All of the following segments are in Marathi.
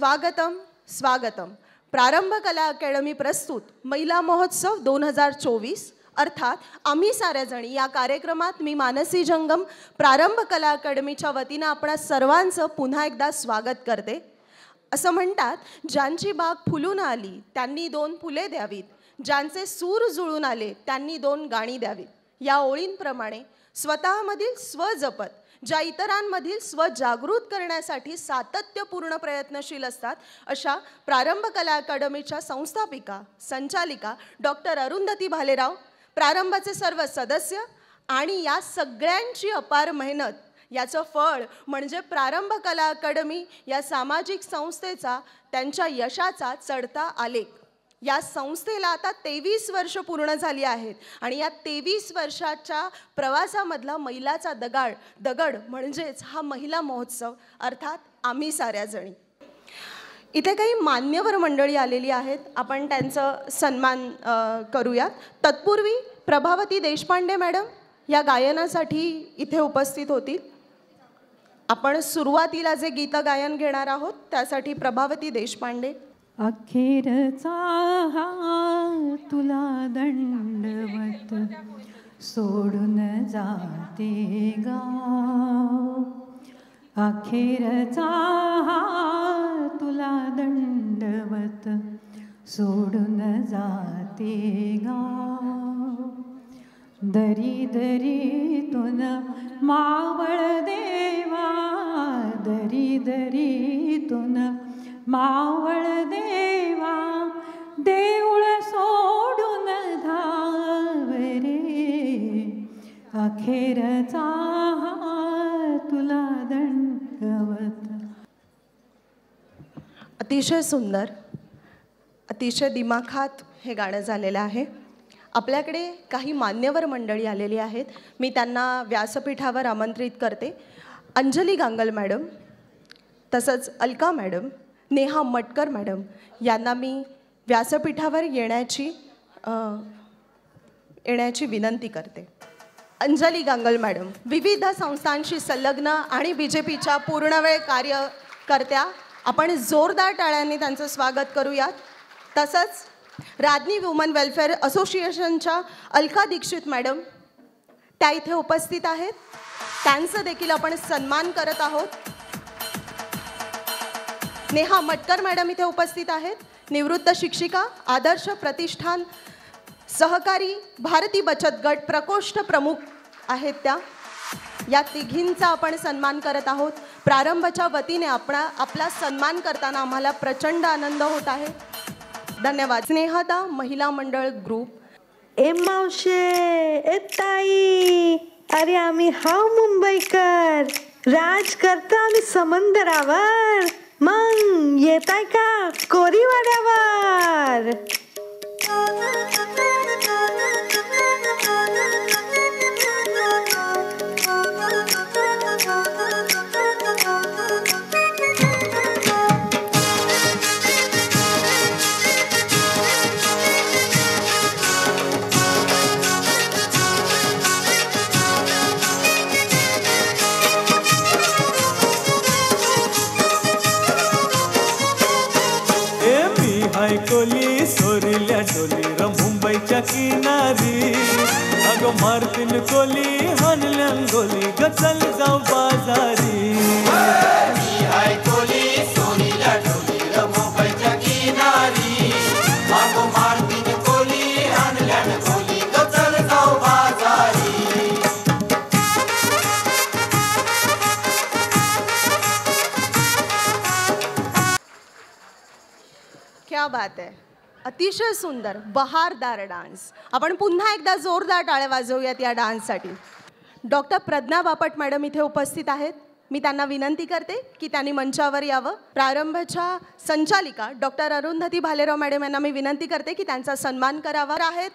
स्वागतम स्वागतम. प्रारंभ कला अकॅडमी प्रस्तुत महिला महोत्सव 2024 अर्थात आम्ही साऱ्याजणी या कार्यक्रमात मी मानसी जंगम प्रारंभ कला अकॅडमीच्या वतीने आपणा सर्वांचं पुन्हा एकदा स्वागत करते. असं म्हणतात, ज्यांची बाग फुलून आली त्यांनी 2 फुले द्यावीत, ज्यांचे सूर जुळून आले त्यांनी 2 गाणी द्यावीत. या ओळींप्रमाणे स्वतःमधील स्व जपत, ज्या इतरांमधील स्व जागृत करण्यासाठी सातत्यपूर्ण प्रयत्नशील असतात, अशा प्रारंभ कला अकॅडमीच्या संस्थापिका संचालिका डॉक्टर अरुंधती भालेराव, प्रारंभचे सर्व सदस्य आणि या सगळ्यांची अपार मेहनत याचं फळ म्हणजे प्रारंभ कला अकॅडमी या सामाजिक संस्थेचा त्यांच्या यशाचा चढता आलेख. या संस्थेला आता 23 वर्ष पूर्ण झाली आहेत आणि या 23 वर्षाच्या प्रवासामधला मैलाचा दगड म्हणजेच हा महिला महोत्सव अर्थात आम्ही साऱ्याजणी. इथे काही मान्यवर मंडळी आलेली आहेत, आपण त्यांचं सन्मान करूयात. तत्पूर्वी प्रभावती देशपांडे मॅडम या गायनासाठी इथे उपस्थित होतील. आपण सुरुवातीला जे गीतगायन घेणार आहोत त्यासाठी प्रभावती देशपांडे. अखेरचा हा तुला दंडवत सोडून जाते गाव, अखेरचा हा तुला दंडवत सोडून जाते गाव. दरी दरीतून मावळ देवा, दरी दरीतून मावळ देवा, देऊळ सोडून धाव रे, अखेरचा हा तुला दंडवत. अतिशय सुंदर, अतिशय दिमाखात हे गाणं झालेलं आहे. आपल्याकडे काही मान्यवर मंडळी आलेली आहेत, मी त्यांना व्यासपीठावर आमंत्रित करते. अंजली गांगल मॅडम, तसंच अलका मॅडम, नेहा मटकर मॅडम यांना मी व्यासपीठावर येण्याची विनंती करते. अंजली गांगल मॅडम विविध संस्थांशी संलग्न आणि BJPच्या पूर्णवेळ कार्यकर्त्या, आपण जोरदार टाळ्यांनी त्यांचं स्वागत करूयात. तसंच राजनी वुमन वेलफेअर असोसिएशनच्या अलका दीक्षित मॅडम त्या इथे उपस्थित आहेत, त्यांचं देखील आपण सन्मान करत आहोत. नेहा मटकर मॅडम इथे उपस्थित आहेत, निवृत्त शिक्षिका, आदर्श प्रतिष्ठान सहकारी भारती बचत गट प्रकोष्ठ प्रमुख आहेत त्या. या तिघींचा आपण सन्मान करत आहोत. प्रारंभच्या वतीने आपला सन्मान करताना आम्हाला प्रचंड आनंद होत आहे. धन्यवाद. स्नेहदा महिला मंडळ ग्रुप. ए मावशे, ए ताई, अरे आम्ही हाव मुंबईकर, राज करतो आम्ही समंदरावर, मग येताय का कोरीवाड्यावर. कोली सोरिल्या डोली र मुंबईच्या किनारी, अगं मारतील कोली हानल्या गोली ग चल जाऊ बाजारी. मी हाय कोली सोरिल्या डोली र मुंबईच्या किनारी, अगं मारतील कोली हानल्या गोली ग चल जाऊ बाजारी. क्या बात आहे, अतिशय सुंदर बहारदार डान्स. आपण पुन्हा एकदा जोरदार टाळ्या वाजवूयात या डान्ससाठी. डॉक्टर प्रज्ञा बापट मॅडम इथे उपस्थित आहेत, मी त्यांना विनंती करते की त्यांनी मंचावर यावं. प्रारंभच्या संचालिका डॉक्टर अरुंधती भालेराव मॅडम यांना मी विनंती करते की त्यांचा सन्मान करावा. आहेत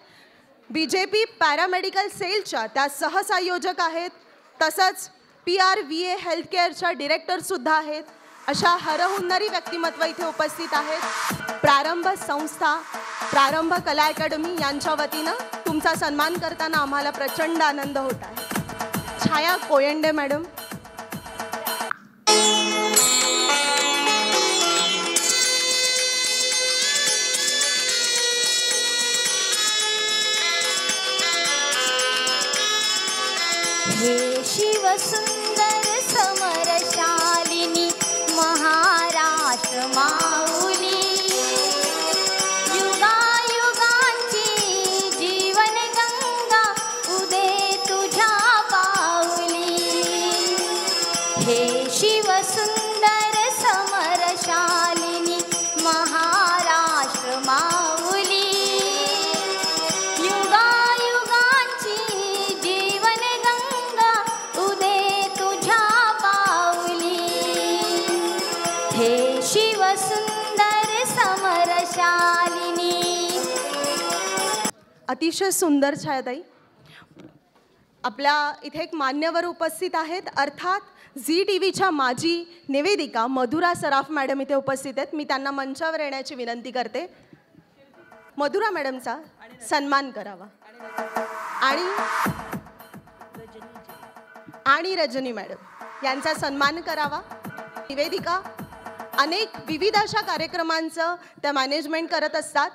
BJP पॅरामेडिकल सेलच्या त्या सहसंयोजक आहेत, तसंच PRVA हेल्थकेअरच्या डिरेक्टरसुद्धा आहेत. अशा हरहुन्नरी व्यक्तिमत्व इथे उपस्थित आहेत. प्रारंभ संस्था, प्रारंभ कला अकॅडमी यांच्या वतीनं तुमचा सन्मान करताना आम्हाला प्रचंड आनंद होत आहे. छाया कोयंडे मॅडम. हे शिवसुंदर समरशालिनी महाराष्ट्र माऊली, युगायुगांची जीवन गंगा उदे तुझ्या पाऊली. हे शिवसुंदर समरशालिनी महाराष्ट्र माऊली, युगायुगांची जीवन गंगा उदे तुझ्या पाऊली. हे शिवसुंदर समरशालिनी. अतिशय सुंदर छायाताई. आपल्या इथे एक मान्यवर उपस्थित आहेत, अर्थात झी टीव्हीच्या माजी निवेदिका मधुरा सराफ मॅडम इथे उपस्थित आहेत. मी त्यांना मंचावर येण्याची विनंती करते. मधुरा मॅडमचा सन्मान करावा. आणि रजनी मॅडम यांचा सन्मान करावा. निवेदिका अनेक विविध अशा कार्यक्रमांचं त्या मॅनेजमेंट करत असतात.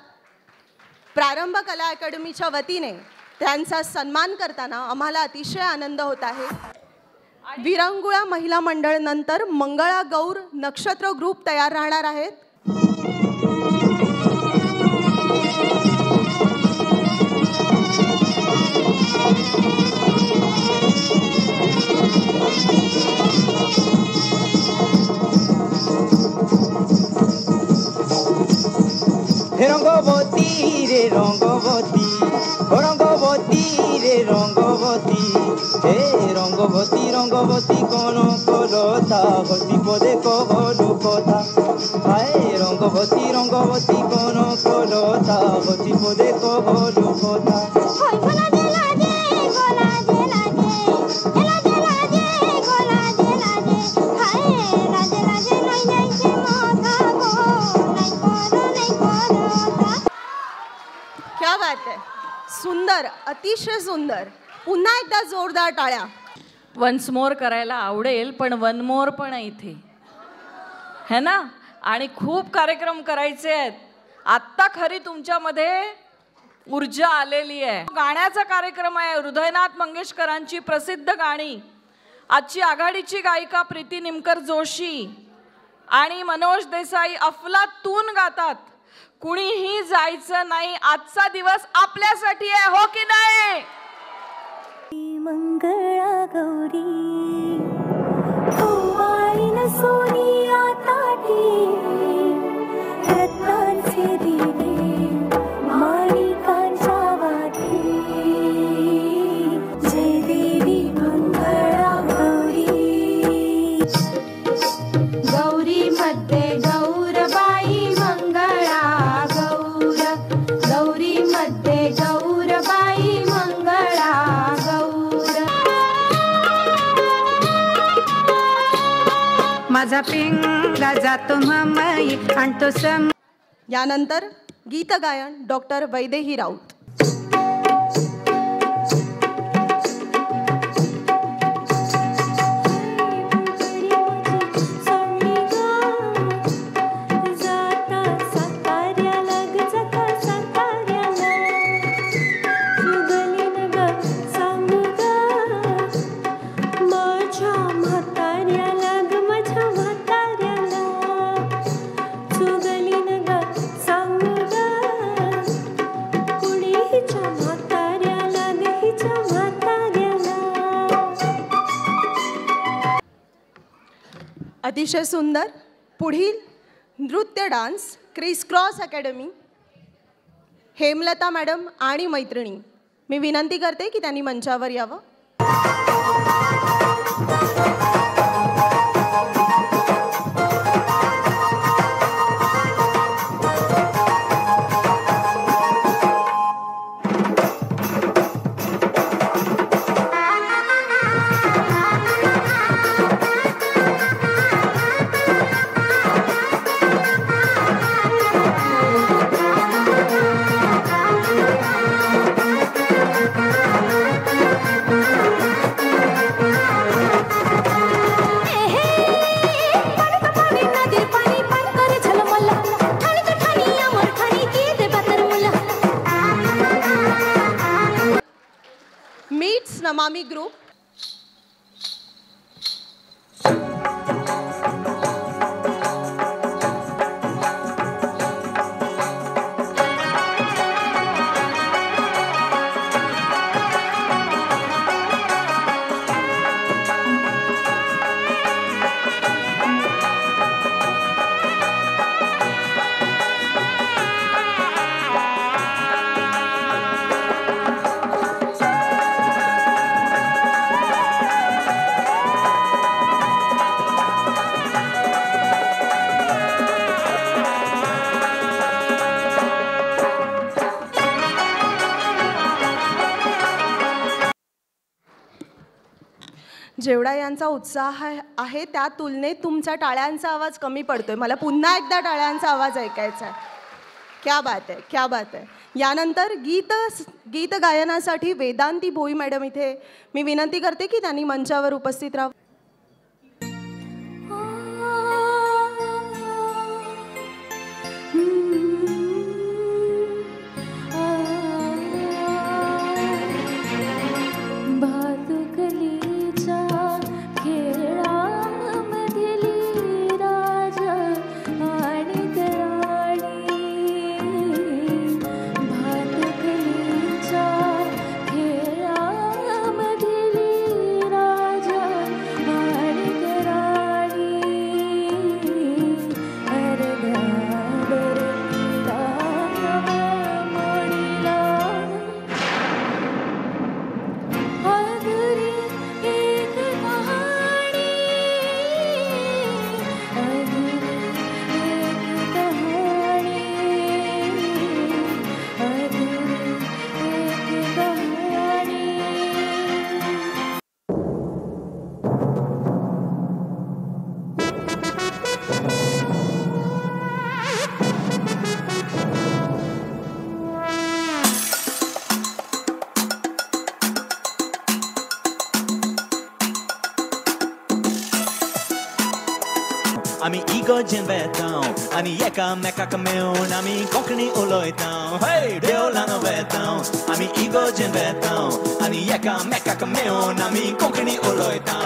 प्रारंभ कला अकॅडमीच्या वतीने त्यांचा सन्मान करताना आम्हाला अतिशय आनंद होत आहे. विरंगुळा महिला मंडळ नंतर मंगळा गौर नक्षत्र ग्रुप तयार राहणार आहेत. रंगवती रे रंगवती, रंगवती रे रंगवती, हे रंगवती रंगवती कोन कलता गति पदे कहलु कथा. हाय रंगवती रंगवती कोन कलता गति पदे कहलु कथा. क्या बात आहे. सुंदर, अतिशय सुंदर. पुन्हा एकदा जोरदार टाळ्या. वन्स मोर करायला आवडेल, पण वन मोर पण आहे इथे, है ना. आणि खूप कार्यक्रम करायचे आहेत. आत्ता खरी तुमच्यामध्ये ऊर्जा आलेली आहे. गाण्याचा कार्यक्रम आहे. हृदयनाथ मंगेशकरांची प्रसिद्ध गाणी. आजची आघाडीची गायिका प्रीती निमकर जोशी आणि मनोज देसाई अफलातून गातात. कुणीही जायचं नाही, आजचा दिवस आपल्यासाठी आहे, हो की नाही. मंगळा गौरी ओवाळीन सोनिया ताटी, रत्नांचे दिवे माणिकांच्या वाटी. जय देवी मंगळा गौरी. गौरी मध्ये गौरबाई मंगळा गौर, गौरी मध्ये गौरबाई मंगळा गौर. माझा पिंगा जातो ममई आणतो सम. यानंतर गीत गायन डॉक्टर वैदेही राऊत. अतिशय सुंदर. पुढील नृत्य dance criss cross academy. Hemlata madam आणि मैत्रिणी, मी विनंती करते की त्यांनी मंचावर यावं. नमामि ग्रुप. जेवढा यांचा उत्साह आहे त्या तुलनेत तुमचा टाळ्यांचा आवाज कमी पडतोय. मला पुन्हा एकदा टाळ्यांचा आवाज ऐकायचा आहे. क्या बात आहे, क्या बात आहे. यानंतर गीत गायनासाठी वेदांती भोई मॅडम इथे मी विनंती करते की त्यांनी मंचावर उपस्थित राहावं. आमी इगोर्जेन वेतां आनी एकामेकाक मेळून आमी कोंकणी उलयतां. हे देवळान वेतां आमी इगोर्जेन वेतां आनी एकामेकाक मेळून आमी कोंकणी उलयतां.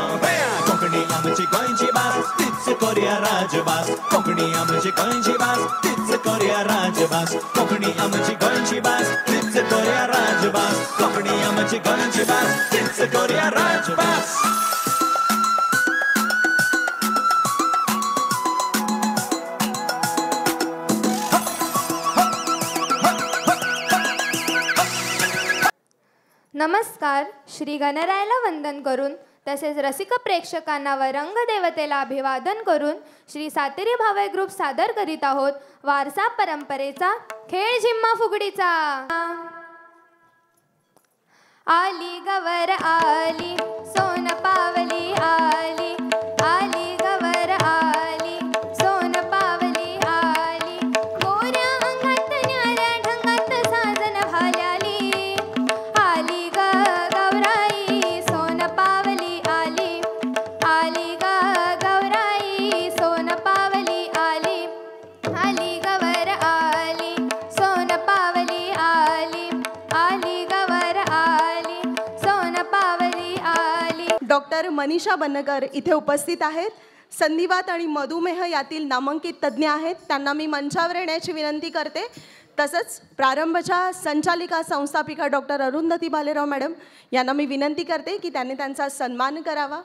कोंकणी आमची गोंयची भास तीच कोरया राजभास. कोंकणी आमची गोंयची भास तीच कोरया राजभास. कोंकणी आमची गोंयची भास तीच कोरया राजभास. कोंकणी आमची गोंयची भास तीच कोरया राजभास. नमस्कार. श्री गणरायाला वंदन करून तसेच रसिक प्रेक्षकांना व रंगदेवतेला अभिवादन करून श्री सातेरी भावई ग्रुप सादर करीत आहोत वारसा परंपरेचा खेळ झिम्मा फुगडीचा. आली गवर आली सोन पावली आली. आली गवर आली सोन पावली आली. गोऱ्या अंगात न्याऱ्या ढंगात साजन भाल्याली. आली ग गौराई सोन पावली आली. आली ग गौराई सोन पावली आली. आली गवर आली सोन पावली आली. आली गवर आली सोन पावली आली. डॉक्टर मनीषा बनकर इथे उपस्थित आहेत. संधिवात आणि मधुमेह यातील नामांकित तज्ज्ञ आहेत. त्यांना मी मंचावर येण्याची विनंती करते. तसंच प्रारंभच्या संचालिका संस्थापिका डॉक्टर अरुंधती भालेराव मॅडम यांना मी विनंती करते की त्यांनी त्यांचा सन्मान करावा.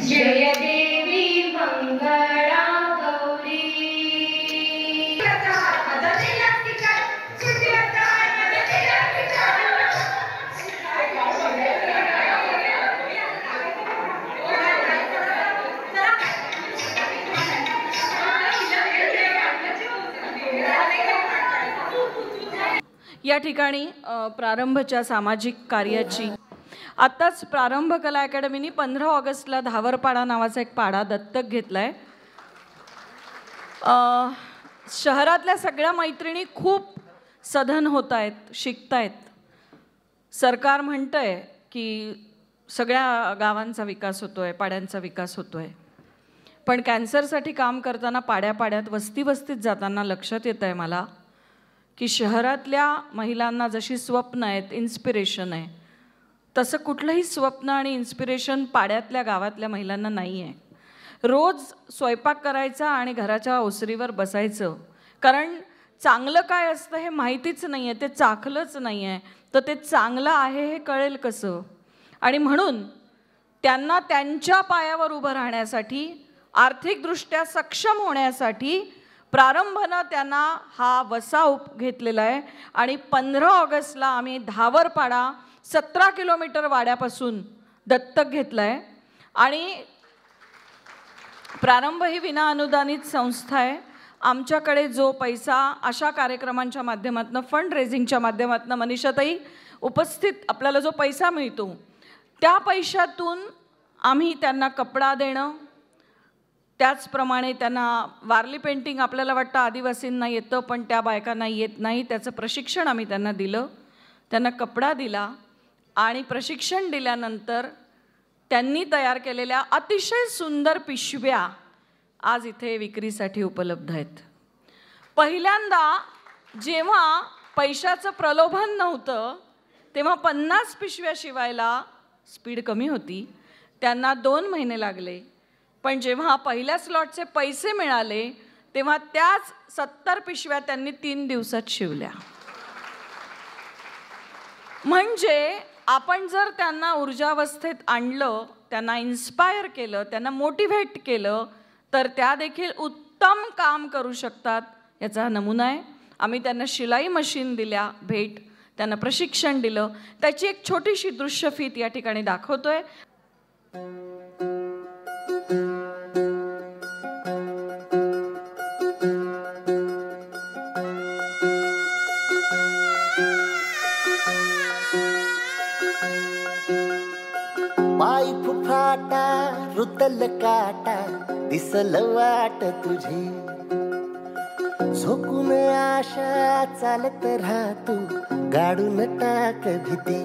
जय देवी मंगळा गौरी. या ठिकाणी प्रारंभच्या सामाजिक कार्याची आत्ताच प्रारंभ कला अकॅडमीने 15 ऑगस्टला धावरपाडा नावाचा एक पाडा दत्तक घेतला आहे. शहरातल्या सगळ्या मैत्रिणी खूप सधन होत आहेत, शिकत आहेत. सरकार म्हणतं आहे की सगळ्या गावांचा विकास होतो आहे, पाड्यांचा विकास होतो आहे. पण कॅन्सरसाठी काम करताना पाड्यापाड्यात वस्तीत जाताना लक्षात येतं आहे मला की शहरातल्या महिलांना जशी स्वप्न आहेत, इन्स्पिरेशन आहे, तसं कुठलंही स्वप्न आणि इन्स्पिरेशन पाड्यातल्या गावातल्या महिलांना नाही आहे. रोज स्वयंपाक करायचा आणि घराच्या ओसरीवर बसायचं, कारण चांगलं काय असतं हे माहितीच नाही आहे, ते चाखलंच नाही आहे, तर ते चांगलं आहे हे कळेल कसं. आणि म्हणून त्यांना त्यांच्या पायावर उभं राहण्यासाठी, आर्थिकदृष्ट्या सक्षम होण्यासाठी प्रारंभानं त्यांना हा वसा घेतलेला आहे. आणि 15 ऑगस्टला आम्ही धावरपाडा 17 किलोमीटर वाड्यापासून दत्तक घेतला आहे. आणि प्रारंभ ही विना अनुदानित संस्था आहे आमच्याकडे जो पैसा अशा कार्यक्रमांच्या माध्यमातून फंड रेझिंगच्या माध्यमातून मनीषाताई उपस्थित आपल्याला जो पैसा मिळतो त्या पैशातून आम्ही त्यांना कपडा देणं, त्याचप्रमाणे त्यांना वारली पेंटिंग आपल्याला वाटतं आदिवासींना येतं पण त्या बायकांना येत नाही, त्याचं प्रशिक्षण आम्ही त्यांना दिलं, त्यांना कपडा दिला आणि प्रशिक्षण दिल्यानंतर त्यांनी तयार केलेल्या अतिशय सुंदर पिशव्या आज इथे विक्रीसाठी उपलब्ध आहेत. पहिल्यांदा जेव्हा पैशाचं प्रलोभन नव्हतं तेव्हा 50 पिशव्या शिवायला स्पीड कमी होती, त्यांना 2 महिने लागले. पण जेव्हा पहिल्या स्लॉटचे पैसे मिळाले तेव्हा त्याच 70 पिशव्या त्यांनी 3 दिवसात शिवल्या. म्हणजे आपण जर त्यांना ऊर्जावस्थेत आणलं, त्यांना इन्स्पायर केलं, त्यांना मोटिव्हेट केलं तर त्या देखील उत्तम काम करू शकतात. याचा नमुना आहे. आम्ही त्यांना शिलाई मशीन दिल्या भेट, त्यांना प्रशिक्षण दिलं. त्याची एक छोटीशी दृश्यफीत या ठिकाणी दाखवतोय. पाय फुफाटा रुतल काटा दिसल वाट तुझी, झोकून आशा चालत राहतू गाडून टाक भीती.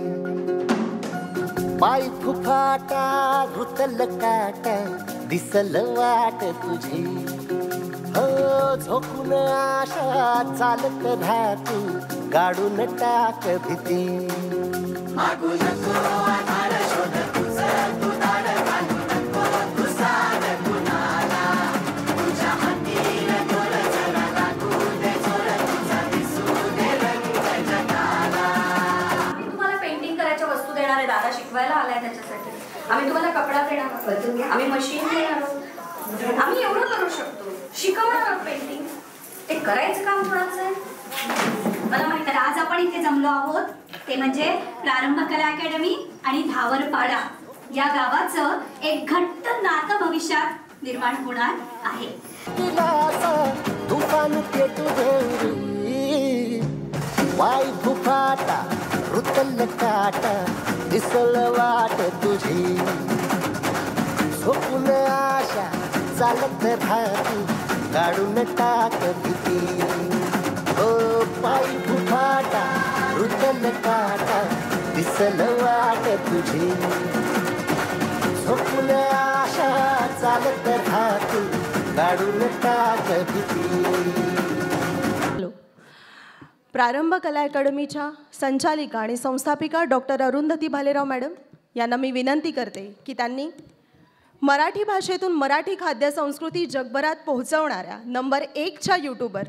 पाय फुफाटा रुतल काटा दिसल वाट तुझी, हो झोकून आशा चालत राहतू गाडून टाक भीती. मागू नको आधार शोध तुझं तू दार घालू नको तुझा गुणाला, तुझ्या हातीन तोर जरा लागू दे जोर तुझा दिसू दे रंग जगाला. आम्ही तुम्हाला पेंटिंग करायच्या वस्तू देणार आहे, दादा शिकवायला आलाय त्याच्यासाठी. आम्ही तुम्हाला कपडा देणार आहोत, आम्ही मशीन देणार आहोत, आम्ही एवढं करू शकतो, शिकवणार आहोत पेंटिंग. ते करायचं काम कोणाचं आहे? मला माहिती आहे. आज आपण इथे जमलो आहोत ते म्हणजे प्रारंभ कला अकॅडमी आणि धावरपाडा या गावाचं एक घट्ट नातं भविष्यात निर्माण होणार आहे. तुफान पेटू घेरी पाय फुफाटा रुतल काटा दिसल वाट तुझी, झोपून आशा चालत राहती काढून टाक भीती. ओ पाय फुफाटा रुतल काटा दिसल वाट तुझी, झोपून आशा चालत राहती काढून टाक भीती. प्रारंभ कला अकॅडमीच्या संचालिका आणि संस्थापिका डॉक्टर अरुंधती भालेराव मॅडम यांना मी विनंती करते की त्यांनी मराठी भाषेतून मराठी खाद्य संस्कृती जगभरात पोहोचवणाऱ्या नंबर 1च्या यूट्यूबर,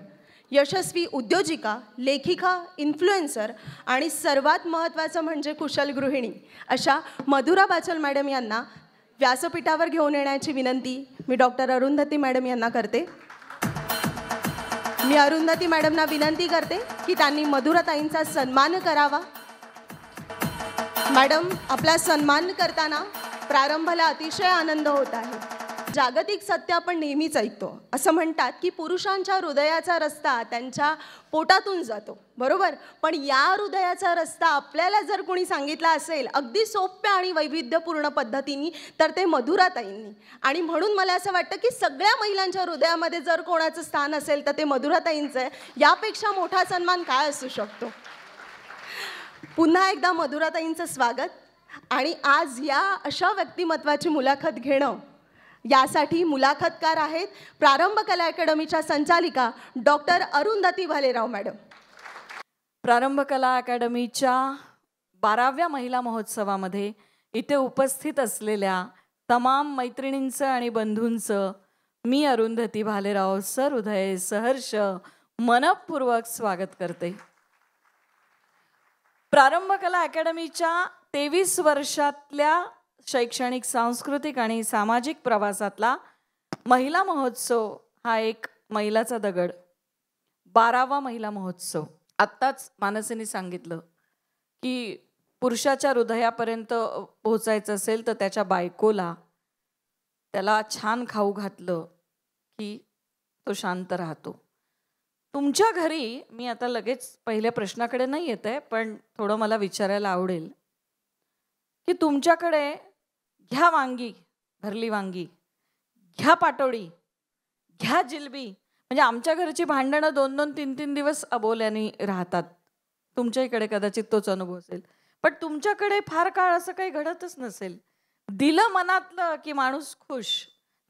यशस्वी उद्योजिका, लेखिका, इन्फ्लुएन्सर आणि सर्वात महत्त्वाचं म्हणजे कुशल गृहिणी अशा मधुरा बाचल मॅडम यांना व्यासपीठावर घेऊन येण्याची विनंती मी डॉक्टर अरुंधती मॅडम यांना करते. मी अरुंधती मॅडमना विनंती करते की त्यांनी मधुराताईंचा सन्मान करावा. मॅडम, आपला सन्मान करताना प्रारंभाला अतिशय आनंद होत आहे. जागतिक सत्य आपण नेहमीच ऐकतो. असं म्हणतात की पुरुषांच्या हृदयाचा रस्ता त्यांच्या पोटातून जातो, बरोबर? पण या हृदयाचा रस्ता आपल्याला जर कोणी सांगितला असेल अगदी सोप्या आणि वैविध्यपूर्ण पद्धतीने तर ते मधुराताईंनी. आणि म्हणून मला असं वाटतं की सगळ्या महिलांच्या हृदयामध्ये जर कोणाचं स्थान असेल तर ते मधुराताईंचं आहे. यापेक्षा मोठा सन्मान काय असू शकतो? पुन्हा एकदा मधुराताईंचं स्वागत. आणि आज या अशा व्यक्तिमत्वाची मुलाखत घेणं, यासाठी मुलाखतकार आहेत प्रारंभ कला अकॅडमीच्या संचालिका डॉक्टर अरुंधती भालेराव मॅडम. प्रारंभ कला अकॅडमीच्या 12व्या महिला महोत्सवामध्ये इथे उपस्थित असलेल्या तमाम मैत्रिणींचं आणि बंधूंचं मी अरुंधती भालेराव सहृदय सहर्ष मनपूर्वक स्वागत करते. प्रारंभ कला अकॅडमीच्या 23 वर्षातल्या शैक्षणिक, सांस्कृतिक आणि सामाजिक प्रवासातला महिला महोत्सव हा एक मैलाचा दगड. 12वा महिला महोत्सव. आत्ताच मानसीने सांगितलं की पुरुषाच्या हृदयापर्यंत पोहोचायचं असेल तर त्याच्या बायकोला त्याला छान खाऊ घातलं की तो शांत राहतो. तुमच्या घरी मी आता लगेच पहिल्या प्रश्नाकडे नाही येत आहे, पण थोडं मला विचारायला आवडेल की तुमच्याकडे घ्या वांगी, भरली वांगी, घ्या पाटोडी, घ्या जिलबी, म्हणजे आमच्या घरची भांडणं 2-2, 3-3 दिवस अबोल्याने राहतात. तुमच्या इकडे कदाचित तोच अनुभव असेल, पण तुमच्याकडे फार काळ असं काही घडतच नसेल. दिलं मनातलं की माणूस खुश.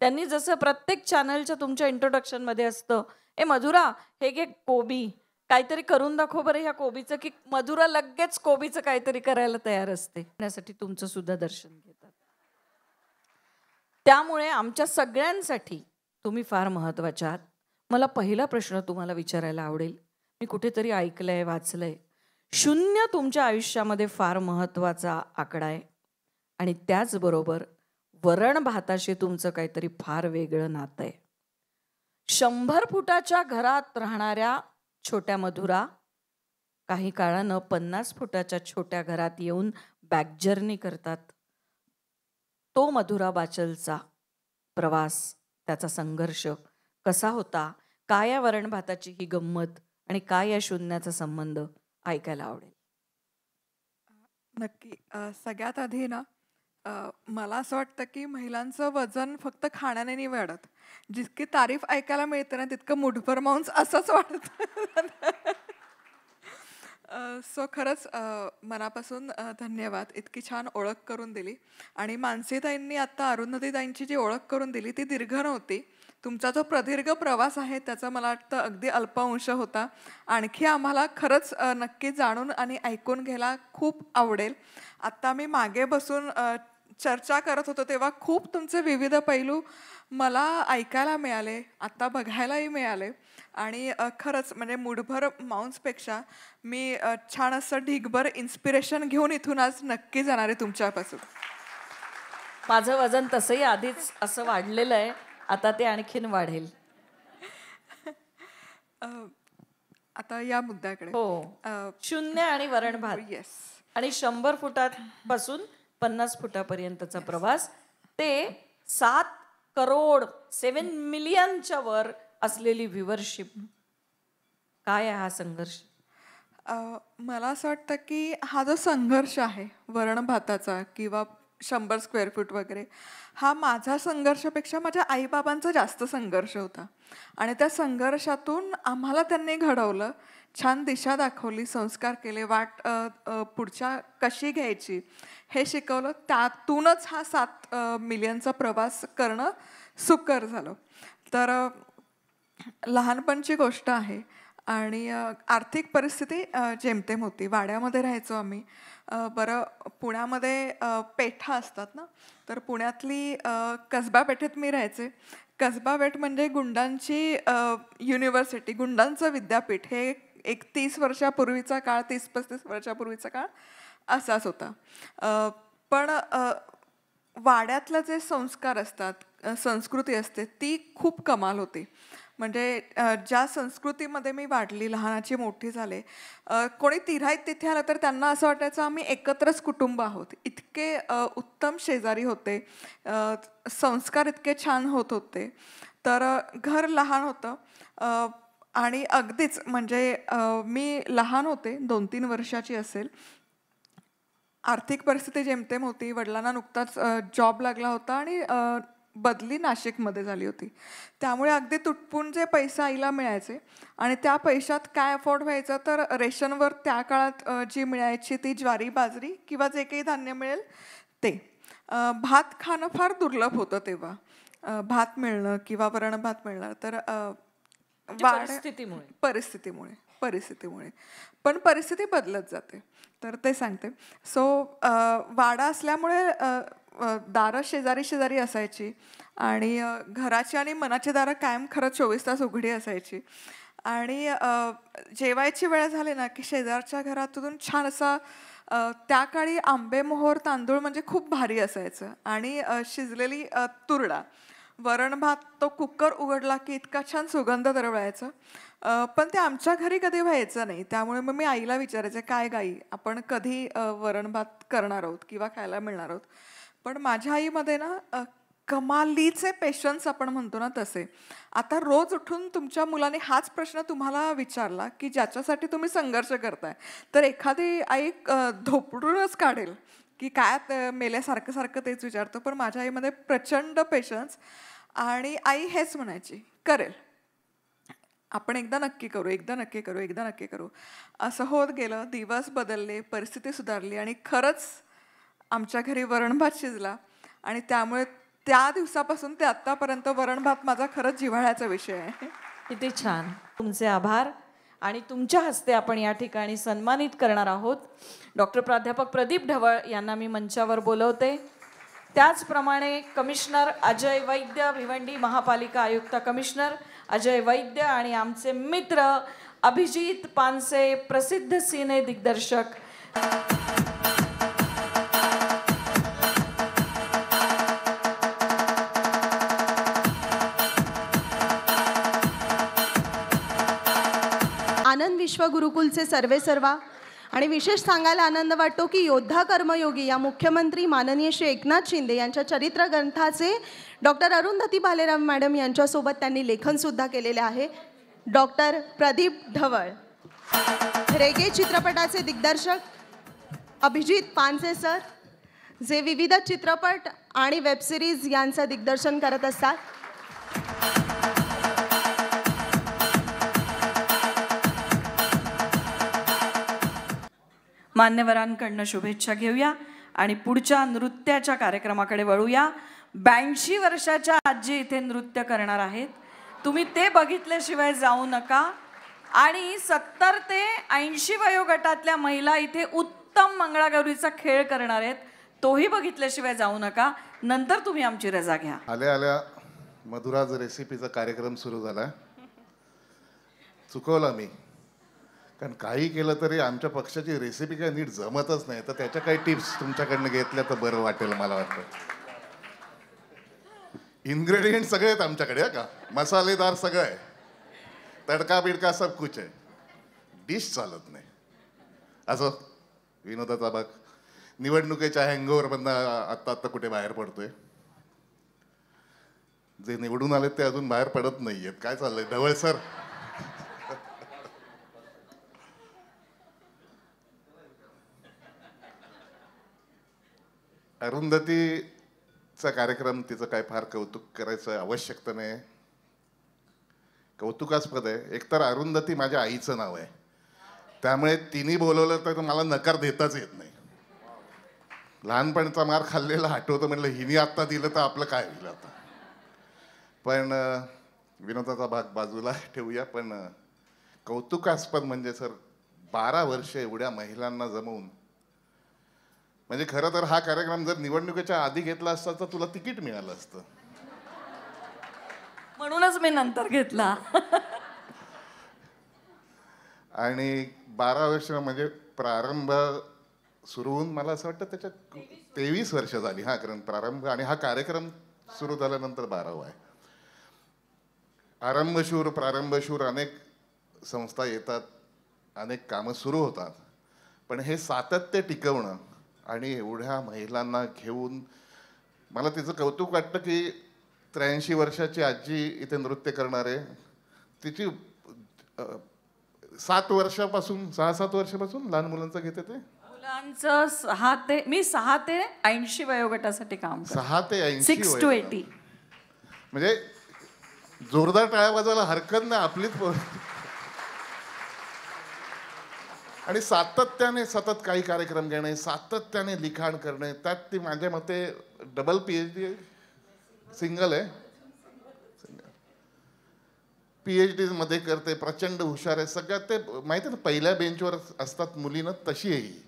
त्यांनी जसं प्रत्येक चॅनलच्या तुमच्या इंट्रोडक्शनमध्ये असतं, ए मधुरा हे घे कोबी, काहीतरी करून दाखव बरं ह्या कोबीचं, की मधुरा लगेच कोबीचं काहीतरी करायला तयार असते. त्यासाठी तुमचं सुद्धा दर्शन घेतात. त्यामुळे आमच्या सगळ्यांसाठी तुम्ही फार महत्त्वाच्या आहात. मला पहिला प्रश्न तुम्हाला विचारायला आवडेल. मी कुठेतरी ऐकलंय, वाचलंय, 0 तुमच्या आयुष्यामध्ये फार महत्त्वाचा आकडा आहे आणि त्याचबरोबर वरण भाताशी तुमचं काहीतरी फार वेगळं नातं आहे. 100 फुटाच्या घरात राहणाऱ्या छोट्या मधुरा काही काळानं 50 फुटाच्या छोट्या घरात येऊन बॅक जर्नी करतात. तो मधुरा बाचलचा प्रवास, त्याचा संघर्ष कसा होता, काय या वरण भाताची ही गंमत आणि काय या शून्याचा संबंध ऐकायला आवडेल. नक्की. सगळ्यात आधी ना मला असं वाटतं की महिलांचं वजन फक्त खाण्याने नाही वाढत. जितकी तारीफ ऐकायला मिळते ना तितकं मुठभर मांस असंच वाढतं. सो खरंच मनापासून धन्यवाद. इतकी छान ओळख करून दिली. आणि मानसीताईंनी आत्ता अरुंधतीताईंची जी ओळख करून दिली ती दीर्घ नव्हती. तुमचा जो प्रदीर्घ प्रवास आहे त्याचा मला वाटतं अगदी अल्प अंश होता. आणखी आम्हाला खरंच नक्की जाणून आणि ऐकून घ्यायला खूप आवडेल. आत्ता मी मागे बसून चर्चा करत होतो तेव्हा खूप तुमचे विविध पैलू मला ऐकायला मिळाले, आत्ता बघायलाही मिळाले. आणि खरंच म्हणजे मुठभर मांसपेक्षा मी छान असं ढीगभर इन्स्पिरेशन घेऊन इथून आज नक्की जाणार आहे तुमच्यापासून. माझं वजन तसंही आधीच असं वाढलेलं आहे, आता ते आणखीन वाढेल. आता या मुद्द्याकडे. हो, 0 आणि वरण भात. येस. आणि 100 फुटापासून 50 फुटापर्यंतचा प्रवास, ते 7 करोड 7 मिलियनच्या वर असलेली व्ह्यूवरशिप. काय आहे हा संघर्ष? मला असं वाटतं की हा जो संघर्ष आहे वरण भाताचा किंवा 100 स्क्वेअर फूट वगैरे, हा माझा संघर्षापेक्षा माझ्या आईबाबांचा जास्त संघर्ष होता. आणि त्या संघर्षातून आम्हाला त्यांनी घडवलं, छान दिशा दाखवली, संस्कार केले, वाट पुढच्या कशी घ्यायची हे शिकवलं. त्यातूनच हा 7 मिलियनचा प्रवास करणं सुकर झालं. तर लहानपणची गोष्ट आहे. आणि आर्थिक परिस्थिती जेमतेम होती. वाड्यामध्ये राहायचो आम्ही. बरं, पुण्यामध्ये पेठा असतात ना, तर पुण्यातली कसबा पेठेत मी राहायचे. कसबा पेठ म्हणजे गुंडांची युनिव्हर्सिटी, गुंडांचं विद्यापीठ. हे एक 30 वर्षापूर्वीचा काळ, 30-35 वर्षापूर्वीचा काळ असाच होता. पण वाड्यातलं जे संस्कार असतात, संस्कृती असते, ती खूप कमाल होती. म्हणजे ज्या संस्कृतीमध्ये मी वाढली, लहानाची मोठी झाले, कोणी तिऱ्हाईत तिथे आलं तर त्यांना असं वाटायचं आम्ही एकत्रच कुटुंब आहोत. इतके उत्तम शेजारी होते, संस्कार इतके छान होत होते. तर घर लहान होतं आणि अगदीच म्हणजे मी लहान होते, 2-3 वर्षाची असेल. आर्थिक परिस्थिती जेमतेम होती. वडिलांना नुकताच जॉब लागला होता आणि बदली नाशिकमध्ये झाली होती. त्यामुळे अगदी तुटपुंजे जे पैसे आईला मिळायचे आणि त्या पैशात काय अफोर्ड व्हायचं, तर रेशनवर त्या काळात जी मिळायची ती ज्वारी, बाजरी किंवा जे काही धान्य मिळेल ते. भात खाणं फार दुर्लभ होतं तेव्हा, भात मिळणं किंवा वरण भात मिळणं. तर परिस्थितीमुळे पण परिस्थिती बदलत जाते, तर ते सांगते. सो वाडा असल्यामुळे दारं शेजारी शेजारी असायची आणि घराची आणि मनाची दारं कायम खरं 24 तास उघडी असायची. आणि जेवायची वेळ झाली ना की शेजारच्या घरातून छान असा त्या काळी आंबेमोहोर तांदूळ म्हणजे खूप भारी असायचं आणि शिजलेली तुरडा. वरण भात तो कुकर उघडला की इतका छान सुगंध दरवळायचा. पण ते आमच्या घरी कधी व्हायचं नाही. त्यामुळे मग मी आईला विचारायचे, काय गाई, आपण कधी वरण भात करणार आहोत किंवा खायला मिळणार आहोत. पण माझ्या आईमध्ये ना कमालीचे पेशन्स आपण म्हणतो ना तसे. आता रोज उठून तुमच्या मुलाने हाच प्रश्न तुम्हाला विचारला की ज्याच्यासाठी तुम्ही संघर्ष करताय, तर एखादी आई धोपडूनच काढेल की काय मेल्यासारखं सारखं तेच विचारतं. पण माझ्या आईमध्ये प्रचंड पेशन्स, आणि आई हेच म्हणायची, करेल, आपण एकदा नक्की करू, एकदा नक्की करू, एकदा नक्की करू. असं होत गेलं. दिवस बदलले, परिस्थिती सुधारली, आणि खरंच आमच्या घरी वरण भात शिजला. आणि त्यामुळे त्या दिवसापासून ते आत्तापर्यंत वरण भात माझा खरंच जिव्हाळ्याचा विषय आहे. किती छान. तुमचे आभार. आणि तुमच्या हस्ते आपण या ठिकाणी सन्मानित करणार आहोत डॉक्टर प्राध्यापक प्रदीप ढवळ यांना मी मंचावर बोलवते. त्याचप्रमाणे कमिशनर अजय वैद्य, भिवंडी महापालिका आयुक्त कमिशनर अजय वैद्य, आणि आमचे मित्र अभिजित पानसे, प्रसिद्ध सिने दिग्दर्शक. आनंद विश्व गुरुकुलचे सर्वेसर्वा. आणि विशेष सांगायला आनंद वाटतो की योद्धा कर्मयोगी या मुख्यमंत्री माननीय श्री एकनाथ शिंदे यांच्या चरित्र ग्रंथाचे डॉक्टर अरुंधती भालेराव मॅडम यांच्यासोबत त्यांनी लेखनसुद्धा केलेले आहे. डॉक्टर प्रदीप ढवळ. रेगे चित्रपटाचे दिग्दर्शक अभिजित पानसे सर, जे विविध चित्रपट आणि वेबसिरीज यांचं दिग्दर्शन करत असतात. मान्यवरांकडनं शुभेच्छा घेऊया आणि पुढच्या नृत्याच्या कार्यक्रमाकडे वळूया. 82 वर्षाच्या आजी इथे नृत्य करणार आहेत. तुम्ही ते बघितल्याशिवाय जाऊ नका. आणि 70 ते 80 वयोगटातल्या महिला इथे उत्तम मंगळागौरीचा खेळ करणार आहेत. तोही बघितल्याशिवाय जाऊ नका. नंतर तुम्ही आमची रजा घ्या. आल्या आल्या मधुराज रेसिपीचा कार्यक्रम सुरू झाला. चुकवला मी, कारण काही केलं तरी आमच्या पक्षाची रेसिपी काही नीट जमतच नाही. तर त्याच्या काही टिप्स तुमच्याकडनं घेतल्या तर बरं वाटेल मला वाटतं. इन्ग्रेडियंट सगळे आहेत आमच्याकडे का, मसालेदार सगळं आहे, तडका बिडका सब कुछ आहे. डिश चालत नाही. असं विनोदाचा भाग. निवडणुकीच्या हँगओव्हरमधनं आत्ता आत्ता कुठे बाहेर पडतोय. जे निवडून आलेत ते अजून बाहेर पडत नाहीयेत. काय चाललंय ढवळ सर? अरुंधतीचा कार्यक्रम, तिचं काय फार कौतुक करायचं आवश्यकता नाही. कौतुकास्पद आहे. एकतर अरुंधती माझ्या आईचं नाव आहे, त्यामुळे तिने बोलवलं तर मला नकार देताच येत नाही. लहानपणचा मार खाल्लेला आठवतं. म्हटलं हिने आत्ता दिलं तर आपलं काय होईल आता. पण विनोदाचा भाग बाजूला ठेवूया. पण कौतुकास्पद म्हणजे सर, 12 वर्ष एवढ्या महिलांना जमवून, म्हणजे खरं तर हा कार्यक्रम जर निवडणुकीच्या आधी घेतला असता तर तुला तिकीट मिळालं असतं. म्हणूनच मी नंतर घेतला. आणि 12 वर्ष म्हणजे प्रारंभ सुरू होऊन मला असं वाटतं त्याच्यात 23 वर्ष झाली. हा कारण प्रारंभ आणि हा कार्यक्रम सुरू झाल्यानंतर 12वा आहे. आरंभशूर, प्रारंभशूर अनेक संस्था येतात, अनेक कामं सुरू होतात. पण हे सातत्य टिकवणं आणि एवढ्या महिलांना घेऊन, मला तिचं कौतुक वाटतं की 83 वर्षाची आजी इथे नृत्य करणार आहे. तिची 7 वर्षापासून 6-7 वर्षापासून लहान मुलांचं घेते. ते मुलांचं 6 ते 80 वयोगटासाठी काम करते. 6 ते 80 6 to 80. म्हणजे जोरदार टाळ्या वाजवायला हरकत नाही आपलीच. आणि सातत्याने सतत काही कार्यक्रम घेणे, सातत्याने लिखाण करणे, त्यात ती माझ्या मते डबल PhD, सिंगल आहे, PhD मध्ये करते, प्रचंड हुशार आहे. सगळ्यात ते माहिती आहे ना, पहिल्या बेंचवर असतात मुलीनं, तशी आहे ही.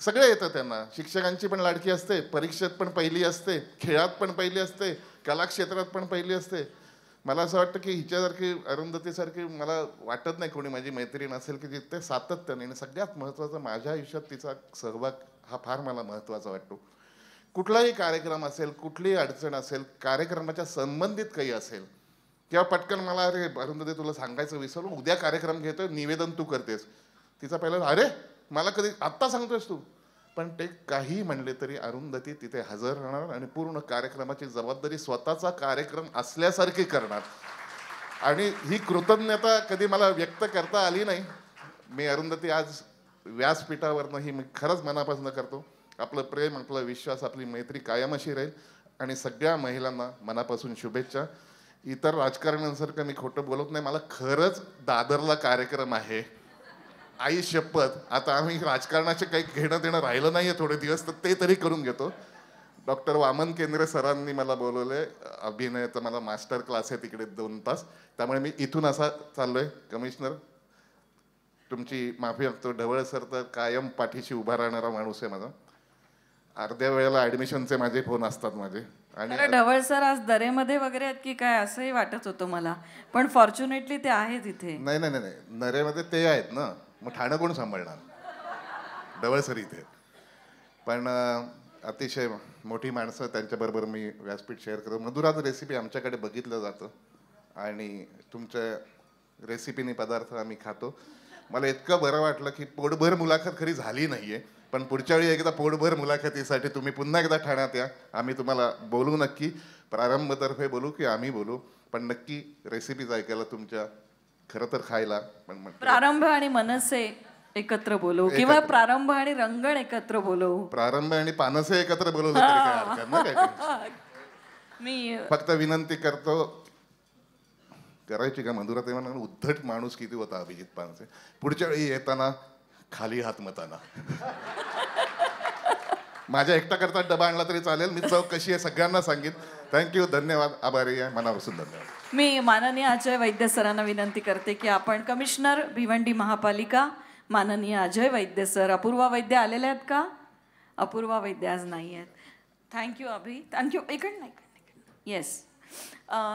सगळं येतं त्यांना. शिक्षकांची पण लाडकी असते, परीक्षेत पण पहिली असते, खेळात पण पहिली असते, कला क्षेत्रात पण पहिली असते. मला असं वाटतं की हिच्यासारखी, अरुंधतीसारखी मला वाटत नाही कोणी माझी मैत्रीण असेल की जिथे सातत्याने. आणि सगळ्यात महत्त्वाचं, माझ्या आयुष्यात तिचा सहभाग हा फार मला महत्त्वाचा वाटतो. कुठलाही कार्यक्रम असेल, कुठलीही अडचण असेल, कार्यक्रमाच्या संबंधित काही असेल, किंवा पटकन मला, अरे अरुंधती तुला सांगायचं विसरलो, उद्या कार्यक्रम घेतोय, निवेदन तू करतेस. तिचा पहिला, अरे मला कधी आत्ता सांगतोयस तू, पण ते काही म्हणले तरी अरुंधती तिथे हजर राहणार आणि पूर्ण कार्यक्रमाची जबाबदारी स्वतःचा कार्यक्रम असल्यासारखी करणार. आणि ही कृतज्ञता कधी मला व्यक्त करता आली नाही. मी अरुंधती आज व्यासपीठावरनं ही मी खरंच मनापासून करतो. आपलं प्रेम, आपला विश्वास, आपली मैत्री कायम अशी राहील. आणि सगळ्या महिलांना मनापासून शुभेच्छा. इतर राजकारण्यांसारखं मी खोटं बोलत नाही. मला खरंच दादरला कार्यक्रम आहे, आई शपथ. आता आम्ही राजकारणाचे काही घेणं देणं राहिलं नाही आहे थोडे दिवस, तर ते तरी करून घेतो. डॉक्टर वामन केंद्रे सरांनी मला बोलवलंय अभिनयाचा. मला मास्टर क्लास आहे तिकडे 2 तास. त्यामुळे मी इथून असा चाललोय. कमिशनर, तुमची माफी मागतो. ढवळ सर तर कायम पाठीशी उभा राहणारा माणूस आहे माझा. अर्ध्या वेळेला ॲडमिशनचे माझे फोन असतात माझे. आणि ढवळ सर आज दरेमध्ये वगैरे आहेत की काय असंही वाटत होतं मला, पण फॉर्च्युनेटली ते आहेत इथे. नाही नाही नाही, नरेमध्ये ते आहेत ना, मग ठाणं कोण सांभाळणार? ढवळ सर इथे. पण अतिशय मोठी माणसं, त्यांच्याबरोबर मी व्यासपीठ शेअर करतो. मधुराचं रेसिपी आमच्याकडे बघितलं जातं आणि तुमच्या रेसिपीने पदार्थ आम्ही खातो. मला इतकं बरं वाटलं की पोटभर मुलाखत खरी झाली नाही आहे, पण पुढच्या वेळी एकदा पोटभर मुलाखतीसाठी तुम्ही पुन्हा एकदा ठाण्यात या. आम्ही तुम्हाला बोलू नक्की. प्रारंभतर्फे बोलू की आम्ही बोलू, पण नक्की रेसिपीज ऐकायला तुमच्या, खरं तर खायला. पण प्रारंभ आणि मनसे एकत्र बोलू किंवा प्रारंभ आणि रंगण एकत्र बोलू. प्रारंभ आणि पानसे एकत्र बोलवलं तरी काय हरकत नाही. काय मी फक्त विनंती करतो, करायची का मधुरा? ते म्हणा उद्धट माणूस किती होता अभिजित पानसे. पुढच्या वेळी येताना खाली हात मताना. माझ्या एकटा करता डबा आणला तरी चालेल. मी चव कशी आहे सगळ्यांना सांगेन. थँक्यू, धन्यवाद, आभारी आहे, मनापासून धन्यवाद. मी माननीय अजय वैद्य सरांना विनंती करते की आपण कमिशनर भिवंडी महापालिका माननीय अजय वैद्य सर. अपूर्वा वैद्य आलेले आहेत का? अपूर्वा वैद्य आज नाही आहेत. थँक्यू अभि, थँक्यू. इकडनं येस.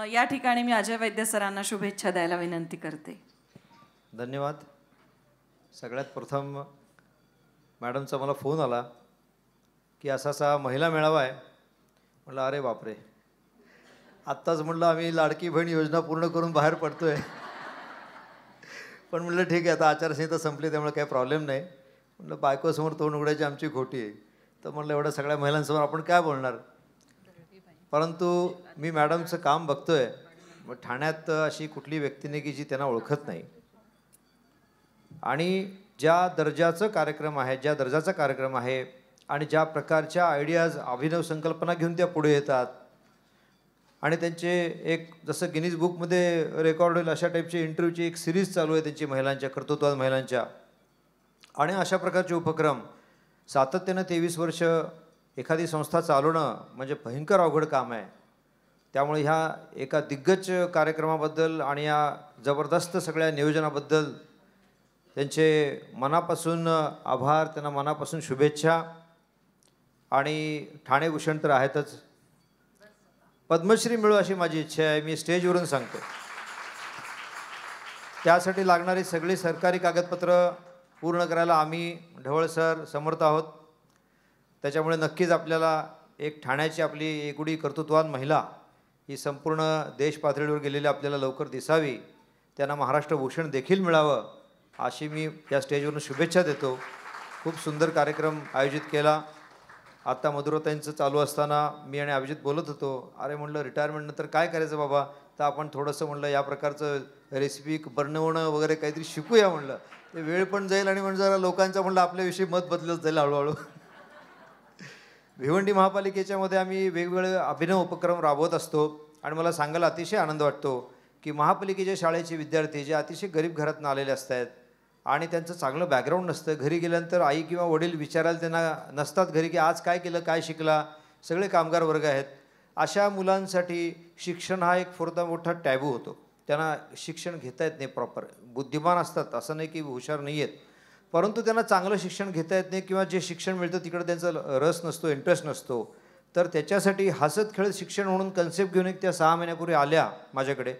या ठिकाणी मी अजय वैद्य सरांना शुभेच्छा द्यायला विनंती करते. धन्यवाद. सगळ्यात प्रथम मॅडमचा मला फोन आला की असा महिला मेळावा आहे. म्हटलं अरे बापरे, आत्ताच म्हटलं आम्ही लाडकी बहीण योजना पूर्ण करून बाहेर पडतोय. पण म्हटलं ठीक आहे, आता आचारसंहिता संपली त्यामुळे काही प्रॉब्लेम नाही. म्हटलं बायकोसमोर तोंड उघडायची आमची खोटी आहे, तर म्हटलं एवढ्या सगळ्या महिलांसमोर आपण काय बोलणार. परंतु मी मॅडमचं काम बघतोय. मग ठाण्यात अशी कुठली व्यक्ती नाही की जी त्यांना ओळखत नाही. आणि ज्या दर्जाचा कार्यक्रम आहे आणि ज्या प्रकारच्या आयडियाज, अभिनव संकल्पना घेऊन त्या पुढे येतात आणि त्यांचे एक जसं गिनीज बुकमध्ये रेकॉर्ड होईल अशा टाईपची इंटरव्ह्यूची एक सिरीज चालू आहे त्यांची, महिलांच्या, कर्तृत्ववान महिलांच्या. आणि अशा प्रकारचे उपक्रम सातत्यानं 23 वर्ष एखादी संस्था चालवणं म्हणजे भयंकर अवघड काम आहे. त्यामुळे ह्या एका दिग्गज कार्यक्रमाबद्दल आणि या जबरदस्त सगळ्या नियोजनाबद्दल त्यांचे मनापासून आभार, त्यांना मनापासून शुभेच्छा. आणि ठाणे भूषण तर आहेतच, पद्मश्री मिळो अशी माझी इच्छा आहे. मी स्टेजवरून सांगतो. त्यासाठी लागणारी सगळी सरकारी कागदपत्र पूर्ण करायला आम्ही ढवळ सर समर्थ आहोत. त्याच्यामुळे नक्कीच आपल्याला एक ठाण्याची आपली एकुडी कर्तृत्ववान महिला ही संपूर्ण देश पातळीवर गेलेली आपल्याला लवकर दिसावी, त्यांना महाराष्ट्र भूषण देखील मिळावं अशी मी या स्टेजवरून शुभेच्छा देतो. खूप सुंदर कार्यक्रम आयोजित केला. आत्ता मधुरताईंचं चालू असताना मी आणि अभिजित बोलत होतो, अरे म्हटलं रिटायरमेंटनंतर काय करायचं बाबा, तर आपण थोडंसं म्हटलं या प्रकारचं रेसिपी बनवणं वगैरे काहीतरी शिकूया. म्हणलं ते वेळ पण जाईल आणि म्हणजे जरा लोकांचं म्हटलं आपल्याविषयी मत बदलत जाईल हळूहळू. भिवंडी महापालिकेच्यामध्ये आम्ही वेगवेगळे अभिनव उपक्रम राबवत असतो. आणि मला सांगायला अतिशय आनंद वाटतो की महापालिकेच्या शाळेचे विद्यार्थी जे अतिशय गरीब घरातून आलेले असतात आणि त्यांचं चांगलं बॅकग्राऊंड नसतं, घरी गेल्यानंतर आई किंवा वडील विचारायला त्यांना नसतात घरी की आज काय केलं, काय शिकला, सगळे कामगार वर्ग आहेत. अशा मुलांसाठी शिक्षण हा एक फार मोठा टॅबू होतो. त्यांना शिक्षण घेता येत नाही प्रॉपर. बुद्धिमान असतात, असं नाही की हुशार नाही आहेत, परंतु त्यांना चांगलं शिक्षण घेता येत नाही किंवा जे शिक्षण मिळतं तिकडे त्यांचा रस नसतो, इंटरेस्ट नसतो. तर त्याच्यासाठी हसत खेळत शिक्षण म्हणून कन्सेप्ट घेऊन एक त्या 6 महिन्यापूर्वी आल्या माझ्याकडे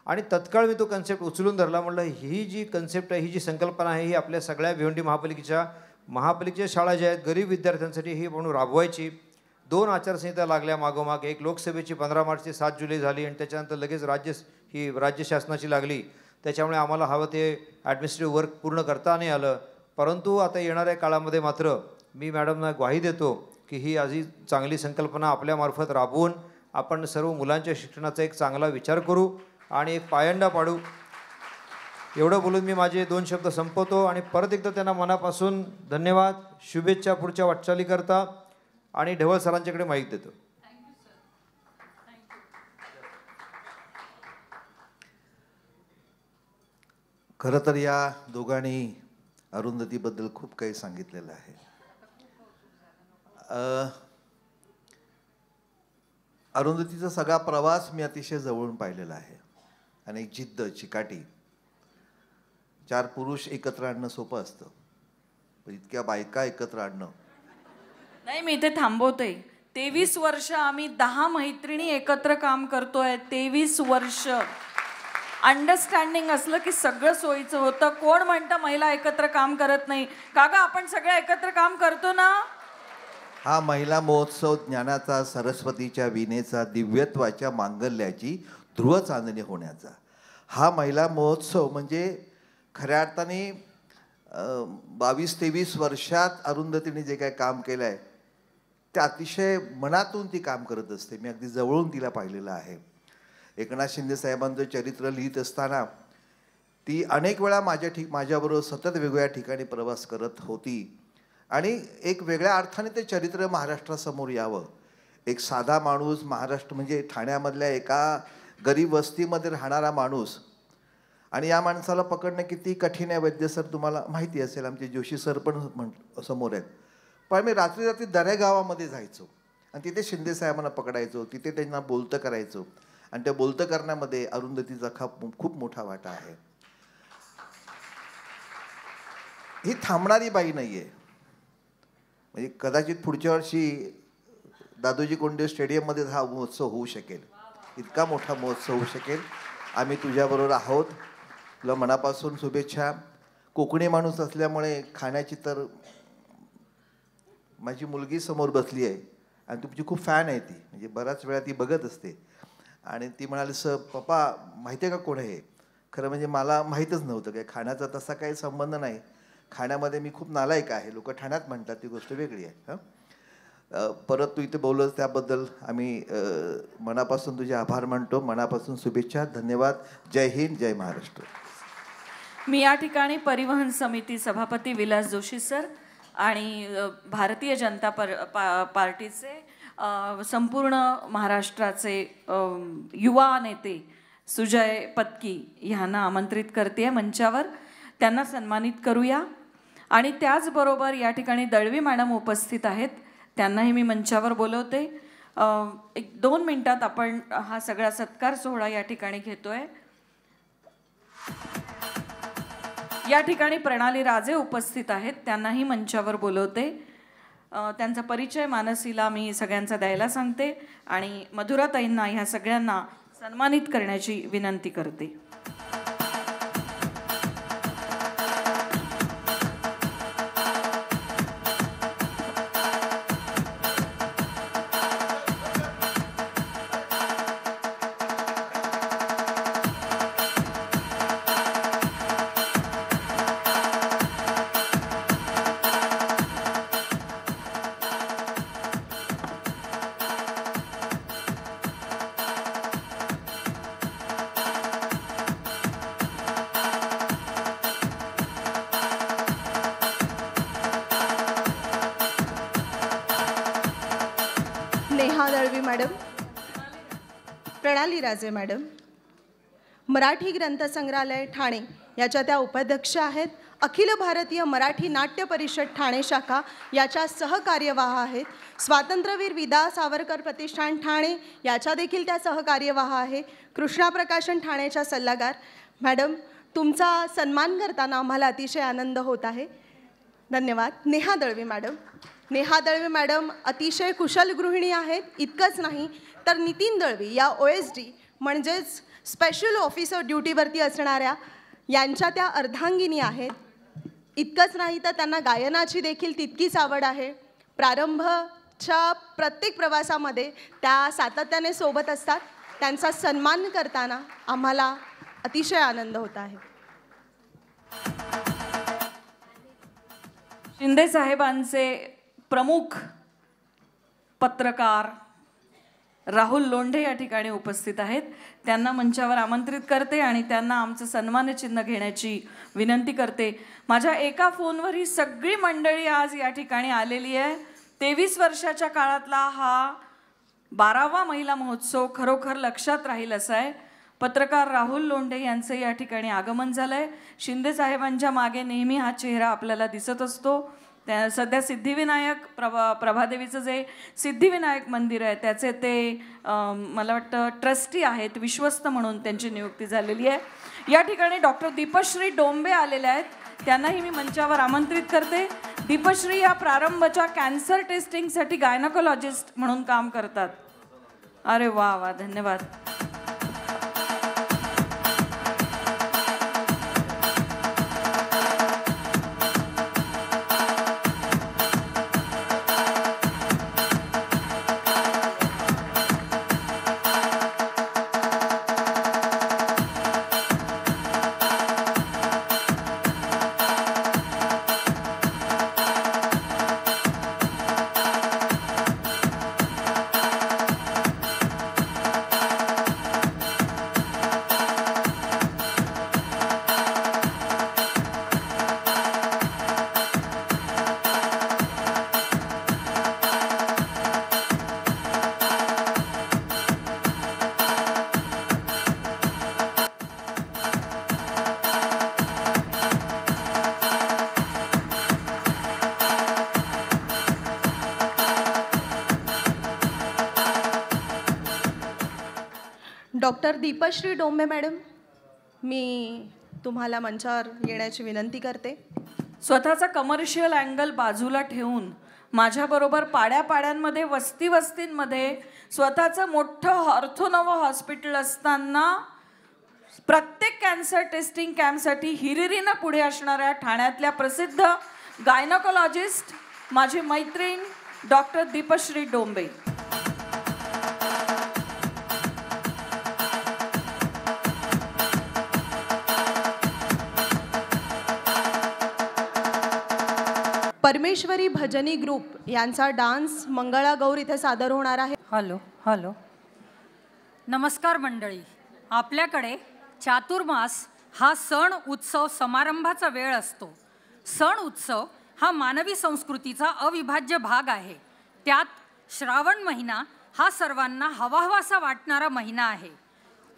आणि तत्काळ मी तो कन्सेप्ट उचलून धरला. म्हटलं ही जी कन्सेप्ट आहे, ही जी संकल्पना आहे, ही आपल्या सगळ्या भिवंडी महापालिकेच्या शाळा ज्या आहेत गरीब विद्यार्थ्यांसाठी ही म्हणून राबवायची. 2 आचारसंहिता लागल्या मागोमाग. एक लोकसभेची 15 मार्च ते 7 जुलै झाली आणि त्याच्यानंतर लगेच राज्य शासनाची लागली. त्याच्यामुळे आम्हाला हवं ते ॲडमिनिस्ट्रेटिव्ह वर्क पूर्ण करता नाही आलं. परंतु आता येणाऱ्या काळामध्ये मात्र मी मॅडमना ग्वाही देतो की ही अशी चांगली संकल्पना आपल्यामार्फत राबवून आपण सर्व मुलांच्या शिक्षणाचा एक चांगला विचार करू आणि एक पायंडा पाडू. एवढं बोलून मी माझे 2 शब्द संपवतो आणि परत एकदा त्यांना मनापासून धन्यवाद, शुभेच्छा पुढच्या वाटचालीकरता. आणि ढवळ सरांच्याकडे माईक देतो. खरं तर या दोघांनी अरुंधतीबद्दल खूप काही सांगितलेलं आहे. अरुंधतीचा सगळा प्रवास मी अतिशय जवळून पाहिलेला आहे. आणि एक जिद्द, चिकाटी. 4 पुरुष एकत्र आणणं सोपं असतं, पण इतक्या बायका एकत्र आणणं. नाही, मी इथे थांबवते. 23 वर्ष आम्ही 10 मैत्रिणी एकत्र काम करतोय. 23 वर्ष अंडरस्टँडिंग असलं की सगळं सोयीचं होतं. कोण म्हणतं महिला एकत्र काम करत नाही? काका, आपण सगळं एकत्र काम करतो ना. हा महिला महोत्सव ज्ञानाचा, सरस्वतीच्या वीणेचा, दिव्यत्वाच्या मांगल्याची ध्रुव चांदणी होण्याचा हा महिला महोत्सव म्हणजे खऱ्या अर्थाने 22-23 वर्षात अरुंधतीने जे काय काम केलं आहे ते अतिशय मनातून ती काम करत असते. मी अगदी जवळून तिला पाहिलेलं आहे. एकनाथ शिंदे साहेबांचं चरित्र लिहित असताना ती अनेक वेळा माझ्याबरोबर सतत वेगवेगळ्या ठिकाणी प्रवास करत होती आणि एक वेगळ्या अर्थाने ते चरित्र महाराष्ट्रासमोर यावं. एक साधा माणूस, महाराष्ट्र म्हणजे ठाण्यामधल्या एका गरीब वस्तीमध्ये राहणारा माणूस, आणि या माणसाला पकडणं किती कठीण आहे. वैद्य सर तुम्हाला माहिती असेल, आमचे जोशी सर पण समोर आहेत. पण मी रात्री दर्या गावामध्ये जायचो आणि तिथे शिंदे साहेबांना पकडायचो, तिथे त्यांना बोलतं करायचो आणि त्या बोलतं करण्यामध्ये अरुंधतीचा खूप मोठा वाटा आहे. ही थांबणारी बाई नाही आहे. म्हणजे कदाचित पुढच्या वर्षी दादोजी कोंडे स्टेडियममध्ये हा महोत्सव होऊ शकेल. इतका मोठा महोत्सव होऊ शकेल. आम्ही तुझ्याबरोबर आहोत. तुला मनापासून शुभेच्छा. कोकणी माणूस असल्यामुळे खाण्याची तर माझी मुलगी समोर बसली आहे आणि तुमची खूप फॅन आहे ती. म्हणजे बराच वेळा ती बघत असते आणि ती म्हणाली, सर पप्पा माहिती आहे का कोण आहे? खरं म्हणजे मला माहीतच नव्हतं काय. खाण्याचा तसा काही संबंध नाही. खाण्यामध्ये मी खूप नालायक आहे. लोक ठाण्यात म्हणतात, ती गोष्ट वेगळी आहे. परत तू इथे बोलस त्याबद्दल आम्ही मनापासून तुझे आभार मानतो. मनापासून शुभेच्छा. धन्यवाद. जय हिंद, जय महाराष्ट्र. मी या ठिकाणी परिवहन समिती सभापती विलास जोशी सर आणि भारतीय जनता पार्टीचे संपूर्ण महाराष्ट्राचे युवा नेते सुजय पत्की ह्यांना आमंत्रित करते मंचावर. त्यांना सन्मानित करूया. आणि त्याचबरोबर या ठिकाणी दळवी मॅडम उपस्थित आहेत, त्यांनाही मी मंचावर बोलवते. 1-2 मिनिटात आपण हा सगळा सत्कार सोहळा या ठिकाणी घेतोय. या ठिकाणी प्रणाली राजे उपस्थित आहेत, त्यांनाही मंचावर बोलवते. त्यांचा परिचय मानसीला मी सगळ्यांचा द्यायला सांगते आणि मधुराताईंना ह्या सगळ्यांना सन्मानित करण्याची विनंती करते. नेहा दळवी मॅडम, प्रणाली राजे मॅडम, मराठी ग्रंथसंग्रहालय ठाणे याच्या त्या उपाध्यक्ष आहेत. अखिल भारतीय मराठी नाट्य परिषद ठाणे शाखा याच्या सहकार्यवाह आहेत. स्वातंत्र्यवीर विदा सावरकर प्रतिष्ठान ठाणे याच्या देखील त्या सहकार्यवाह आहे. कृष्णा प्रकाशन ठाण्याच्या सल्लागार. मॅडम, तुमचा सन्मान करताना आम्हाला अतिशय आनंद होत आहे. धन्यवाद. नेहा दळवी मॅडम, नेहा दळवी मॅडम अतिशय कुशल गृहिणी आहेत. इतकंच नाही तर नितीन दळवी या OSD म्हणजेच स्पेशल ऑफिसर ड्युटीवरती असणाऱ्या यांच्या त्या अर्धांगिनी आहेत. इतकंच नाही तर त्यांना गायनाची देखील तितकीच आवड आहे. प्रारंभच्या प्रत्येक प्रवासामध्ये त्या सातत्याने सोबत असतात. त्यांचा सन्मान करताना आम्हाला अतिशय आनंद होत आहे. शिंदे साहेबांचे प्रमुख पत्रकार राहुल लोंढे या ठिकाणी उपस्थित आहेत. त्यांना मंचावर आमंत्रित करते आणि त्यांना आमचं सन्मानचिन्ह घेण्याची विनंती करते. माझ्या एका फोनवर ही सगळी मंडळी आज या ठिकाणी आलेली आहे. 23 वर्षाच्या काळातला हा 12वा महिला महोत्सव खरोखर लक्षात राहील असा आहे. पत्रकार राहुल लोंढे यांचं या ठिकाणी आगमन झालंय. शिंदे साहेबांच्या मागे नेहमी हा चेहरा आपल्याला दिसत असतो. त्या सध्या सिद्धिविनायक प्रभादेवीचं जे सिद्धिविनायक मंदिर आहे त्याचे ते मला वाटतं ट्रस्टी आहेत, विश्वस्त म्हणून त्यांची नियुक्ती झालेली आहे. या ठिकाणी डॉक्टर दीपश्री डोंबे आलेल्या आहेत. त्यांनाही मी मंचावर आमंत्रित करते. दीपश्री या प्रारंभच्या कॅन्सर टेस्टिंगसाठी गायनकोलॉजिस्ट म्हणून काम करतात. अरे वा वा, धन्यवाद. डॉक्टर दीपश्री डोंबे मॅडम, मी तुम्हाला मंचावर येण्याची विनंती करते. स्वतःचा कमर्शियल अँगल बाजूला ठेवून माझ्याबरोबर पाड्यापाड्यांमध्ये वस्तींमध्ये स्वतःचं मोठं ऑर्थोनोवा हॉस्पिटल असताना प्रत्येक कॅन्सर टेस्टिंग कॅम्पसाठी हिरिरीनं पुढे असणाऱ्या ठाण्यातल्या प्रसिद्ध गायनकोलॉजिस्ट माझी मैत्रीण डॉक्टर दीपश्री डोंबे. परमेश्वरी भजनी ग्रुप यांचा डान्स मंगळागौर इथे सादर होणार आहे. हॅलो नमस्कार मंडळी. आपल्याकडे चातुर्मास हा सण उत्सव समारंभाचा वेळ असतो. सण उत्सव हा मानवी संस्कृतीचा अविभाज्य भाग आहे. त्यात श्रावण महिना हा सर्वांना हवाहवासा वाटणारा महिना आहे.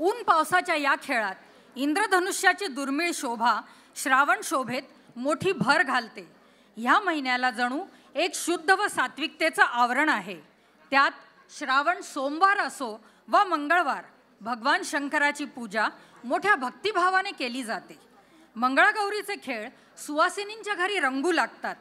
ऊन पावसाच्या या खेळात इंद्रधनुष्याची दुर्मिळ शोभा श्रावण शोभेत मोठी भर घालते. ह्या महिन्याला जणू एक शुद्ध व सात्विकतेचं आवरण आहे. त्यात श्रावण सोमवार असो व मंगळवार भगवान शंकराची पूजा मोठ्या भक्तिभावाने केली जाते. मंगळागौरीचे खेळ सुवासिनींच्या घरी रंगू लागतात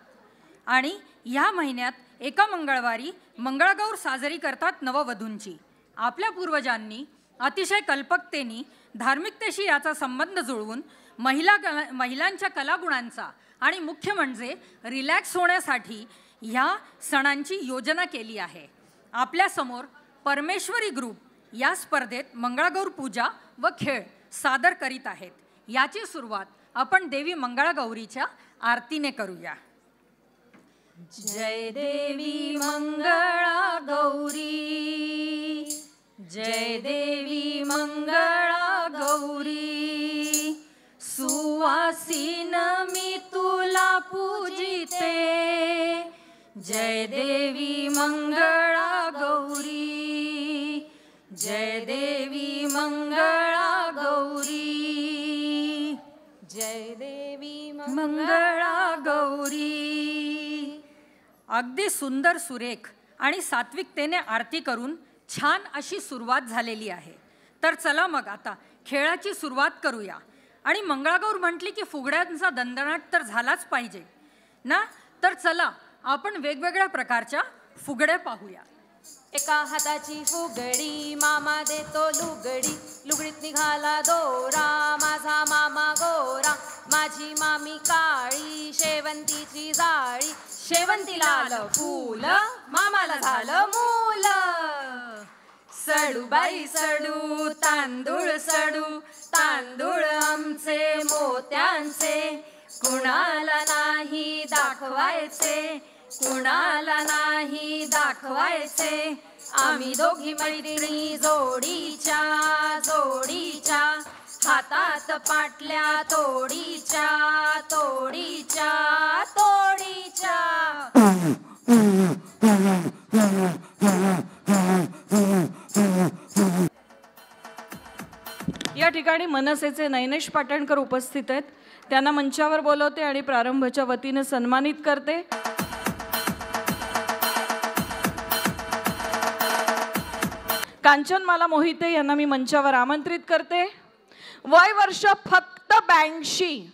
आणि ह्या महिन्यात एका मंगळवारी मंगळागौर साजरी करतात नववधूंची. आपल्या पूर्वजांनी अतिशय कल्पकतेने धार्मिकतेशी याचा संबंध जुळवून महिलांच्या कलागुणांचा आणि मुख्य म्हणजे रिलॅक्स होण्यासाठी ह्या सणांची योजना केली आहे. आपल्यासमोर परमेश्वरी ग्रुप या स्पर्धेत मंगळागौर पूजा व खेळ सादर करीत आहेत. याची सुरुवात आपण देवी मंगळागौरीच्या आरतीने करूया. जय देवी मंगळा गौरी, जय देवी मंगळा गौरी, सुवासीन मी तुला पूजिते. जय देवी मंगळा गौरी, जय देवी मंगळा गौरी, जय देवी मंगळा गौरी. अगदी सुंदर सुरेख आणि सात्विकतेने आरती करून छान अशी सुरुवात झालेली आहे. तर चला मग आता खेळाची सुरुवात करूया. आणि मंगळागौर म्हटली की फुगड्यांचा दणदणाट तर झालाच पाहिजे ना. तर चला आपण वेगवेगळ्या प्रकारच्या फुगड्या पाहूया. एका हाताची फुगडी मामा देतो लुगडी, लुगडीत निघाला दोरा माझा मामा गोरा, माझी मामी काळी शेवंतीची जाळी, शेवंती लाल फूल मामाला झालं मूल. सडू बाई सडू तांदूळ सडू, तांदूळ आमचे मोत्यांचे, कुणाला नाही दाखवायचे, कुणाला नाही दाखवायचे आम्ही दोघी मैत्रिणी जोडीच्या जोडीच्या हातात पाटल्या तोडीच्या तोडीच्या तोडीच्या. या ठिकाणी मनसेचे नैनेश पाटणकर उपस्थित आहेत. त्यांना मंचावर बोलवते आणि प्रारंभच्या वतीने सन्मानित करते. कांचनमाला मोहिते यांना मी मंचावर आमंत्रित करते. वय वर्ष फक्त 82.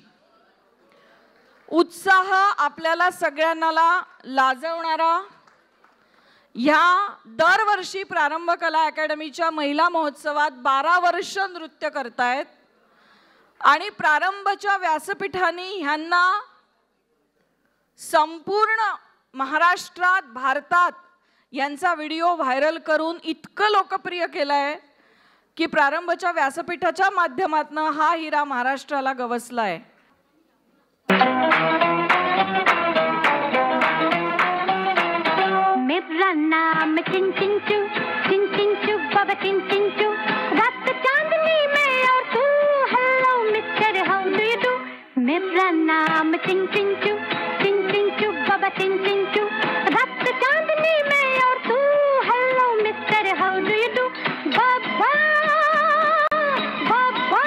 उत्साह आपल्याला सगळ्यांना लाजवणारा ह्या दरवर्षी प्रारंभ कला अकॅडमीच्या महिला महोत्सवात 12 वर्ष नृत्य करतायत आणि प्रारंभच्या व्यासपीठाने ह्यांना संपूर्ण महाराष्ट्रात भारतात यांचा व्हिडिओ व्हायरल करून इतकं लोकप्रिय केलंय की प्रारंभच्या व्यासपीठाच्या माध्यमातून हा हिरा महाराष्ट्राला गवसलाय. मेरा नाम चिन चिंचू बाबा चिन चिंचू रात चांदनी में और तू hello mister how do you do. मेरा नाम चिन चिंचू बाबा चिन चिंचू रात चांदनी में और तू hello mister how do you do. बाबा बाबा बाबा.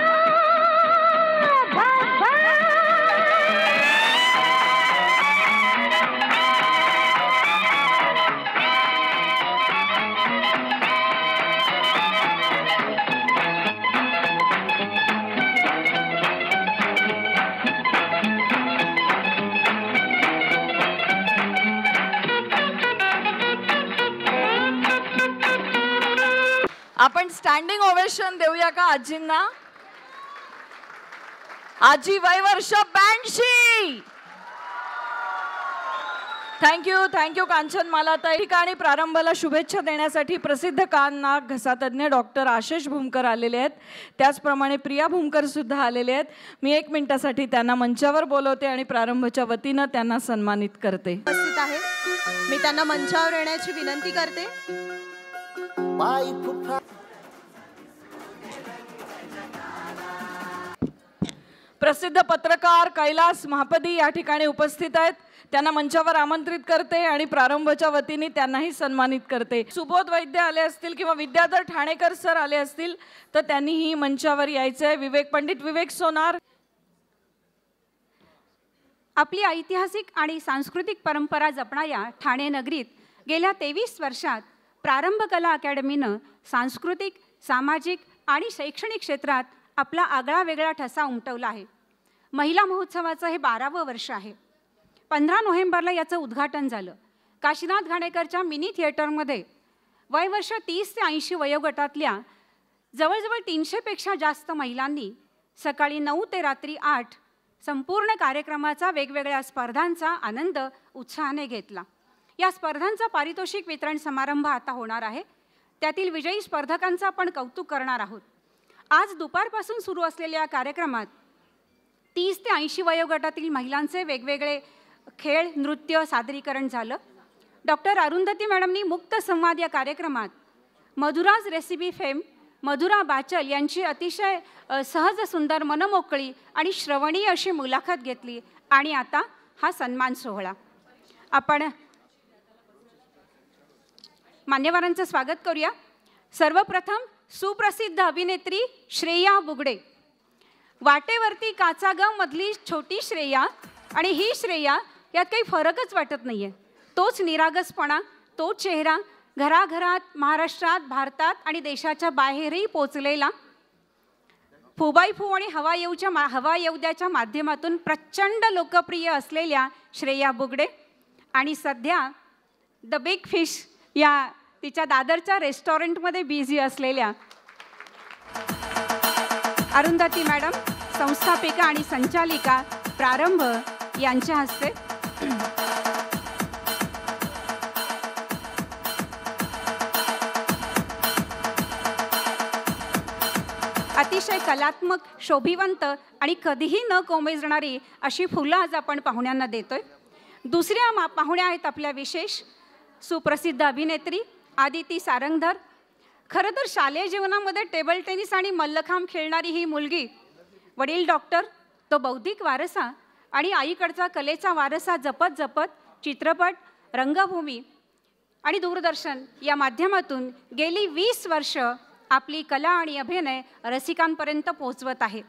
आपण स्टँडिंग ओवेशन देऊया का आजींना. आजी वय वर्ष 82. थँक्यू कांचनमाला ताई. ठिकाणी प्रारंभाला शुभेच्छा देण्यासाठी प्रसिद्ध कान नाक घसातज्ञ डॉक्टर आशिष भूमकर आलेले आहेत. त्याचप्रमाणे प्रिया भूमकर सुद्धा आलेले आहेत. मी 1 मिनिटासाठी त्यांना मंचावर बोलवते आणि प्रारंभच्या वतीनं त्यांना सन्मानित करते. उपस्थित आहे, मी त्यांना मंचावर येण्याची विनंती करते. प्रसिद्ध पत्रकार कैलास महापदी या ठिकाणी उपस्थित आहेत. त्यांना मंचावर आमंत्रित करते आणि प्रारंभच्या वतीने त्यांनाही सन्मानित करते. सुबोध वैद्य आले असतील किंवा विद्याधर ठाणेकर सर आले असतील तर त्यांनीही मंचावर यायचंय. पंडित विवेक सोनार. आपली ऐतिहासिक आणि सांस्कृतिक परंपरा जपणाऱ्या ठाणे नगरीत गेल्या 23 वर्षात प्रारंभ कला अकॅडमीनं सांस्कृतिक, सामाजिक आणि शैक्षणिक क्षेत्रात आपला आगळा वेगळा ठसा उमटवला आहे. महिला महोत्सवाचं हे 12वं वर्ष आहे. 15 नोव्हेंबरला याचं उद्घाटन झालं. काशीनाथ घाणेकरच्या मिनी थिएटरमध्ये वयवर्ष 30 ते 80 वयोगटातल्या जवळजवळ 300पेक्षा जास्त महिलांनी सकाळी 9 ते रात्री 8 संपूर्ण कार्यक्रमाचा वेगवेगळ्या स्पर्धांचा आनंद उत्साहाने घेतला. या स्पर्धांचा पारितोषिक वितरण समारंभ आता होणार आहे. त्यातील विजयी स्पर्धकांचं आपण कौतुक करणार आहोत. आज दुपारपासून सुरू असलेल्या कार्यक्रमात 30 ते 80 वयोगटातील महिलांचे वेगवेगळे खेळ, नृत्य सादरीकरण झालं. डॉक्टर अरुंधती मॅडमनी मुक्त संवाद या कार्यक्रमात मधुराज रेसिपी फेम मधुरा बाचल यांची अतिशय सहज, सुंदर, मनमोकळी आणि श्रवणीय अशी मुलाखत घेतली. आणि आता हा सन्मान सोहळा. आपण मान्यवरांचं स्वागत करूया. सर्वप्रथम सुप्रसिद्ध अभिनेत्री श्रेया बुगडे. वाटेवरती काचागाव मधली छोटी श्रेया आणि ही श्रेया यात काही फरकच वाटत नाही आहे. तोच निरागसपणा, तोच चेहरा, घराघरात, महाराष्ट्रात, भारतात आणि देशाच्या बाहेरही पोचलेला. फुबाई फू आणि हवा येऊद्याच्या माध्यमातून प्रचंड लोकप्रिय असलेल्या श्रेया बुगडे आणि सध्या द बिग फिश या तिच्या दादरच्या रेस्टॉरंटमध्ये बिझी असलेल्या अरुंधती मॅडम, संस्थापिका आणि संचालिका प्रारंभ यांच्या हस्ते अतिशय कलात्मक, शोभिवंत आणि कधीही न कोमेजणारी अशी फुलं आज आपण पाहुण्यांना देतोय. दुसऱ्या पाहुण्या आहेत आपल्या विशेष सुप्रसिद्ध अभिनेत्री आदिती सारंगधर. खरं तर शालेय जीवनामध्ये टेबल टेनिस आणि मल्लखांब खेळणारी ही मुलगी वडील डॉक्टर, तो बौद्धिक वारसा आणि आईकडचा कलेचा वारसा जपत जपत चित्रपट, रंगभूमी आणि दूरदर्शन या माध्यमातून गेली 20 वर्ष आपली कला आणि अभिनय रसिकांपर्यंत पोहोचवत आहे.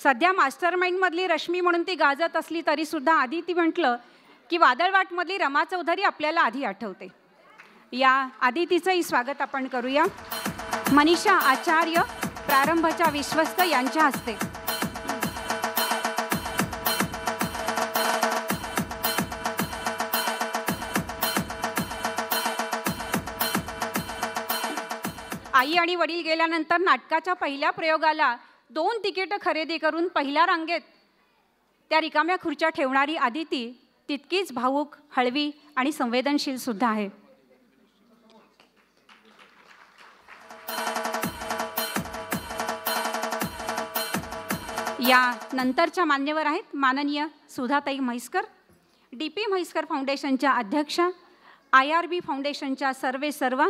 सध्या मास्टरमाइंडमधली रश्मी म्हणून ती गाजत असली तरीसुद्धा आदिती म्हटलं की वादळवाटमधली रमा चौधरी आपल्याला आधी आठवते. या आदितीचंही स्वागत आपण करूया. मनीषा आचार्य प्रारंभच्या विश्वस्त यांच्या हस्ते. आई आणि वडील गेल्यानंतर नाटकाच्या पहिल्या प्रयोगाला 2 तिकीटं खरेदी करून पहिल्या रांगेत त्या रिकाम्या खुर्च्या ठेवणारी आदिती तितकीच भावूक, हळवी आणि संवेदनशील सुद्धा आहे. या नंतरच्या मान्यवर आहेत माननीय सुधाताई म्हैसकर, DP म्हैसकर फाउंडेशनच्या अध्यक्षा, IRB फाउंडेशनच्या सर्वेसर्वा,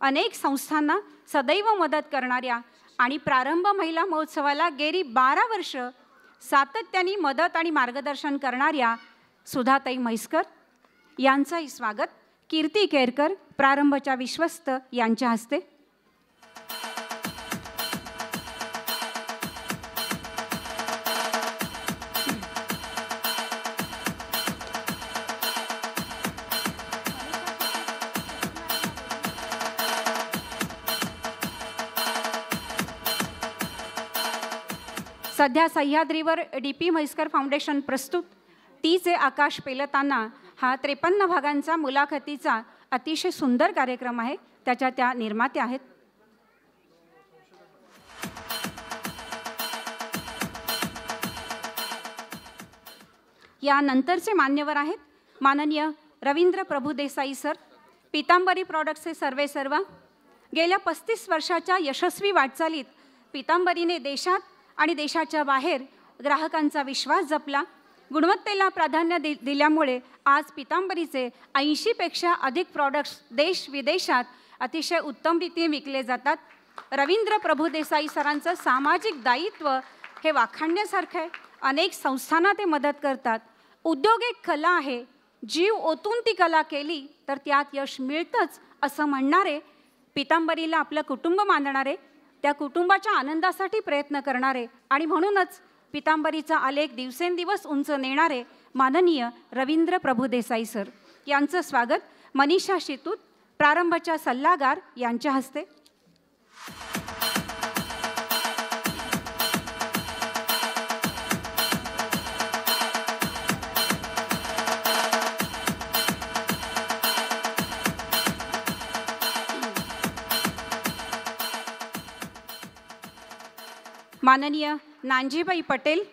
अनेक संस्थांना सदैव मदत करणाऱ्या आणि प्रारंभ महिला महोत्सवाला गेली 12 वर्ष सातत्याने मदत आणि मार्गदर्शन करणाऱ्या सुधाताई म्हैसकर यांचंही स्वागत कीर्ती केरकर प्रारंभच्या विश्वस्त यांच्या हस्ते. सध्या सह्याद्रीवर DP म्हैसकर फाउंडेशन प्रस्तुत तीचे आकाश पेलताना हा 53 भागांचा मुलाखतीचा अतिशय सुंदर कार्यक्रम आहे. त्याच्या त्या निर्मात्या आहेत. या नंतरचे मान्यवर आहेत माननीय रवींद्र प्रभुदेसाई सर, पितांबरी प्रॉडक्ट्सचे सर्वेसर्वा. गेल्या 35 वर्षाच्या यशस्वी वाटचालीत पितांबरीने देशात आणि देशाच्या बाहेर ग्राहकांचा विश्वास जपला. गुणवत्तेला प्राधान्य दिल्यामुळे आज पितांबरीचे 80पेक्षा अधिक प्रॉडक्ट्स देश विदेशात अतिशय उत्तम रीतीने विकले जातात. रवींद्र प्रभुदेसाई सरांचं सामाजिक दायित्व हे वाखाणण्यासारखं आहे. अनेक संस्थांना ते मदत करतात. उद्योग एक कला आहे, जीव ओतून ती कला केली तर त्यात यश मिळतंच असं म्हणणारे, पितांबरीला आपलं कुटुंब मानणारे, त्या कुटुंबाच्या आनंदासाठी प्रयत्न करणारे आणि म्हणूनच पितांबरीचा आलेख दिवसेंदिवस उंच नेणारे माननीय रवींद्र प्रभुदेसाई सर यांचं स्वागत मनीषा शितूत प्रारंभच्या सल्लागार यांच्या हस्ते. माननीय नांजीबाई पटेल,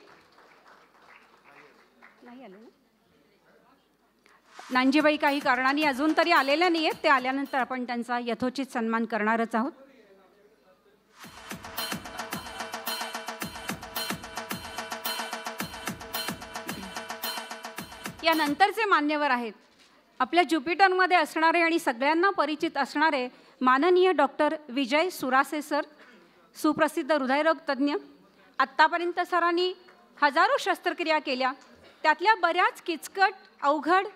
नांजीबाई काही कारणाने अजून तरी आलेल्या नाही आहेत. ते आल्यानंतर आपण त्यांचा यथोचित सन्मान करणारच आहोत. या नंतरचे मान्यवर आहेत आपल्या ज्युपिटरमध्ये असणारे आणि सगळ्यांना परिचित असणारे माननीय डॉक्टर विजय सुरासे सर, सुप्रसिद्ध हृदयरोग तज्ज्ञ. आत्तापर्यंत सरांनी हजारो शस्त्रक्रिया केल्या. त्यातल्या बऱ्याच किचकट, अवघड,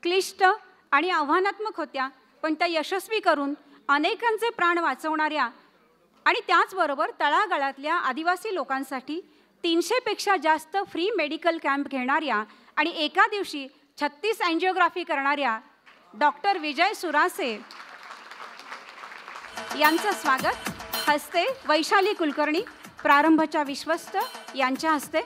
क्लिष्ट आणि आव्हानात्मक होत्या, पण त्या यशस्वी करून अनेकांचे प्राण वाचवणाऱ्या आणि त्याचबरोबर तळागाळातल्या आदिवासी लोकांसाठी 300पेक्षा जास्त फ्री मेडिकल कॅम्प घेणाऱ्या आणि एका दिवशी 36 अँजिओग्राफी करणाऱ्या डॉक्टर विजय सुरासे यांचं स्वागत हस्ते वैशाली कुलकर्णी प्रारंभच्या विश्वस्त यांच्या हस्ते.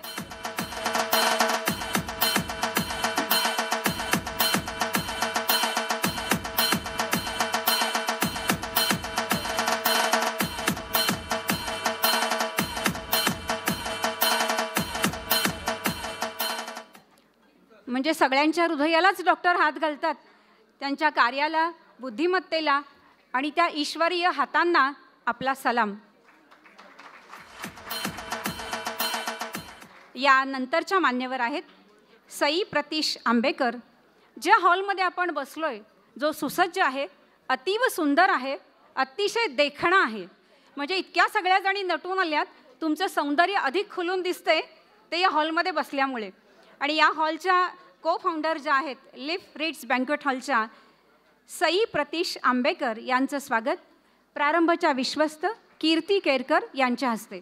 म्हणजे सगळ्यांच्या हृदयालाच डॉक्टर हात घालतात. त्यांच्या कार्याला, बुद्धिमत्तेला आणि त्या ईश्वरीय हातांना आपला सलाम. या नंतरच्या मान्यवर आहेत सई प्रतीश आंबेकर, ज्या हॉलमध्ये आपण बसलोय जो सुसज्ज आहे, अतीव सुंदर आहे, अतिशय देखणा आहे, म्हणजे इतक्या सगळ्या जणी नटून आल्यात, तुमचं सौंदर्य अधिक खुलून दिसते ते या हॉलमध्ये बसल्यामुळे. आणि या हॉलच्या को फाउंडर ज्या आहेत लिफ रिट्स बँक्वेट हॉलच्या सई प्रतीश आंबेकर यांचं स्वागत प्रारंभच्या विश्वस्त कीर्ती केरकर यांच्या हस्ते.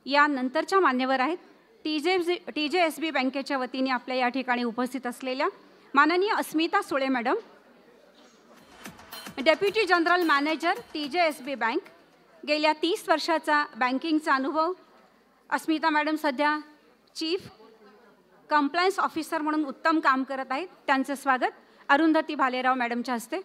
या नंतरच्या मान्यवर आहेत TJSB बँकेच्या वतीने आपल्या या ठिकाणी उपस्थित असलेल्या माननीय Asmita Sule madam, deputy general manager TJSB bank, गेल्या 30 वर्षाचा बँकिंगचा अनुभव. अस्मिता मॅडम सध्या चीफ कंप्लायन्स ऑफिसर म्हणून उत्तम काम करत आहेत. त्यांचं स्वागत अरुंधती भालेराव मॅडमच्या हस्ते.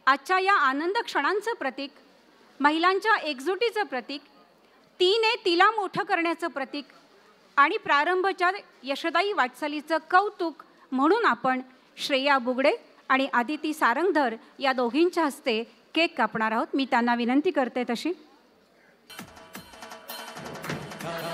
आजच्या या आनंद क्षणांचं प्रतीक, महिलांच्या एकजुटीचं प्रतीक, तीने तिला मोठं करण्याचं प्रतीक आणि प्रारंभच्या यशदायी वाटचालीचं कौतुक म्हणून आपण श्रेया बुगडे आणि आदिती सारंगधर या दोघींच्या हस्ते केक कापणार आहोत. मी त्यांना विनंती करते तशी.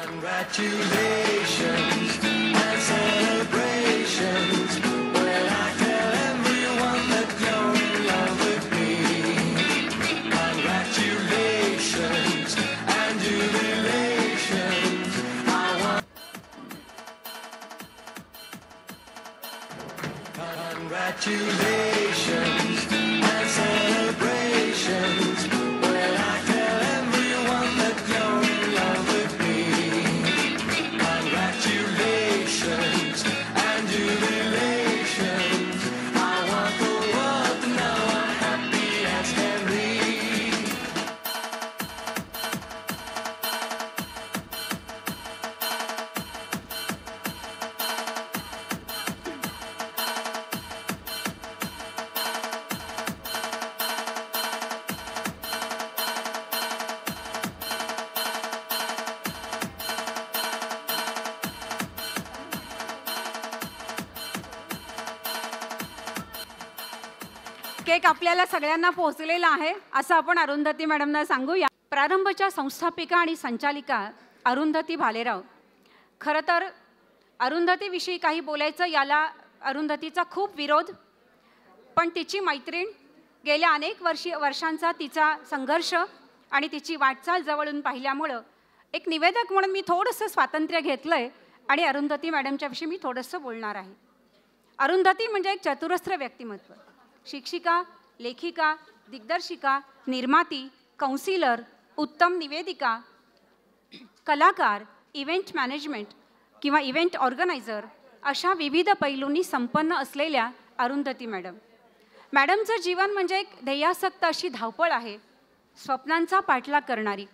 Congratulations and celebrations. Well, I tell everyone that you're in love with me. Congratulations and jubilations. I want the world to know I'm happy as can be. Cake आपल्याला सगळ्यांना पोहोचलेला आहे असं आपण अरुंधती मॅडमना सांगूया. प्रारंभच्या संस्थापिका आणि संचालिका अरुंधती भालेराव. खरं तर अरुंधतीविषयी काही बोलायचं, याला अरुंधतीचा खूप विरोध, पण तिची मैत्रीण, गेल्या अनेक वर्षांचा तिचा संघर्ष आणि तिची वाटचाल जवळून पाहिल्यामुळं एक निवेदक म्हणून मी थोडंसं स्वातंत्र्य घेतलं आहे आणि अरुंधती मॅडमच्या विषयी मी थोडंसं बोलणार आहे. अरुंधती म्हणजे एक चतुरस्र व्यक्तिमत्व, शिक्षिका, लेखिका, दिग्दर्शिका, निर्माती, काउन्सिलर, उत्तम निवेदिका, कलाकार, इव्हेंट मॅनेजमेंट किंवा इव्हेंट ऑर्गनायझर अशा विविध पैलूंनी संपन्न असलेल्या अरुंधती मॅडम. मॅडमचं जीवन म्हणजे एक ध्येयासक्त अशी धावपळ आहे, स्वप्नांचा पाठलाग करणारी.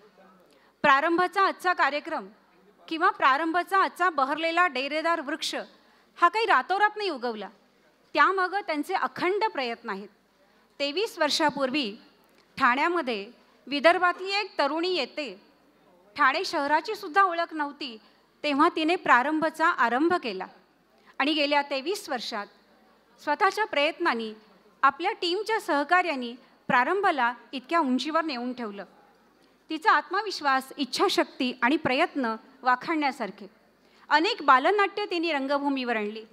प्रारंभाचा आजचा कार्यक्रम किंवा प्रारंभाचा आजचा बहरलेला डेरेदार वृक्ष हा काही रातोरात नाही उगवला, त्यामागं त्यांचे अखंड प्रयत्न आहेत. 23 वर्षापूर्वी ठाण्यामध्ये विदर्भातली एक तरुणी येते, ठाणे शहराची सुद्धा ओळख नव्हती, तेव्हा तिने प्रारंभचा आरंभ केला आणि गेल्या 23 वर्षात स्वतःच्या प्रयत्नांनी, आपल्या टीमच्या सहकार्याने प्रारंभाला इतक्या उंचीवर नेऊन ठेवलं. तिचा आत्मविश्वास, इच्छाशक्ती आणि प्रयत्न वाखाणण्यासारखे. अनेक बालनाट्य तिने रंगभूमीवर आणली.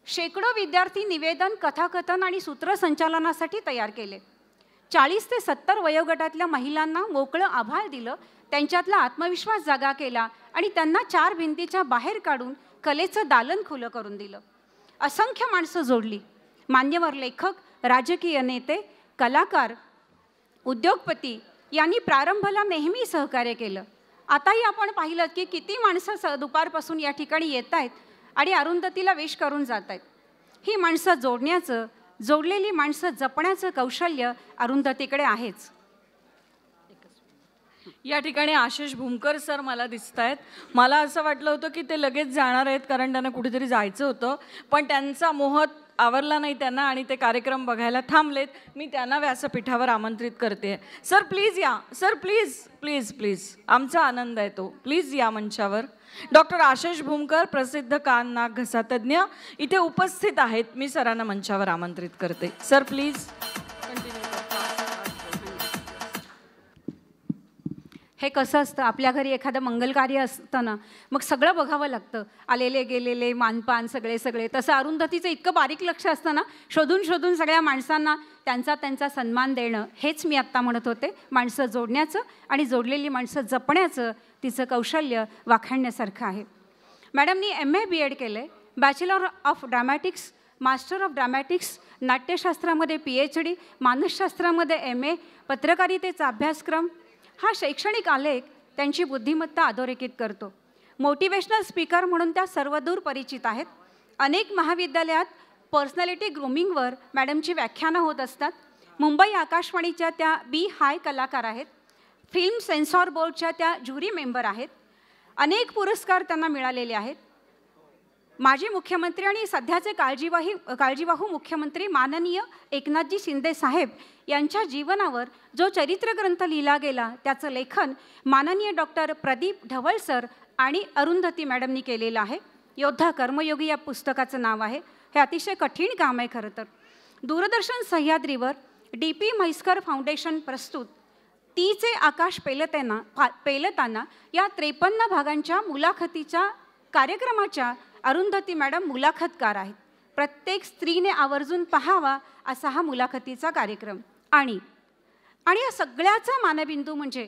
शेकडो विद्यार्थी निवेदन, कथाकथन आणि सूत्रसंचालनासाठी तयार केले. 40 ते 70 वयोगटातल्या महिलांना मोकळं आभाळ दिलं, त्यांच्यातला आत्मविश्वास जागा केला आणि त्यांना 4 भिंतीच्या बाहेर काढून कलेचं दालन खुलं करून दिलं. असंख्य माणसं जोडली. मान्यवर लेखक, राजकीय नेते, कलाकार, उद्योगपती यांनी प्रारंभाला नेहमी सहकार्य केलं. आताही आपण पाहिलं की किती माणसं दुपारपासून या ठिकाणी येत आहेत आणि अरुंधतीला विश करून जात आहेत. ही माणसं जोडण्याचं, जोडलेली माणसं जपण्याचं कौशल्य अरुंधतीकडे आहेच. या ठिकाणी आशिष भूमकर सर मला दिसत आहेत. मला असं वाटलं होतं की ते लगेच जाणार आहेत कारण त्यांना कुठेतरी जायचं होतं, पण त्यांचा मोह आवरला नाही त्यांना आणि ते कार्यक्रम बघायला थांबलेत. मी त्यांना व्यासपीठावर आमंत्रित करते. सर प्लीज या. सर प्लीज प्लीज प्लीज, आमचा आनंद आहे तो. प्लीज या मंचावर. डॉक्टर आशिष भूमकर, प्रसिद्ध कान नाक घसा तज्ज्ञ, इथे उपस्थित आहेत. मी सरांना मंचावर आमंत्रित करते. Sir please. हे कसं असतं, आपल्या घरी एखादं मंगल कार्य असतं ना, मग सगळं बघावं लागतं. आलेले गेलेले, मानपान सगळे. तसं अरुंधतीचं इतकं बारीक लक्ष असतं ना, शोधून शोधून सगळ्या माणसांना त्यांचा सन्मान देणं, हेच मी आत्ता म्हणत होते. माणसं जोडण्याचं आणि जोडलेली माणसं जपण्याचं तिचं कौशल्य वाखाणण्यासारखं आहे. मॅडमनी MA BEd केलं आहे, bachelor of dramatics, master of dramatics, नाट्यशास्त्रामध्ये PhD, मानसशास्त्रामध्ये MA, पत्रकारितेचा अभ्यासक्रम. हा शैक्षणिक आलेख त्यांची बुद्धिमत्ता अधोरेखित करतो. मोटिवेशनल स्पीकर म्हणून त्या सर्वदूर परिचित आहेत. अनेक महाविद्यालयात पर्सनॅलिटी ग्रूमिंगवर मॅडमची व्याख्यानं होत असतात. मुंबई आकाशवाणीच्या त्या हाय कलाकार आहेत. फिल्म सेन्सॉर बोर्डच्या त्या ज्युरी मेंबर आहेत. अनेक पुरस्कार त्यांना मिळालेले आहेत. माजी मुख्यमंत्री आणि सध्याचे काळजीवाहू मुख्यमंत्री माननीय एकनाथजी शिंदे साहेब यांच्या जीवनावर जो चरित्रग्रंथ लिहिला गेला त्याचं लेखन माननीय डॉक्टर प्रदीप ढवळ सर आणि अरुंधती मॅडमनी केलेलं आहे. योद्धा कर्मयोगी या पुस्तकाचं नाव आहे. हे अतिशय कठीण काम आहे खरं तर. दूरदर्शन सह्याद्रीवर DP म्हैसकर फाउंडेशन प्रस्तुत तीचे आकाश पेलताना या 53 भागांच्या मुलाखतीच्या कार्यक्रमाच्या अरुंधती मॅडम मुलाखतकार आहेत. प्रत्येक स्त्रीने आवर्जून पाहावा असा हा मुलाखतीचा कार्यक्रम. आणि या सगळ्याचा मानबिंदू म्हणजे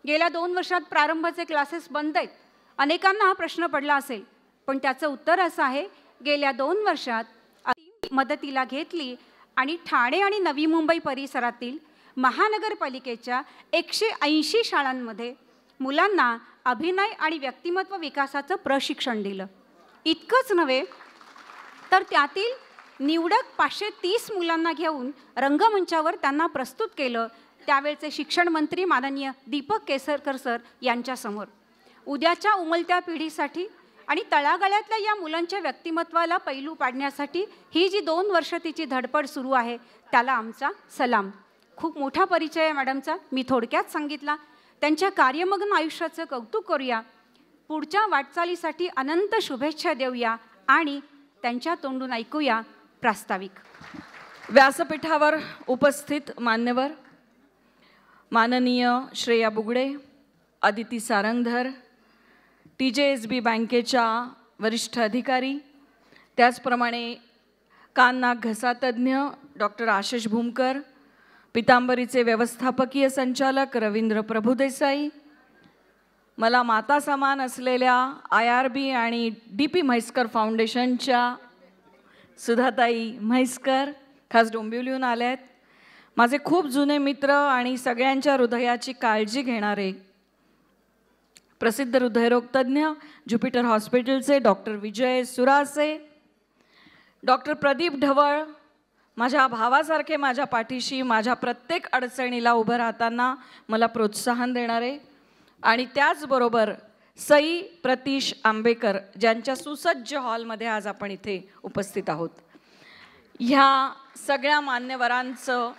गेल्या 2 वर्षात प्रारंभाचे क्लासेस बंद आहेत. अनेकांना हा प्रश्न पडला असेल, पण त्याचं उत्तर असं आहे, गेल्या 2 वर्षात मदतीला घेतली आणि ठाणे आणि नवी मुंबई परिसरातील महानगरपालिकेच्या 180 शाळांमध्ये मुलांना अभिनय आणि व्यक्तिमत्व विकासाचं प्रशिक्षण दिलं. इतकंच नव्हे तर त्यातील निवडक 530 मुलांना घेऊन रंगमंचावर त्यांना प्रस्तुत केलं त्यावेळचे शिक्षण मंत्री माननीय दीपक केसरकर सर यांच्यासमोर. उद्याच्या उमलत्या पिढीसाठी आणि तळागाळातल्या या मुलांच्या व्यक्तिमत्वाला पैलू पाडण्यासाठी ही जी 2 वर्ष तिची धडपड सुरू आहे त्याला आमचा सलाम. खूप मोठा परिचय आहे मॅडमचा, मी थोडक्यात सांगितला. त्यांच्या कार्यमग्न आयुष्याचं कौतुक करूया, पुढच्या वाटचालीसाठी अनंत शुभेच्छा देऊया आणि त्यांच्या तोंडून ऐकूया प्रास्ताविक. व्यासपीठावर उपस्थित मान्यवर माननीय श्रेया बुगडे, अदिती सारंगधर, TJSB बँकेच्या वरिष्ठ अधिकारी, त्याचप्रमाणे कान नाक घसा तज्ज्ञ डॉक्टर आशिष भूमकर, पितांबरीचे व्यवस्थापकीय संचालक रवींद्र प्रभुदेसाई, मला माता समान असलेल्या IRB आणि DP म्हैसकर फाउंडेशनच्या सुधाताई म्हैसकर खास डोंबिवलीहून आल्या आहेत, माझे खूप जुने मित्र आणि सगळ्यांच्या हृदयाची काळजी घेणारे प्रसिद्ध हृदयरोग तज्ज्ञ ज्युपिटर हॉस्पिटलचे डॉक्टर विजय सुरासे, डॉक्टर प्रदीप ढवळ, माझ्या भावासारखे माझ्या पाठीशी माझ्या प्रत्येक अडचणीला उभं राहताना मला प्रोत्साहन देणारे, आणि त्याचबरोबर सई प्रतीश आंबेकर ज्यांच्या सुसज्ज हॉलमध्ये आज आपण इथे उपस्थित आहोत. ह्या सगळ्या मान्यवरांचं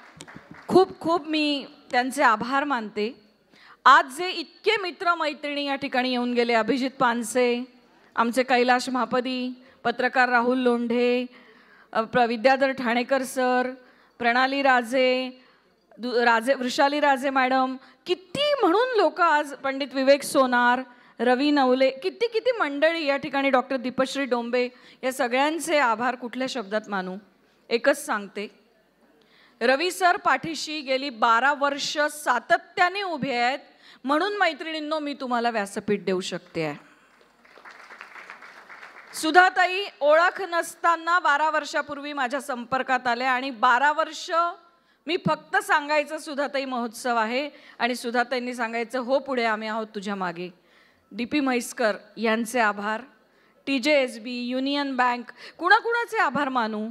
खूप खूप मी त्यांचे आभार मानते. आज जे इतके मित्रमैत्रिणी या ठिकाणी येऊन गेले, अभिजित पानसे, आमचे कैलाश महापदी, पत्रकार राहुल लोंढे, विद्याधर ठाणेकर सर, प्रणाली राजे, वृषाली राजे मॅडम, किती म्हणून लोक आज, पंडित विवेक सोनार, रवी नवले, किती किती मंडळी या ठिकाणी, डॉक्टर दीपश्री डोंबे, या सगळ्यांचे आभार कुठल्या शब्दात मानू. एकच सांगते, रवी सर पाठीशी गेली 12 वर्ष सातत्याने उभे आहेत, म्हणून मैत्रिणींनो मी तुम्हाला व्यासपीठ देऊ शकते आहे. सुधाताई ओळख नसताना 12 वर्षापूर्वी माझ्या संपर्कात आल्या आणि 12 वर्ष मी फक्त सांगायचं सुधाताई महोत्सव आहे आणि सुधाताईंनी सांगायचं हो पुढे आम्ही आहोत तुझ्या मागे. DP म्हैसकर यांचे आभार, TJSB, युनियन बँक, कुणाकुणाचे आभार मानू.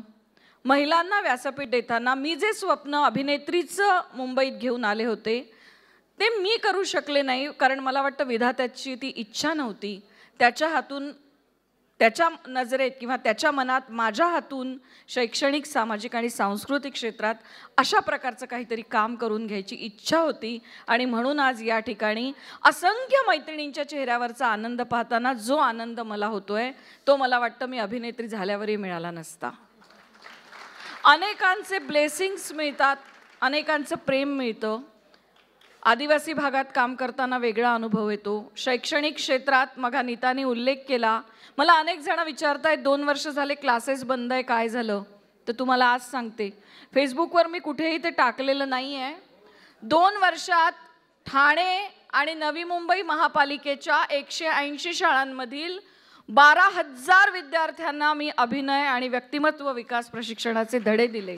महिलांना व्यासपीठ देताना मी जे स्वप्न अभिनेत्रीचं मुंबईत घेऊन आले होते ते मी करू शकले नाही, कारण मला वाटतं विधात्याची ती इच्छा नव्हती. त्याच्या हातून, त्याच्या नजरेत किंवा त्याच्या मनात माझ्या हातून शैक्षणिक, सामाजिक आणि सांस्कृतिक क्षेत्रात अशा प्रकारचं काहीतरी काम करून घ्यायची इच्छा होती. आणि म्हणून आज या ठिकाणी असंख्य मैत्रिणींच्या चेहऱ्यावरचा आनंद पाहताना जो आनंद मला होतोय तो मला वाटतं मी अभिनेत्री झाल्यावरही मिळाला नसता. अनेकांचे ब्लेसिंग्स मिळतात, अनेकांचं प्रेम मिळतं. आदिवासी भागात काम करताना वेगळा अनुभव येतो. शैक्षणिक क्षेत्रात मग नीताने उल्लेख केला, मला अनेक जण विचारतायत 2 वर्ष झाले क्लासेस बंद आहे, काय झालं. तर तुम्हाला आज सांगते, फेसबुकवर मी कुठेही ते टाकलेलं नाही आहे. 2 वर्षात ठाणे आणि नवी मुंबई महापालिकेच्या 180 शाळांमधील 12,000 विद्यार्थ्यांना मी अभिनय आणि व्यक्तिमत्व विकास प्रशिक्षणाचे धडे दिले.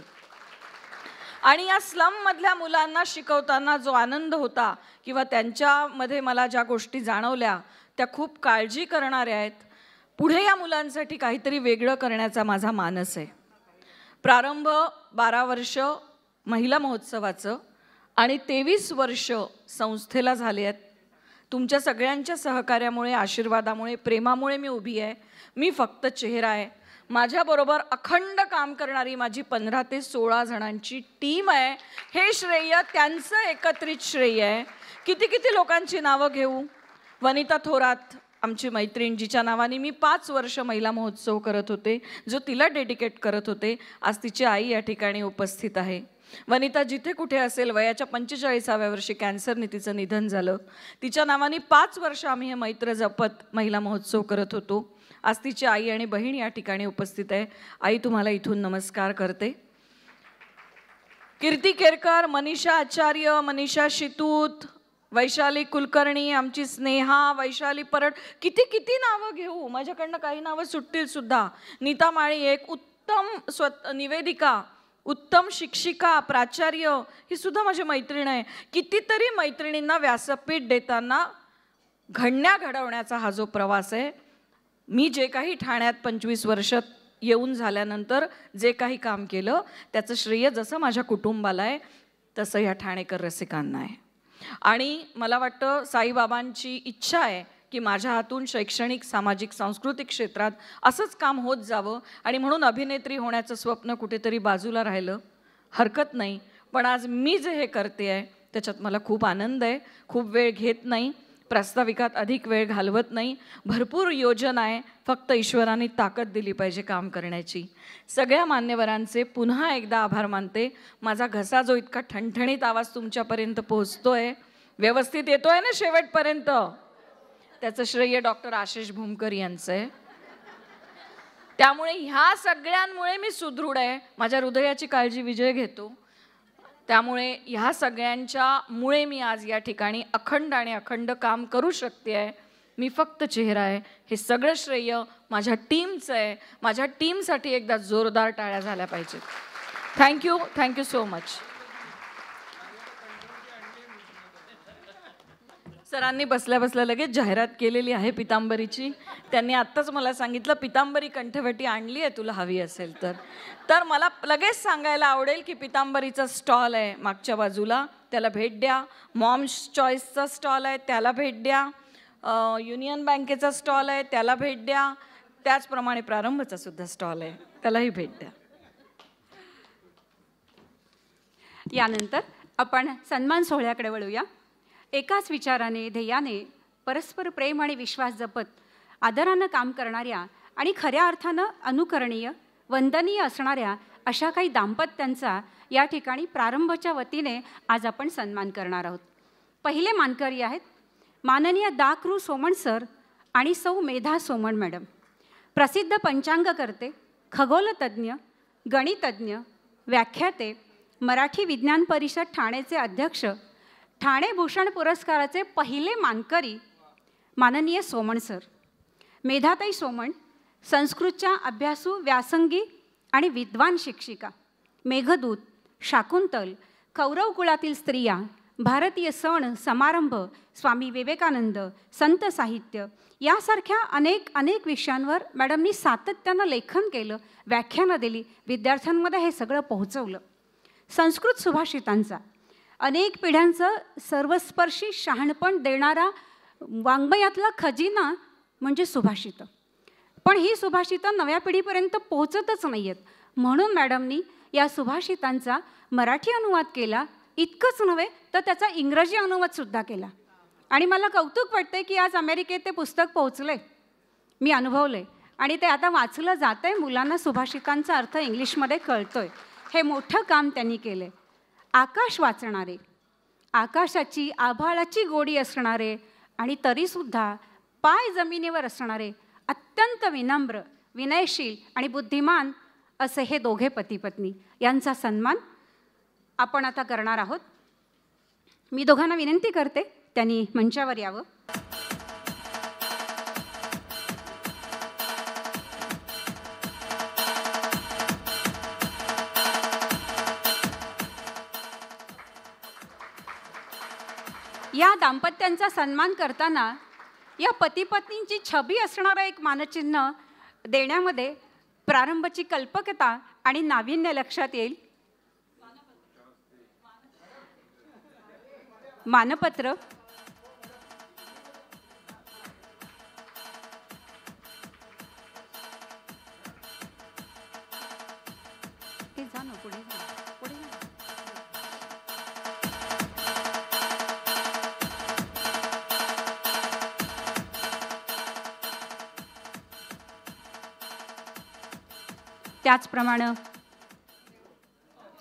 आणि या स्लममधल्या मुलांना शिकवताना जो आनंद होता किंवा त्यांच्यामध्ये मला ज्या गोष्टी जाणवल्या त्या खूप काळजी करणाऱ्या आहेत. पुढे या मुलांसाठी काहीतरी वेगळं करण्याचा माझा मानस आहे. प्रारंभ 12 वर्ष महिला महोत्सवाचं आणि 23 वर्ष संस्थेला झाले आहेत. तुमच्या सगळ्यांच्या सहकार्यामुळे, आशीर्वादामुळे, प्रेमामुळे मी उभी आहे. मी फक्त चेहरा आहे. माझ्याबरोबर अखंड काम करणारी माझी 15 ते 16 जणांची टीम आहे. हे श्रेय त्यांचं एकत्रित श्रेय आहे. किती किती लोकांची नावं घेऊ. वनिता थोरात आमची मैत्रीण, जिच्या नावाने मी 5 वर्ष महिला महोत्सव करत होते, जो तिला डेडिकेट करत होते. आज तिची आई या ठिकाणी उपस्थित आहे. वनिता जिथे कुठे असेल, वयाच्या 45व्या वर्षी कॅन्सरने तिचं निधन झालं. तिच्या नावाने 5 वर्ष आम्ही हे मैत्र जपत महिला महोत्सव करत होतो. आज तिची आई आणि बहीण या ठिकाणी उपस्थित आहे. आई, तुम्हाला इथून नमस्कार करते. कीर्ती केरकर, मनीषा आचार्य, मनीषा शितूत, वैशाली कुलकर्णी, आमची स्नेहा, वैशाली परट, किती किती नावं घेऊ. माझ्याकडनं काही नावं सुटतील सुद्धा. नीता माळी, एक उत्तम निवेदिका, उत्तम शिक्षिका, प्राचार्य, ही सुद्धा माझी मैत्रीण आहे. कितीतरी मैत्रिणींना व्यासपीठ देताना घडवण्याचा हा जो प्रवास आहे. मी जे काही ठाण्यात 25 वर्षात येऊन झाल्यानंतर जे काही काम केलं त्याचं श्रेय जसं माझ्या कुटुंबाला आहे तसं ह्या ठाणेकर रसिकांना आहे. आणि मला वाटतं साईबाबांची इच्छा आहे की माझ्या हातून शैक्षणिक, सामाजिक, सांस्कृतिक क्षेत्रात असंच काम होत जावं. आणि म्हणून अभिनेत्री होण्याचं स्वप्न कुठेतरी बाजूला राहिलं, हरकत नाही. पण आज मी जे हे करते आहे त्याच्यात मला खूप आनंद आहे. खूप वेळ घेत नाही, प्रास्ताविकात अधिक वेळ घालवत नाही. भरपूर योजना आहे, फक्त ईश्वराने ताकद दिली पाहिजे काम करण्याची. सगळ्या मान्यवरांचे पुन्हा एकदा आभार मानते. माझा घसा जो इतका ठणठणीत आवाज तुमच्यापर्यंत पोहोचतोय, व्यवस्थित येतोय ना शेवटपर्यंत, त्याचं श्रेय डॉक्टर आशिष भूमकर यांचं आहे. त्यामुळे ह्या सगळ्यांमुळे मी सुदृढ आहे. माझ्या हृदयाची काळजी विजय घेतो. त्यामुळे ह्या सगळ्यांच्यामुळे मी आज या ठिकाणी अखंड काम करू शकते आहे. मी फक्त चेहरा आहे. हे सगळं श्रेय माझ्या टीमचं आहे. माझ्या टीमसाठी एकदा जोरदार टाळ्या झाल्या पाहिजेत. Thank you so much. सरांनी बसल्या बसल्या लगेच जाहिरात केलेली आहे पितांबरीची. त्यांनी आत्ताच मला सांगितलं पितांबरी कंठवटी आणली आहे तुला हवी असेल तर मला लगेच सांगायला आवडेल की पितांबरीचा स्टॉल आहे मागच्या बाजूला, त्याला भेट द्या. मॉम्स चॉईसचा स्टॉल आहे, त्याला भेट द्या. युनियन बँकेचा स्टॉल आहे, त्याला भेट द्या. त्याचप्रमाणे प्रारंभचा सुद्धा स्टॉल आहे, त्यालाही भेट द्या. यानंतर आपण सन्मान सोहळ्याकडे वळूया. एकाच विचाराने, ध्येयाने, परस्पर प्रेम आणि विश्वास जपत आदरानं काम करणाऱ्या आणि खऱ्या अर्थानं अनुकरणीय, वंदनीय असणाऱ्या अशा काही दाम्पत्यांचा या ठिकाणी प्रारंभच्या वतीने आज आपण सन्मान करणार आहोत. पहिले मानकरी आहेत माननीय दा कृ सोमण सर आणि सौ मेधा सोमण मॅडम, प्रसिद्ध पंचांगकर्ते, खगोलतज्ञ, गणितज्ञ, व्याख्याते, मराठी विज्ञान परिषद ठाणेचे अध्यक्ष, ठाणे भूषण पुरस्काराचे पहिले मानकरी माननीय सोमण सर, मेधाताई सोमण संस्कृतच्या अभ्यासू, व्यासंगी आणि विद्वान शिक्षिका, मेघदूत, शाकुंतल, कौरव कुळातील स्त्रिया, भारतीय सण समारंभ, स्वामी विवेकानंद, संत साहित्य यासारख्या अनेक विषयांवर मॅडमनी सातत्यानं लेखन केलं, व्याख्यानं दिली, विद्यार्थ्यांमध्ये हे सगळं पोहोचवलं. संस्कृत सुभाषितांचा अनेक पिढ्यांचं सर्वस्पर्शी शहाणपण देणारा वाङ्मयातला खजिना म्हणजे सुभाषितं. पण ही सुभाषितं नव्या पिढीपर्यंत पोहोचतच नाही आहेत. म्हणून मॅडमनी या सुभाषितांचा मराठी अनुवाद केला. इतकंच नव्हे तर त्याचा इंग्रजी अनुवादसुद्धा केला. आणि मला कौतुक वाटते की आज अमेरिकेत ते पुस्तक पोहोचलं आहे, मी अनुभवलं आहे आणि ते आता वाचलं जातं आहे. मुलांना सुभाषितांचा अर्थ इंग्लिशमध्ये कळतो आहे. हे मोठं काम त्यांनी केलं आहे. आकाश वाचणारे, आकाशाची आभाळाची गोडी असणारे आणि तरीसुद्धा पाय जमिनीवर असणारे, अत्यंत विनम्र, विनयशील आणि बुद्धिमान असे हे दोघे पती पत्नी, यांचा सन्मान आपण आता करणार आहोत. मी दोघांना विनंती करते त्यांनी मंचावर यावं. या दाम्पत्यांचा सन्मान करताना या पती पत्नींची छबी असणारं एक मानचिन्ह देण्यामध्ये प्रारंभाची कल्पकता आणि नाविन्य लक्षात येईल. मानपत्र, त्याचप्रमाणे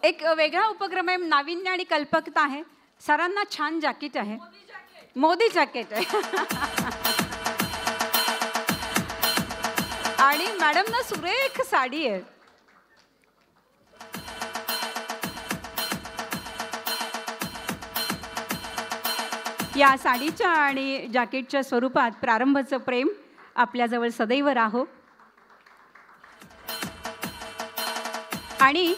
एक वेगळा उपक्रम आहे, नाविन्य आणि कल्पकता आहे. सरांना छान जॅकेट आहे, मोदी जॅकेट आहे आणि मॅडमना सुरेख साडी आहे. या साडीच्या आणि जॅकेटच्या स्वरूपात प्रारंभाचं प्रेम आपल्याजवळ सदैव राहो. आणि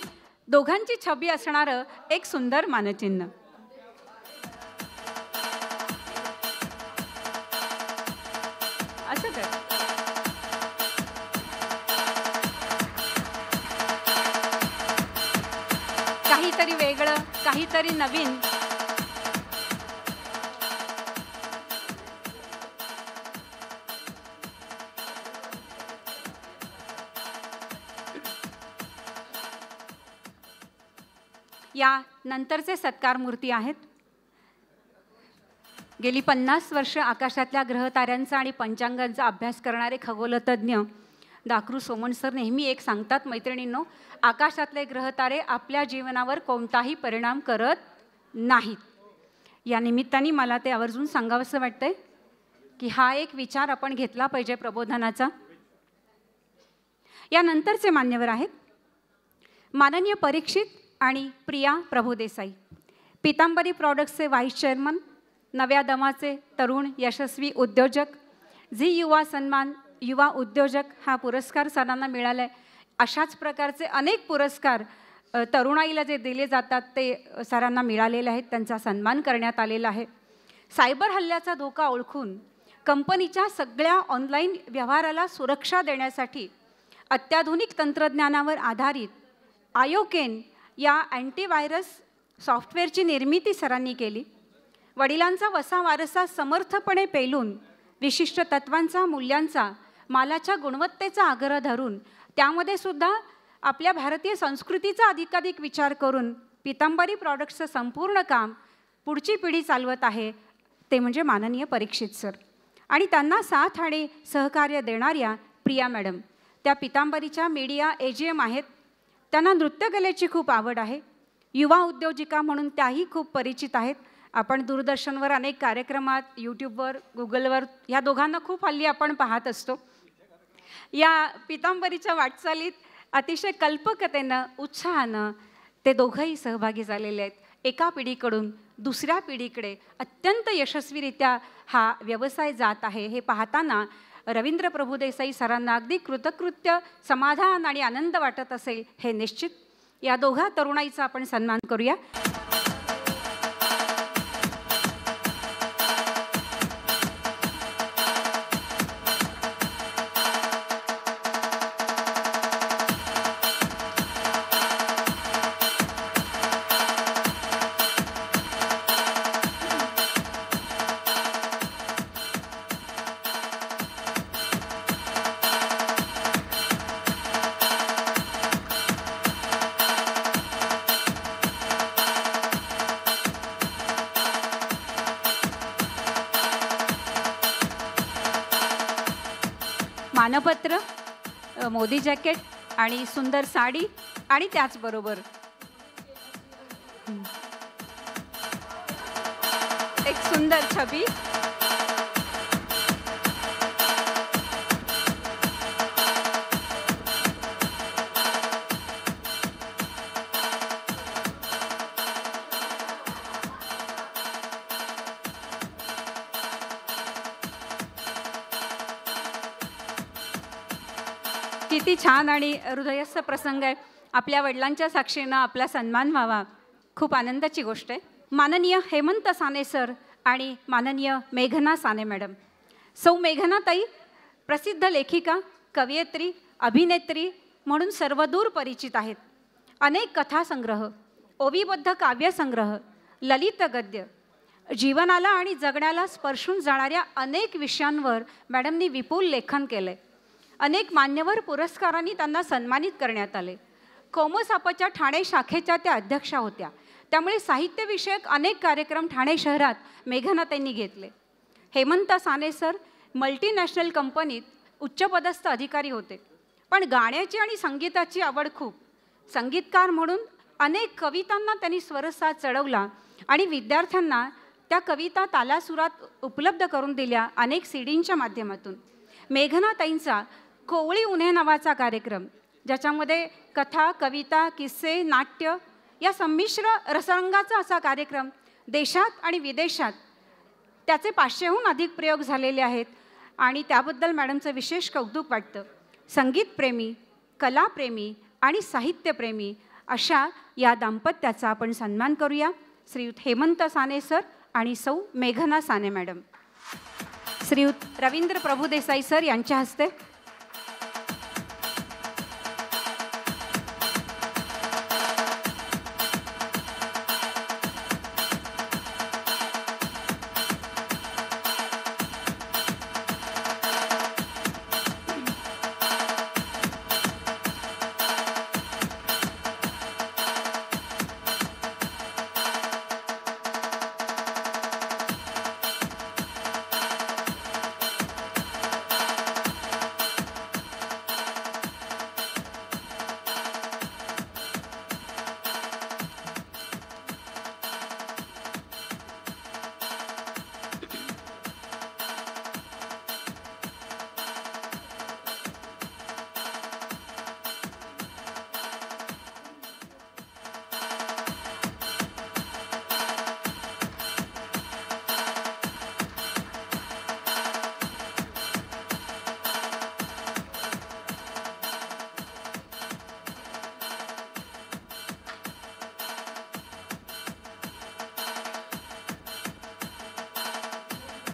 दोघांची छबी असणारं एक सुंदर मानचिन्ह. असं कर, काहीतरी वेगळं, काहीतरी नवीन. या नंतरचे सत्कार मूर्ती आहेत. गेली 50 वर्ष आकाशातल्या ग्रहताऱ्यांचा आणि पंचांगांचा अभ्यास करणारे खगोलतज्ञ दा कृ सोमण सर नेहमी एक सांगतात, मैत्रिणींनो, आकाशातले ग्रहतारे आपल्या जीवनावर कोणताही परिणाम करत नाहीत. या निमित्ताने मला ते आवर्जून सांगावंसं वाटतंय की हा एक विचार आपण घेतला पाहिजे प्रबोधनाचा. या नंतरचे मान्यवर आहेत माननीय परीक्षित आणि प्रिया प्रभुदेसाई, पितांबरी प्रॉडक्ट्सचे व्हाईस चेअरमन, नव्या दमाचे तरुण यशस्वी उद्योजक, झी युवा सन्मान युवा उद्योजक हा पुरस्कार सरांना मिळाला आहे. अशाच प्रकारचे अनेक पुरस्कार तरुणाईला जे दिले जातात ते सरांना मिळालेले आहेत, त्यांचा सन्मान करण्यात आलेला आहे. सायबर हल्ल्याचा धोका ओळखून कंपनीच्या सगळ्या ऑनलाईन व्यवहाराला सुरक्षा देण्यासाठी अत्याधुनिक तंत्रज्ञानावर आधारित आयोकेन या अँटीव्हायरस सॉफ्टवेअरची निर्मिती सरांनी केली. वडिलांचा वसा वारसा समर्थपणे पेलून विशिष्ट तत्वांचा, मूल्यांचा, मालाच्या गुणवत्तेचा आग्रह धरून त्यामध्ये सुद्धा आपल्या भारतीय संस्कृतीचा अधिकाधिक विचार करून पितांबरी प्रॉडक्ट्सचं संपूर्ण काम पुढची पिढी चालवत आहे ते म्हणजे माननीय परीक्षित सर. आणि त्यांना साथ आणि सहकार्य देणाऱ्या प्रिया मॅडम, त्या पितांबरीच्या मीडिया AGM आहेत. त्यांना नृत्यकलेची खूप आवड आहे. युवा उद्योजिका म्हणून त्याही खूप परिचित आहेत आपण दूरदर्शनवर अनेक कार्यक्रमात, यूट्यूबवर, गुगलवर ह्या दोघांना खूप हल्ली आपण पाहत असतो. या पितांबरीच्या वाटचालीत अतिशय कल्पकतेनं, उत्साहानं ते दोघंही सहभागी झालेले आहेत. एका पिढीकडून दुसऱ्या पिढीकडे अत्यंत यशस्वीरित्या हा व्यवसाय जात आहे. हे पाहताना रवींद्र प्रभुदेसाई सरांना अगदी कृतकृत्य, समाधान आणि आनंद वाटत असेल हे निश्चित. या दोघा तरुणाईचा आपण सन्मान करूया. मानपत्र, मोदी जॅकेट आणि सुंदर साडी आणि त्याचबरोबर एक सुंदर छबी. किती छान आणि हृदयस्थ प्रसंग आहे. आपल्या वडिलांच्या साक्षीनं आपला सन्मान व्हावा, खूप आनंदाची गोष्ट आहे. माननीय हेमंत साने सर आणि माननीय मेघना साने मॅडम. सौ मेघनाताई प्रसिद्ध लेखिका, कवयित्री, अभिनेत्री म्हणून सर्वदूर परिचित आहेत. अनेक कथासंग्रह, ओवीबद्ध काव्यसंग्रह, ललित गद्य, जीवनाला आणि जगण्याला स्पर्शून जाणाऱ्या अनेक विषयांवर मॅडमनी विपुल लेखन केलं आहे. अनेक मान्यवर पुरस्कारांनी त्यांना सन्मानित करण्यात आले. कोमसापच्या ठाणे शाखेच्या त्या अध्यक्षा होत्या. त्यामुळे साहित्यविषयक अनेक कार्यक्रम ठाणे शहरात मेघनाताईंनी घेतले. हेमंत साने सर मल्टीनॅशनल कंपनीत उच्चपदस्थ अधिकारी होते, पण गाण्याची आणि संगीताची आवड खूप. संगीतकार म्हणून अनेक कवितांना त्यांनी स्वरसाथ चढवला आणि विद्यार्थ्यांना त्या कविता तालासुरात उपलब्ध करून दिल्या अनेक सीडींच्या माध्यमातून. मेघनाताईंचा कोवळी उन्हे नावाचा कार्यक्रम, ज्याच्यामध्ये कथा, कविता, किस्से, नाट्य या संमिश्र रसरंगाचा असा कार्यक्रम देशात आणि विदेशात त्याचे 500हून अधिक प्रयोग झालेले आहेत आणि त्याबद्दल मॅडमचं विशेष कौतुक वाटतं. संगीतप्रेमी, कलाप्रेमी आणि साहित्यप्रेमी अशा या दाम्पत्याचा आपण सन्मान करूया. श्रीयुत हेमंत साने सर आणि सौ मेघना साने मॅडम. श्रीयुत रवींद्र प्रभुदेसाई सर यांच्या हस्ते.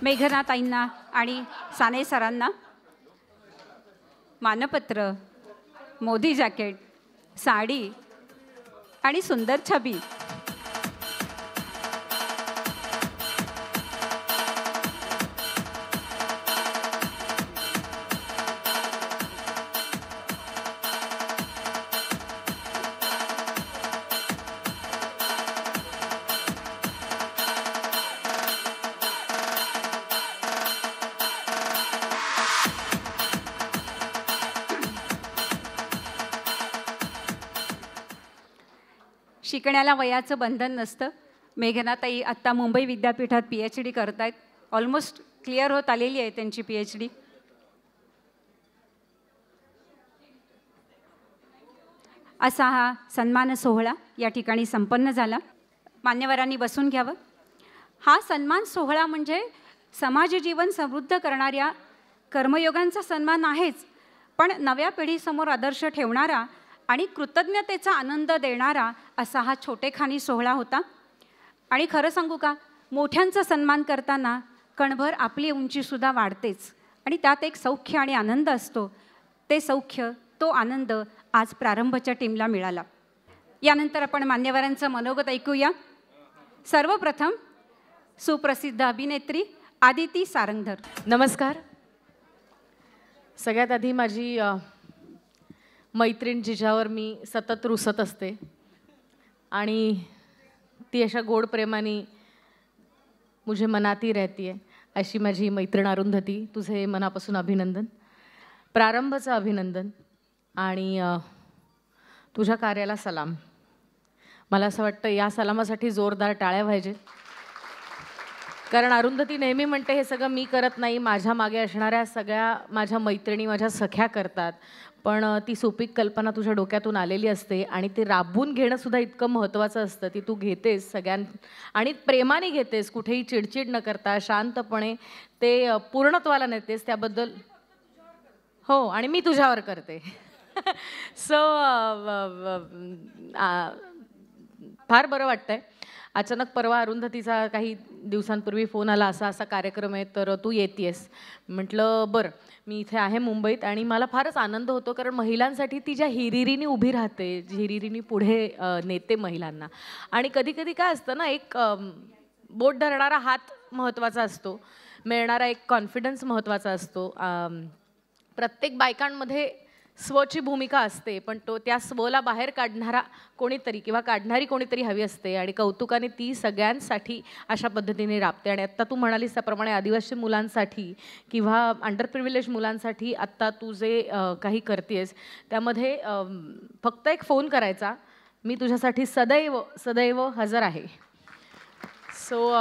मेघनाताईंना आणि साने सरांना मानपत्र, मोदी जॅकेट, साडी आणि सुंदर छबी. शिकण्याला वयाचं बंधन नसतं मेघनाताई आत्ता मुंबई विद्यापीठात PhD करत आहेत. ऑलमोस्ट क्लिअर होत आलेली आहे त्यांची PhD. असा हा सन्मान सोहळा या ठिकाणी संपन्न झाला. मान्यवरांनी बसून घ्यावं. हा सन्मान सोहळा म्हणजे समाजजीवन समृद्ध करणाऱ्या कर्मयोगांचा सन्मान आहेच, पण नव्या पिढीसमोर आदर्श ठेवणारा आणि कृतज्ञतेचा आनंद देणारा असा हा छोटेखानी सोहळा होता. आणि खरं सांगू का, मोठ्यांचा सन्मान करताना कणभर आपली उंचीसुद्धा वाढतेच आणि त्यात एक सौख्य आणि आनंद असतो. ते सौख्य, तो आनंद आज प्रारंभच्या टीमला मिळाला. यानंतर आपण मान्यवरांचं मनोगत ऐकूया. सर्वप्रथम सुप्रसिद्ध अभिनेत्री आदिती सारंगधर. नमस्कार. सगळ्यात आधी माझी मैत्रीण जिच्यावर मी सतत रुसत असते आणि ती अशा गोड प्रेमाने मुझे मनाती रहती है अशी माझी मैत्रीण अरुंधती, तुझे मनापासून अभिनंदन. प्रारंभचं अभिनंदन आणि तुझ्या कार्याला सलाम. मला असं वाटतं या सलामासाठी जोरदार टाळ्या पाहिजेत, कारण अरुंधती नेहमी म्हणते हे सगळं मी करत नाही, माझ्या मागे असणाऱ्या सगळ्या माझ्या मैत्रिणी माझ्या सख्या करतात. पण ती सुपीक कल्पना तुझ्या डोक्यातून आलेली असते आणि ते राबवून घेणंसुद्धा इतकं महत्त्वाचं असतं. ती तू घेतेस आणि प्रेमाने घेतेस, कुठेही चिडचिड न करता शांतपणे ते पूर्णत्वाला नेतेस. त्याबद्दल हो, आणि मी तुझ्यावर करते. सो फार बरं वाटतंय. अचानक परवा अरुंधतीचा काही दिवसांपूर्वी फोन आला, असा असा कार्यक्रम आहे तर तू येतेस. म्हटलं बरं, मी इथे आहे मुंबईत आणि मला फारच आनंद होतो, कारण महिलांसाठी ती ज्या हिरिरीने उभी राहते, हिरिरीने पुढे नेते महिलांना. आणि कधी कधी काय असतं ना, एक बोट धरणारा हात महत्त्वाचा असतो, मिळणारा एक कॉन्फिडन्स महत्त्वाचा असतो. प्रत्येक बायकांमध्ये स्वची भूमिका असते, पण त्या स्वला बाहेर काढणारा कोणीतरी किंवा काढणारी कोणीतरी हवी असते आणि कौतुकाने ती सगळ्यांसाठी अशा पद्धतीने राबते. आणि आत्ता तू म्हणालीस त्याप्रमाणे आदिवासी मुलांसाठी किंवा अंडर प्रिव्हिलेज मुलांसाठी आत्ता तू जे काही करतेस त्यामध्ये फक्त एक फोन करायचा, मी तुझ्यासाठी सदैव सदैव हजर आहे. सो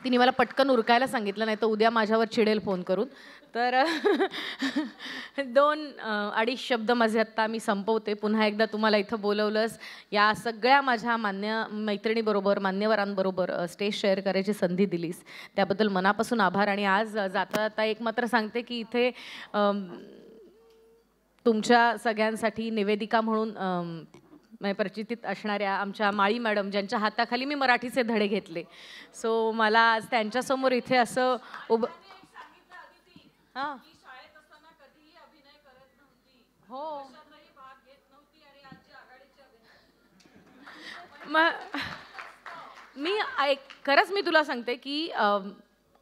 तिने मला पटकन उरकायला सांगितलं, नाही तर उद्या माझ्यावर चिडेल फोन करून. तर 2-2.5 शब्द माझे आत्ता मी संपवते. पुन्हा एकदा तुम्हाला इथं बोलवलंस, या सगळ्या माझ्या मैत्रिणीबरोबर मान्यवरांबरोबर स्टेज शेअर करायची संधी दिलीस त्याबद्दल मनापासून आभार. आणि आज जाता जाता एक मात्र सांगते की इथे तुमच्या सगळ्यांसाठी निवेदिका म्हणून परिचित असणाऱ्या आमच्या माळी मॅडम, ज्यांच्या हाताखाली मी मराठीचे धडे घेतले. सो मला आज त्यांच्यासमोर इथे असं हां हो खरंच मी तुला सांगते की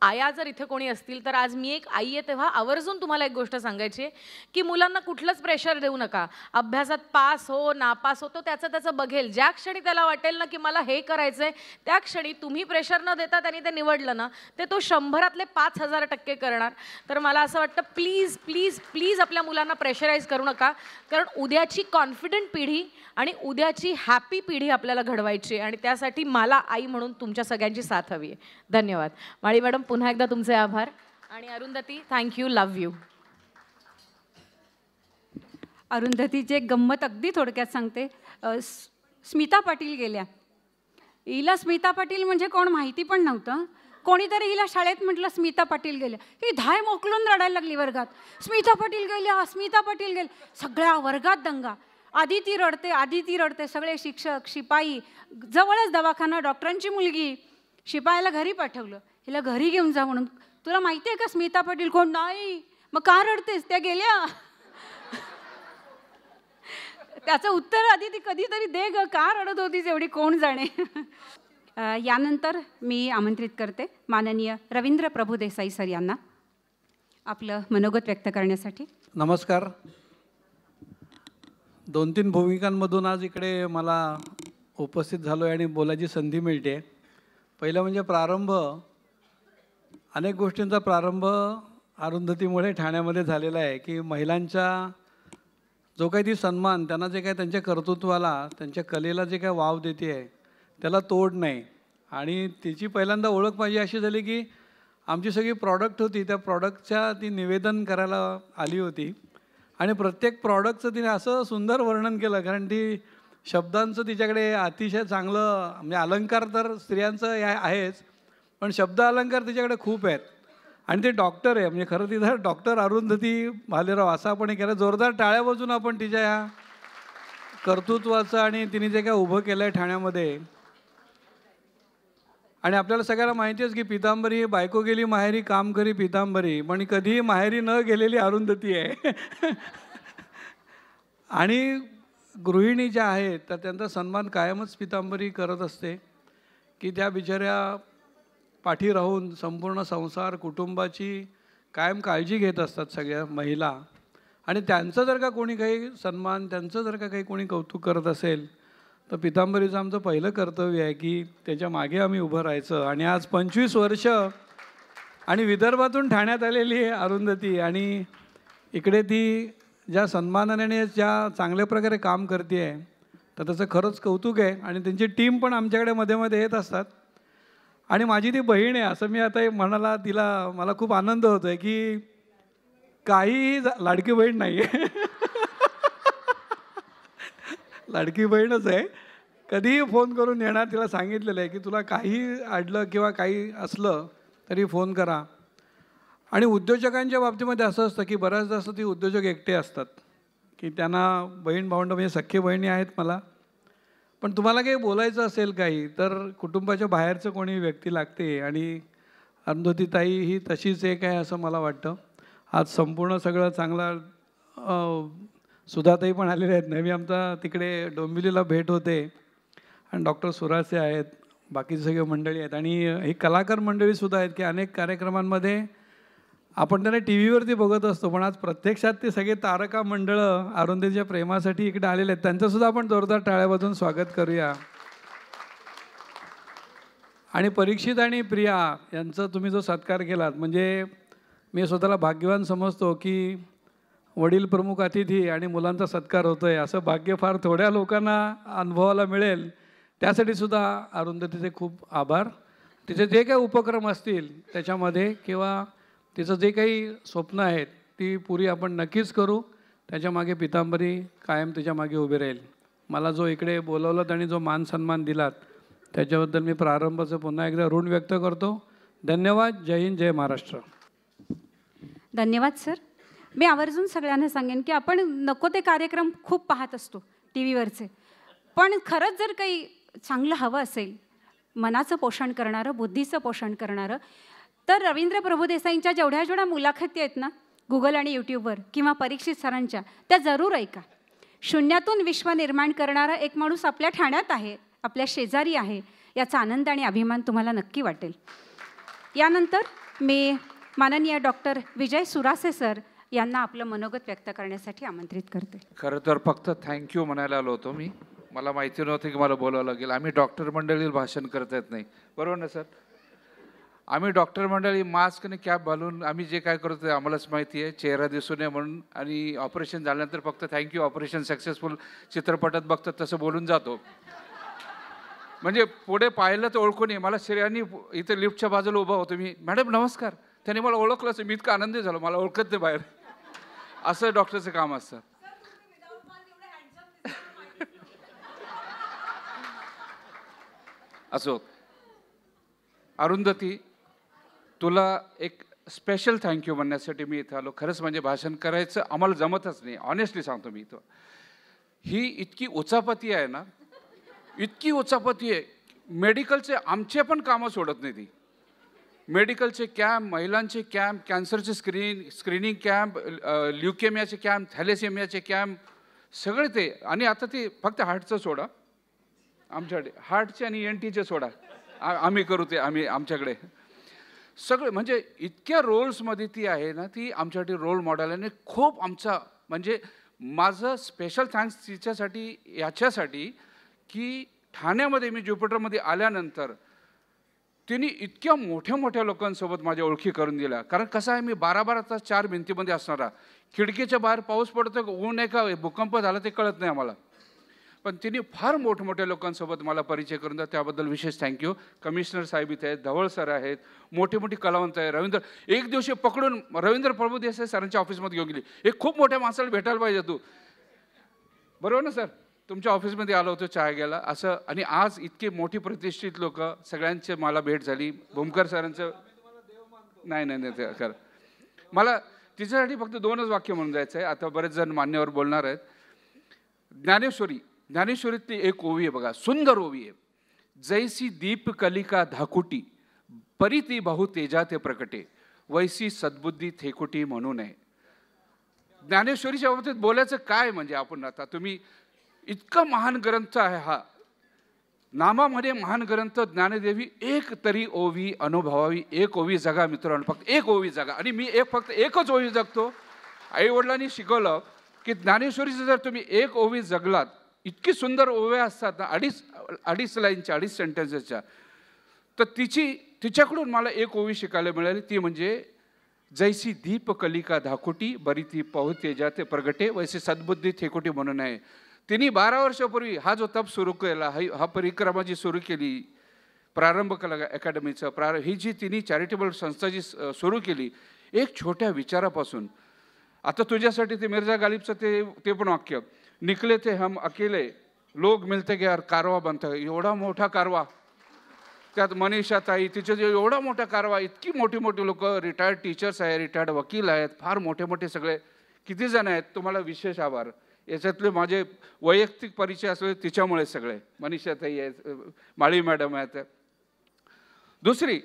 आया जर इथे कोणी असतील तर आज मी एक आई आहे तेव्हा आवर्जून तुम्हाला एक गोष्ट सांगायची आहे की मुलांना कुठलंच प्रेशर देऊ नका. अभ्यासात पास हो नापास हो तो त्याचं बघेल. ज्या क्षणी त्याला वाटेल ना की मला हे करायचं आहे, त्या क्षणी तुम्ही प्रेशर न देता त्यांनी ते निवडलं ना, ते तो 100%ले 5,000% करणार. तर मला असं वाटतं प्लीज प्लीज प्लीज आपल्या मुलांना प्रेशराईज करू नका, कारण उद्याची कॉन्फिडंट पिढी आणि उद्याची हॅपी पिढी आपल्याला घडवायची आहे आणि त्यासाठी मला आई म्हणून तुमच्या सगळ्यांची साथ हवी आहे. धन्यवाद. माळी मॅडम, पुन्हा एकदा तुमचे आभार. आणि अरुंधती, थँक्यू, लव्ह यू. अरुंधतीची एक गंमत अगदी थोडक्यात सांगते. स्मिता पाटील गेल्या. हिला स्मिता पाटील म्हणजे कोण माहिती पण नव्हतं. कोणीतरी हिला शाळेत म्हटलं स्मिता पाटील गेल्या, ही धाय मोकलून रडायला लागली वर्गात. स्मिता पाटील गेल्या, स्मिता पाटील गेल्या. सगळ्या वर्गात दंगा. आदिती रडते, आदिती रडते. सगळे शिक्षक, शिपाई, जवळच दवाखाना, डॉक्टरांची मुलगी. शिपायाला घरी पाठवलं, हिला घरी घेऊन जा म्हणून. तुला माहिती आहे का स्मिता पाटील कोण? नाही. मग का रडतेस? त्या गेल्या. त्याचं उत्तर आदिती कधीतरी दे ग, का रडत होतीस एवढी, कोण जाणे. यानंतर मी आमंत्रित करते माननीय रवींद्र प्रभुदेसाई सर यांना आपलं मनोगत व्यक्त करण्यासाठी. नमस्कार. 2-3 भूमिकांमधून आज इकडे मला उपस्थित झालो आहे आणि बोलायची संधी मिळते. पहिलं म्हणजे प्रारंभ, अनेक गोष्टींचा प्रारंभ अरुंधतीमुळे ठाण्यामध्ये झालेला आहे की महिलांच्या जो काही ती सन्मान, त्यांना जे काही त्यांच्या कर्तृत्वाला, त्यांच्या कलेला जे काही वाव देते आहे त्याला तोड नाही. आणि तिची पहिल्यांदा ओळख माझी अशी झाली की आमची सगळी प्रॉडक्ट होती, त्या प्रॉडक्टच्या ती निवेदन करायला आली होती आणि प्रत्येक प्रॉडक्टचं तिने असं सुंदर वर्णन केलं, कारण ती शब्दांचं तिच्याकडे अतिशय चांगलं, म्हणजे अलंकार तर स्त्रियांचं आहेच, पण शब्द अलंकार तिच्याकडे खूप आहेत. आणि ते डॉक्टर आहे, म्हणजे खरं तिथं डॉक्टर अरुंधती भालेराव असं आपण हे केलं. जोरदार टाळ्या वाजून आपण तिच्या ह्या कर्तृत्वाचं आणि तिने जे काय उभं केलं आहे ठाण्यामध्ये. आणि आपल्याला सगळ्यांना माहिती आहे की पितांबरी बायको गेली माहेरी काम करी पितांबरी, पण कधीही माहेरी न गेलेली अरुंधती आहे. आणि गृहिणी ज्या आहेत तर त्यांचा सन्मान कायमच पितांबरी करत असते, की त्या बिचाऱ्या पाठी राहून संपूर्ण संसार कुटुंबाची कायम काळजी घेत असतात सगळ्या महिला. आणि त्यांचं जर का कोणी काही सन्मान, त्यांचं जर का काही कोणी कौतुक करत असेल तर पितांबरीचं आमचं पहिलं कर्तव्य आहे की त्याच्या मागे आम्ही उभं राहायचं. आणि आज 25 वर्ष आणि विदर्भातून ठाण्यात आलेली आहे अरुंधती, आणि इकडे ती ज्या सन्मानाने ज्या चांगल्या प्रकारे काम करते आहे तर त्याचं खरंच कौतुक आहे. आणि त्यांची टीम पण आमच्याकडे मध्ये मध्ये येत असतात. आणि माझी ती बहीण आहे असं मी आता म्हणाला, तिला मला खूप आनंद होतो आहे की काहीही लाडकी बहीण नाही आहे. लाडकी बहीणच आहे. कधीही फोन करून येणार, तिला सांगितलेलं आहे की तुला काही अडलं किंवा काही असलं तरी फोन करा. आणि उद्योजकांच्या बाबतीमध्ये असं असतं की बऱ्याचदा असं ती उद्योजक एकटे असतात की त्यांना बहीण भावंड म्हणजे सख्खे बहिणी आहेत मला, पण तुम्हाला काही बोलायचं असेल काही तर कुटुंबाच्या बाहेरचं कोणी व्यक्ती लागते. आणि अरुंधतीताई ही तशीच एक आहे असं मला वाटतं. आज संपूर्ण सगळं चांगलं सुधाताई पण आलेले आहेत. नेहमी आमचा तिकडे डोंबिवलीला भेट होते. आणि डॉक्टर सुरासे आहेत, बाकीचे सगळे मंडळी आहेत. आणि ही कलाकार मंडळीसुद्धा आहेत की अनेक कार्यक्रमांमध्ये आपण त्यांना टी व्हीवरती बघत असतो, पण आज प्रत्यक्षात ते सगळे तारका मंडळं अरुंधतीच्या प्रेमासाठी इकडे आलेले आहेत. त्यांचंसुद्धा आपण जोरदार टाळ्या वाजवून स्वागत करूया. आणि परीक्षित आणि प्रिया यांचा तुम्ही जो सत्कार केलात, म्हणजे मी स्वतःला भाग्यवान समजतो की वडील प्रमुख अतिथी आणि मुलांचा सत्कार होतो आहे. असं भाग्य फार थोड्या लोकांना अनुभवायला मिळेल. त्यासाठी सुद्धा अरुंधतीचे खूप आभार. तिचे जे काही उपक्रम असतील त्याच्यामध्ये किंवा तिचं जे काही स्वप्न आहेत ती पुरी आपण नक्कीच करू. त्याच्यामागे पितांबरी कायम तिच्या मागे उभी राहील. मला जो इकडे बोलवलं आणि जो मान सन्मान दिलात त्याच्याबद्दल मी प्रारंभाचं पुन्हा एकदा ऋण व्यक्त करतो. धन्यवाद. जय हिंद, जय महाराष्ट्र. धन्यवाद सर. मी आवर्जून सगळ्यांना सांगेन की आपण नको ते कार्यक्रम खूप पाहत असतो टी व्हीवरचे, पण खरंच जर काही चांगलं हवं असेल, मनाचं पोषण करणारं, बुद्धीचं पोषण करणारं, तर रवींद्र प्रभुदेसाईंच्या जेवढ्या मुलाखती आहेत ना गुगल आणि यूट्यूबवर किंवा परीक्षित सरांच्या, त्या जरूर ऐका. शून्यातून विश्व निर्माण करणारा एक माणूस आपल्या ठाण्यात आहे, आपल्या शेजारी आहे, याचा आनंद आणि अभिमान तुम्हाला नक्की वाटेल. यानंतर मी माननीय डॉक्टर विजय सुरासे सर यांना आपलं मनोगत व्यक्त करण्यासाठी आमंत्रित करते. खरं तर फक्त थँक्यू म्हणायला आलो होतो मी. मला माहिती नव्हतं की मला बोलावं लागेल. आम्ही डॉक्टर मंडळी भाषण करता येत नाही, बरोबर ना सर? आम्ही डॉक्टर मंडळी मास्क आणि कॅप घालून आम्ही जे काय करतो ते आम्हालाच माहिती आहे, चेहरा दिसू नये म्हणून. आणि ऑपरेशन झाल्यानंतर फक्त थँक्यू, ऑपरेशन सक्सेसफुल चित्रपटात बघतात तसं बोलून जातो. म्हणजे पुढे पाहिलं तर ओळखून नये. मला श्रेयांनी इथे लिफ्टच्या बाजूला उभा होतो मी, मॅडम नमस्कार, त्याने मला ओळखलंच. मी इतका आनंदी झालो, मला ओळखत नाही बाहेर. असं डॉक्टरचं काम असतं. असो, अरुंधती तुला एक स्पेशल थँक्यू म्हणण्यासाठी मी इथं आलो. खरंच म्हणजे भाषण करायचं आम्हाला जमतच नाही, ऑनेस्टली सांगतो मी. इथं ही इतकी उचापती आहे ना, इतकी उचापती आहे. मेडिकलचे आमचे पण कामं सोडत नाही ती. मेडिकलचे कॅम्प, महिलांचे कॅम्प, कॅन्सरचे स्क्रीनिंग कॅम्प, ल्युकेमियाचे कॅम्प, थॅलेसेमियाचे कॅम्प, सगळे ते. आणि आता ते फक्त हार्टचं सोडा आमच्याकडे, हार्टचे आणि ENTचे सोडा, आम्ही करू ते. आमच्याकडे सगळे म्हणजे इतक्या रोल्समध्ये ती आहे ना, ती आमच्यासाठी रोल मॉडेल आहे. खूप आमचा म्हणजे माझं स्पेशल थँक्स तिच्यासाठी याच्यासाठी की ठाण्यामध्ये मी ज्युपिटरमध्ये आल्यानंतर तिने इतक्या मोठ्या मोठ्या लोकांसोबत माझ्या ओळखी करून दिल्या. कारण कसं आहे, मी 12-12 तास 4 भिंतीमध्ये असणारा, खिडकीच्या बाहेर पाऊस पडतो, ऊन आहे का भूकंप झाला ते कळत नाही आम्हाला. पण तिने फार मोठमोठ्या लोकांसोबत मला परिचय करून दिला, त्याबद्दल विशेष थँक्यू. कमिशनर साहेब इथे आहेत, धवळ सर आहेत, मोठे मोठी कलावंत आहे. रवींद्र एक दिवशी पकडून रवींद्र प्रभुदेसाई सरांच्या ऑफिसमध्ये घेऊन गेली, एक खूप मोठ्या माणसाला भेटायला पाहिजे तू, बरोबर ना सर, तुमच्या ऑफिसमध्ये आलो होतो चहा घ्यायला असं. आणि आज इतकी मोठी प्रतिष्ठित लोक सगळ्यांचे मला भेट झाली. भूमकर सरांचं नाही नाही नाही ते खरं, मला तिच्यासाठी फक्त 2च वाक्य म्हणून जायचं आहे. आता बरेच जण मान्यवर बोलणार आहेत. ज्ञानेश्वरीतली एक ओवी आहे बघा, सुंदर ओवी आहे. जैसी दीप कलिका धाकुटी परी बहु तेजा ते प्रकटे, वैसी सद्बुद्धी थेकुटी म्हणू नये. ज्ञानेश्वरीच्या बाबतीत बोलायचं काय म्हणजे, आपण आता तुम्ही इतका महान ग्रंथ आहे हा, नामामध्ये महान ग्रंथ ज्ञानदेवी. एक तरी ओवी अनुभवावी, एक ओवी जगा मित्रांनो, फक्त एक ओवी जगा. आणि मी फक्त एकच ओवी जगतो. आईवडिलांनी शिकवलं की ज्ञानेश्वरीचं जर तुम्ही एक ओवी जगलात, इतकी सुंदर ओव्या असतात ना, अडीच लाईनच्या, 2 सेंटेन्सेसच्या, तर तिच्याकडून मला एक ओवी शिकायला मिळाली. ती म्हणजे जैसी दीप कलिका धाकुटी बरी ती पहुते जाते प्रगटे, वैसे सद्बुद्धी थेकुटी म्हणून आहे. तिने 12 वर्षापूर्वी हा जो तप सुरू केला, हा परिक्रमा जी सुरू केली, प्रारंभ कला अकॅडमीचं ही जी तिने चॅरिटेबल संस्था जी सुरू केली, एक छोट्या विचारापासून. आता तुझ्यासाठी ते मिर्झा गालिबचं ते पण वाक्य, निकले थे हम अकेले लोग मिलते गए और कारवा बनता. एवढा मोठा कारवा, त्यात मनीषा ताई, तिचे जे एवढा मोठा कारवा, इतकी मोठी मोठी लोक, रिटायर्ड टीचर्स आहेत, रिटायर्ड वकील आहेत, फार मोठे मोठे सगळे किती जण आहेत. तुम्हाला विशेष आभार. याच्यातले माझे वैयक्तिक परिचय असले तिच्यामुळे सगळे, मनीषा ताई आहेत, माळी मॅडम आहेत. दुसरी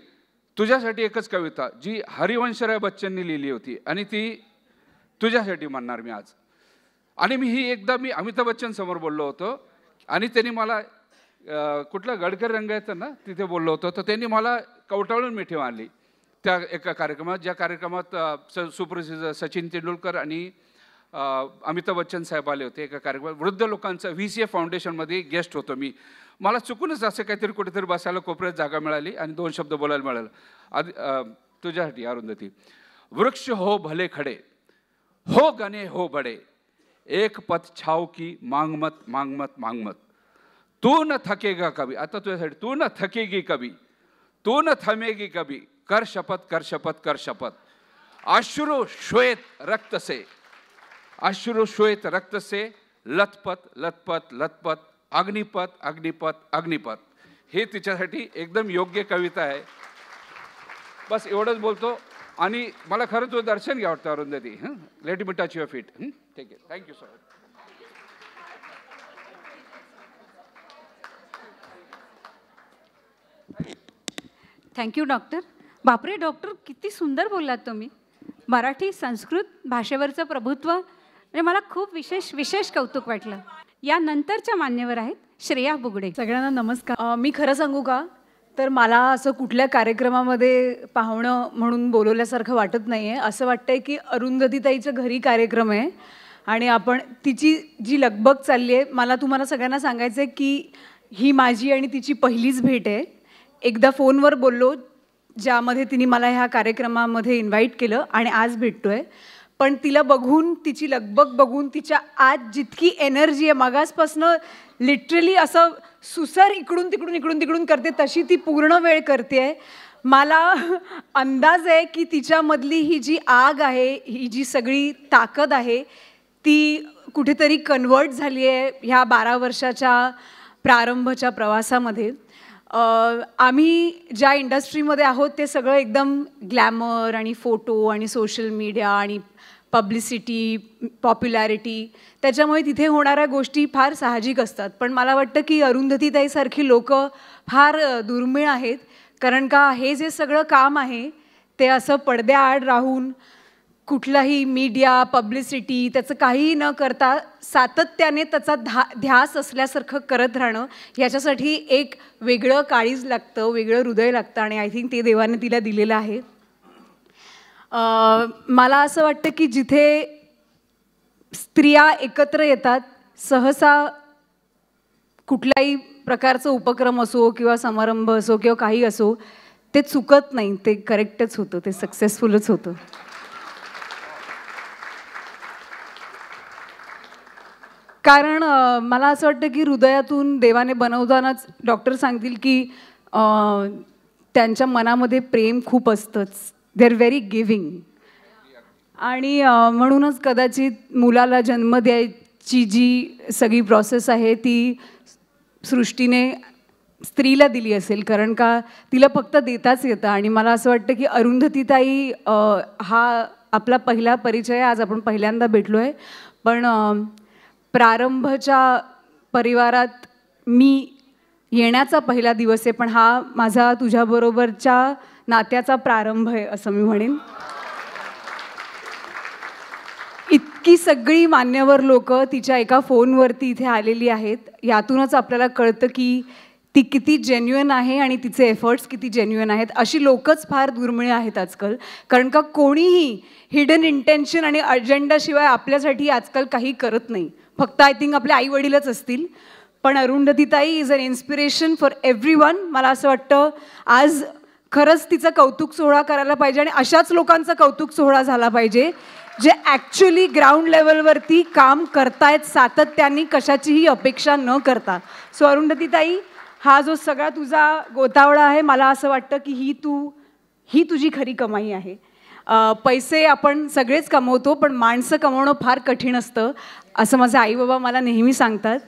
तुझ्यासाठी एकच कविता जी हरिवंशराय बच्चननी लिहिली होती आणि ती तुझ्यासाठी म्हणणार मी आज. आणि मी अमिताभ बच्चन समोर बोललो होतो आणि त्यांनी मला कुठलं गडकरी रंगायचं ना तिथे बोललो होतो, तर त्यांनी मला कवटाळून मिठी मारली त्या एका कार्यक्रमात, ज्या कार्यक्रमात सुप्रसिद्ध सचिन तेंडुलकर आणि अमिताभ बच्चन साहेब आले होते. एका कार्यक्रमात वृद्ध लोकांचं VCF फाउंडेशनमध्ये गेस्ट होतो मी. मला चुकूनच असं काहीतरी कुठेतरी बसायला कोपऱ्यात जागा मिळाली आणि 2 शब्द बोलायला मिळालं. तुझ्यासाठी अरुंधती. वृक्ष हो भले खडे, हो गणे हो बडे, एक पथ छाव की मांग मत मांग मत मांग मत, तू न थकेगा कभी. आता तुझ्यासाठी, तू न थकेगी कभी, तू न थमेगी कभी, कर शपथ कर शपथ कर शपथ. अश्रु श्वेत रक्त से, अश्रु श्वेत रक्त से, लथपथ लथपथ लथपथ, अग्निपथ अग्निपथ अग्निपथ. हे तिच्यासाठी एकदम योग्य कविता आहे. बस एवढंच बोलतो. आणि मला खरं तुझं दर्शन घ्या वाटतं Arundhati. Let me touch your feet. ठीक आहे, thank you so much. Thank you doctor. बापरे डॉक्टर, किती सुंदर बोललात तुम्ही. मराठी संस्कृत भाषेवरचं प्रभुत्व म्हणजे मला खूप विशेष कौतुक वाटलं. यानंतरच्या मान्यवर आहेत श्रेया बुगडे. सगळ्यांना नमस्कार. मी खरं सांगू का, तर मला असं कुठल्या कार्यक्रमामध्ये पाहुणं म्हणून बोलवल्यासारखं वाटत नाही आहे. असं वाटतं आहे की अरुंधतीताईच्या घरी कार्यक्रम आहे आणि आपण तिची जी लगबग चालली आहे. मला तुम्हाला सगळ्यांना सांगायचं आहे की ही माझी आणि तिची पहिलीच भेट आहे. एकदा फोनवर बोललो ज्यामध्ये तिने मला ह्या कार्यक्रमामध्ये इन्व्हाइट केलं आणि आज भेटतो आहे. पण तिला बघून, तिची लगबग बघून, तिच्या आज जितकी एनर्जी आहे, मागासपासनं लिटरली असं सुसर इकडून तिकडून इकडून तिकडून करते तशी ती पूर्ण वेळ करते आहे. मला अंदाज आहे की तिच्यामधली ही जी आग आहे, ही जी सगळी ताकद आहे, ती कुठेतरी कन्वर्ट झाली आहे ह्या 12 वर्षाच्या प्रारंभच्या प्रवासामध्ये. आम्ही ज्या इंडस्ट्रीमध्ये आहोत ते सगळं एकदम ग्लॅमर आणि फोटो आणि सोशल मीडिया आणि पब्लिसिटी, पॉप्युलॅरिटी, त्याच्यामुळे तिथे होणाऱ्या गोष्टी फार साहजिक असतात. पण मला वाटतं की अरुंधतीताईसारखी लोकं फार दुर्मिळ आहेत. कारण का हे जे सगळं काम आहे ते असं पडद्याआड राहून कुठलाही मीडिया, पब्लिसिटी त्याचं काहीही न करता सातत्याने त्याचा ध्यास असल्यासारखं करत राहणं, ह्याच्यासाठी एक वेगळं काळीज लागतं, वेगळं हृदय लागतं आणि आय थिंक ते देवाने तिला दिलेलं आहे. मला असं वाटतं की जिथे स्त्रिया एकत्र येतात, सहसा कुठल्याही प्रकारचं उपक्रम असो किंवा समारंभ असो किंवा काही असो, ते चुकत नाही, ते करेक्टच होतं, ते सक्सेसफुलच होतं. कारण मला असं वाटतं की हृदयातून देवाने बनवतानाच डॉक्टर सांगतील की त्यांच्या मनामध्ये प्रेम खूप असतंच. They are very giving. आणि म्हणूनच कदाचित मुलाला जन्म द्यायची जी सगळी प्रोसेस आहे ती सृष्टीने स्त्रीला दिली असेल, कारण का तिला फक्त देताच येतं. आणि मला असं वाटतं की अरुंधतीताई हा आपला पहिला परिचय, आज आपण पहिल्यांदा भेटलो आहे, पण प्रारंभच्या परिवारात मी येण्याचा पहिला दिवस आहे, पण हा माझा तुझ्याबरोबरच्या नात्याचा प्रारंभ आहे असं मी म्हणेन. इतकी सगळी मान्यवर लोक तिच्या एका फोनवरती इथे आलेली आहेत. यातूनच आपल्याला कळतं की ती किती जेन्युइन आहे आणि तिचे एफर्ट्स किती जेन्युइन आहेत. अशी लोकच फार दुर्मिळ आहेत आजकाल, कारण का कोणीही हिडन इंटेन्शन आणि अजेंडाशिवाय आपल्यासाठी आजकाल काही करत नाही. फक्त आय थिंक आपले आई वडीलच असतील. पण अरुंधतीताई is an inspiration for everyone. मला असं वाटतं आज खरंच तिचं कौतुक सोहळा करायला पाहिजे आणि अशाच लोकांचा कौतुक सोहळा झाला पाहिजे जे ॲक्च्युली ग्राउंड लेवलवरती काम करतायत सातत्याने, कशाचीही अपेक्षा न करता. सो अरुंधतीताई, हा जो सगळा तुझा गोतावळा आहे, मला असं वाटतं की ही तुझी खरी कमाई आहे. पैसे आपण सगळेच कमवतो, पण माणसं कमवणं फार कठीण असतं असं माझे आई बाबा मला नेहमी सांगतात.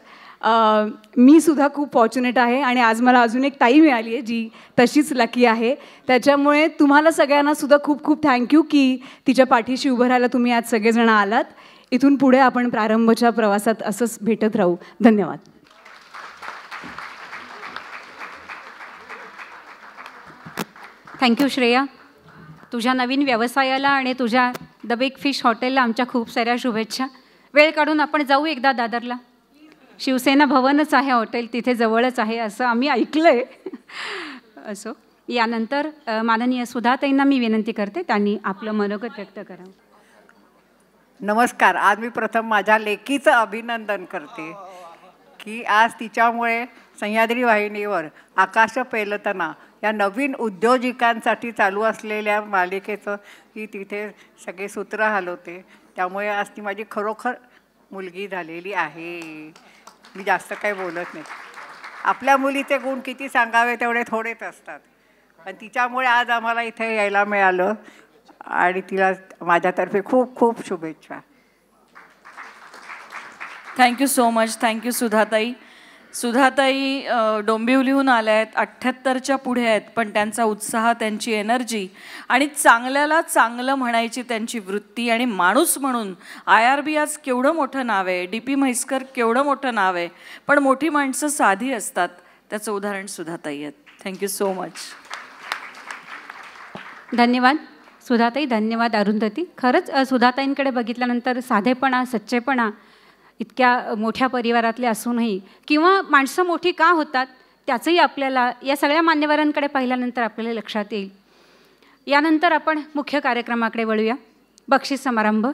मी सुद्धा खूप फॉर्च्युनेट आहे आणि आज मला अजून एक ताई मिळाली आहे जी तशीच लकी आहे. त्याच्यामुळे तुम्हाला सगळ्यांना सुद्धा खूप खूप थँक्यू की तिच्या पाठीशी उभं राहायला तुम्ही आज सगळेजण आलात. इथून पुढे आपण प्रारंभच्या प्रवासात असंच भेटत राहू. धन्यवाद. थँक्यू श्रेया. तुझ्या नवीन व्यवसायाला आणि तुझ्या द बिग फिश हॉटेलला आमच्या खूप साऱ्या शुभेच्छा. वेळ काढून आपण जाऊ एकदा दादरला. शिवसेना भवनच आहे हॉटेल, तिथे जवळच आहे असं आम्ही ऐकलं आहे. असो, यानंतर माननीय सुधाताईंना मी विनंती करते त्यांनी आपलं मनोगत व्यक्त करावं. नमस्कार. आज मी प्रथम माझ्या लेकीचं अभिनंदन करते की आज तिच्यामुळे सह्याद्री वाहिनीवर आकाश पेलतना या नवीन उद्योजिकांसाठी चालू असलेल्या मालिकेचं ही तिथे सगळे सूत्र हलवते. त्यामुळे आज ती माझी खरोखर मुलगी झालेली आहे. मी जास्त काही बोलत नाही. आपल्या मुलीचे गुण किती सांगावे तेवढे थोडेच असतात, पण तिच्यामुळे आज आम्हाला इथे यायला मिळालं आणि तिला माझ्यातर्फे खूप खूप शुभेच्छा. Thank you so much. Thank you Sudhatai. Sudhatai डोंबिवलीहून आल्या आहेत, 78च्या पुढे आहेत, पण त्यांचा उत्साह, त्यांची एनर्जी आणि चांगल्याला चांगलं म्हणायची त्यांची वृत्ती आणि माणूस म्हणून IRB आज केवढं मोठं नाव आहे, DP म्हैसकर केवढं मोठं नाव आहे, पण मोठी माणसं साधी असतात, त्याचं उदाहरण सुधाताई आहेत. Thank you so much. धन्यवाद सुधाताई. धन्यवाद अरुंधती. खरंच सुधाताईंकडे बघितल्यानंतर साधेपणा, सच्चेपणा इतक्या मोठ्या परिवारातले असूनही किंवा माणसं मोठी का होतात त्याचंही आपल्याला या सगळ्या मान्यवरांकडे पाहिल्यानंतर आपल्याला लक्षात येईल. यानंतर आपण मुख्य कार्यक्रमाकडे वळूया. बक्षीस समारंभ.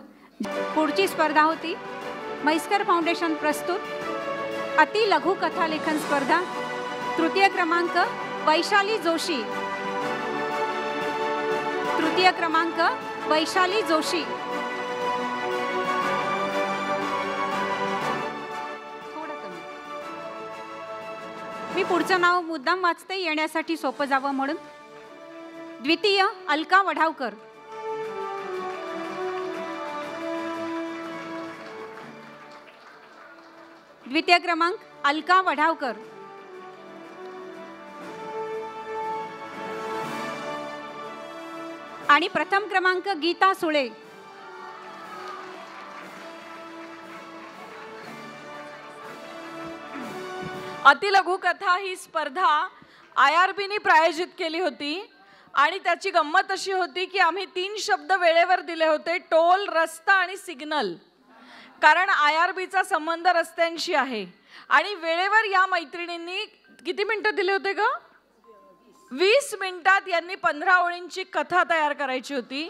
पुढची स्पर्धा होती म्हैसकर फाउंडेशन प्रस्तुत अति लघु कथालेखन स्पर्धा. तृतीय क्रमांक वैशाली जोशी. तृतीय क्रमांक वैशाली जोशी. मी पुढचं नाव मुद्दाम वाचते येण्यासाठी सोपं जावं म्हणून. द्वितीय अलका वढावकर. द्वितीय क्रमांक अलका वढावकर. आणि प्रथम क्रमांक गीता सुळे. अतिलघु कथा ही स्पर्धा IRBनी प्रायोजित केली होती आणि त्याची गंमत अशी होती की आम्ही 3 शब्द वेळेवर दिले होते, टोल, रस्ता आणि सिग्नल. कारण IRBचा संबंध रस्त्यांशी आहे आणि वेळेवर या मैत्रिणींनी किती मिनिटं दिले होते ग? 20 मिनिटात यांनी 15 ओळींची कथा तयार करायची होती,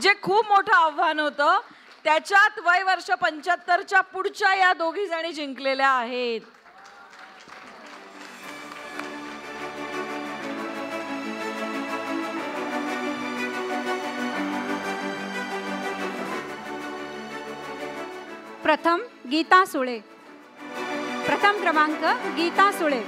जे खूप मोठं आव्हान होतं. त्याच्यात वय वर्ष 75च्या पुढच्या या दोघी जणी जिंकलेल्या आहेत. प्रथम गीता सुळे. प्रथम क्रमांक गीता सुळे.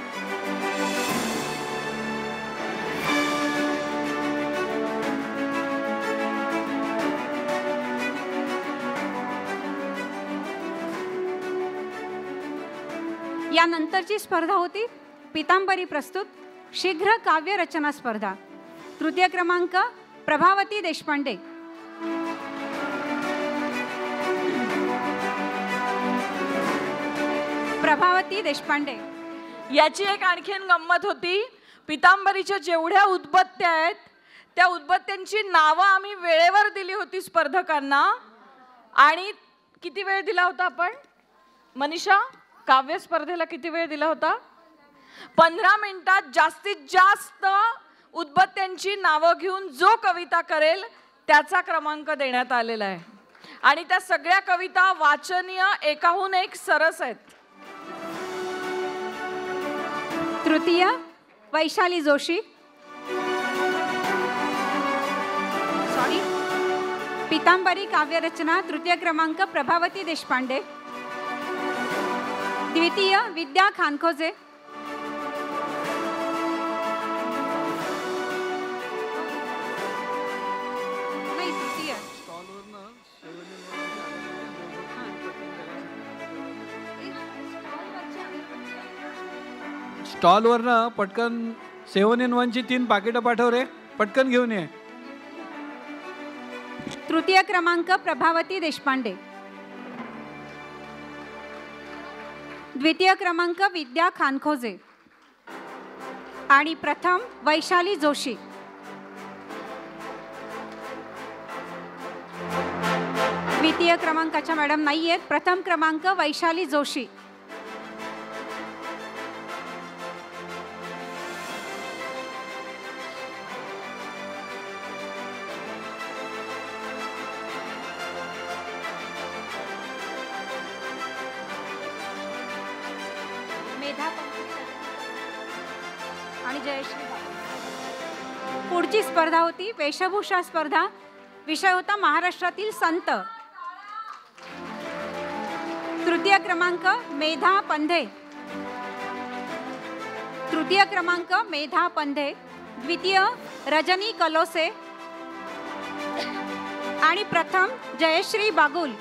यानंतरची स्पर्धा होती पितांबरी प्रस्तुत शीघ्र काव्य रचना स्पर्धा. तृतीय क्रमांक प्रभावती देशपांडे. प्रभावती देशपांडे. याची एक आणखीन गंमत होती. पितांबरीच्या जेवढ्या उदबत्त्या आहेत त्या उदबत्त्यांची नावं आम्ही वेळेवर दिली होती स्पर्धकांना. आणि किती वेळ दिला होता आपण मनीषा? काव्य स्पर्धेला किती वेळ दिला होता? 15 मिनिटात जास्तीत जास्त उदबत्त्यांची नावं घेऊन जो कविता करेल त्याचा क्रमांक देण्यात आलेला आहे. आणि त्या सगळ्या कविता वाचनीय, एकाहून एक सरस आहेत. तृतीय वैशाली जोशी. सॉरी, पितांबरी काव्यरचना तृतीय क्रमांक प्रभावती देशपांडे. द्वितीय विद्या खानखोजे. नाही, तृतीय. स्टॉलवरनं पटकन 7-in-1ची 3 पाकिटं पाठव रे, पटकन घेऊन ये. तृतीय क्रमांक प्रभावती देशपांडे. द्वितीय क्रमांक विद्या खानखोजे आणि प्रथम वैशाली जोशी. द्वितीय क्रमांकाच्या मॅडम नाही आहेत. प्रथम क्रमांक वैशाली जोशी. आणि जयश्री. पुढची स्पर्धा होती वेशभूषा स्पर्धा. विषय होता महाराष्ट्रातील संत. तृतीय क्रमांक मेधा पंधे. तृतीय क्रमांक मेधा पंधे. द्वितीय रजनी कलोसे आणि प्रथम जयश्री बागुल.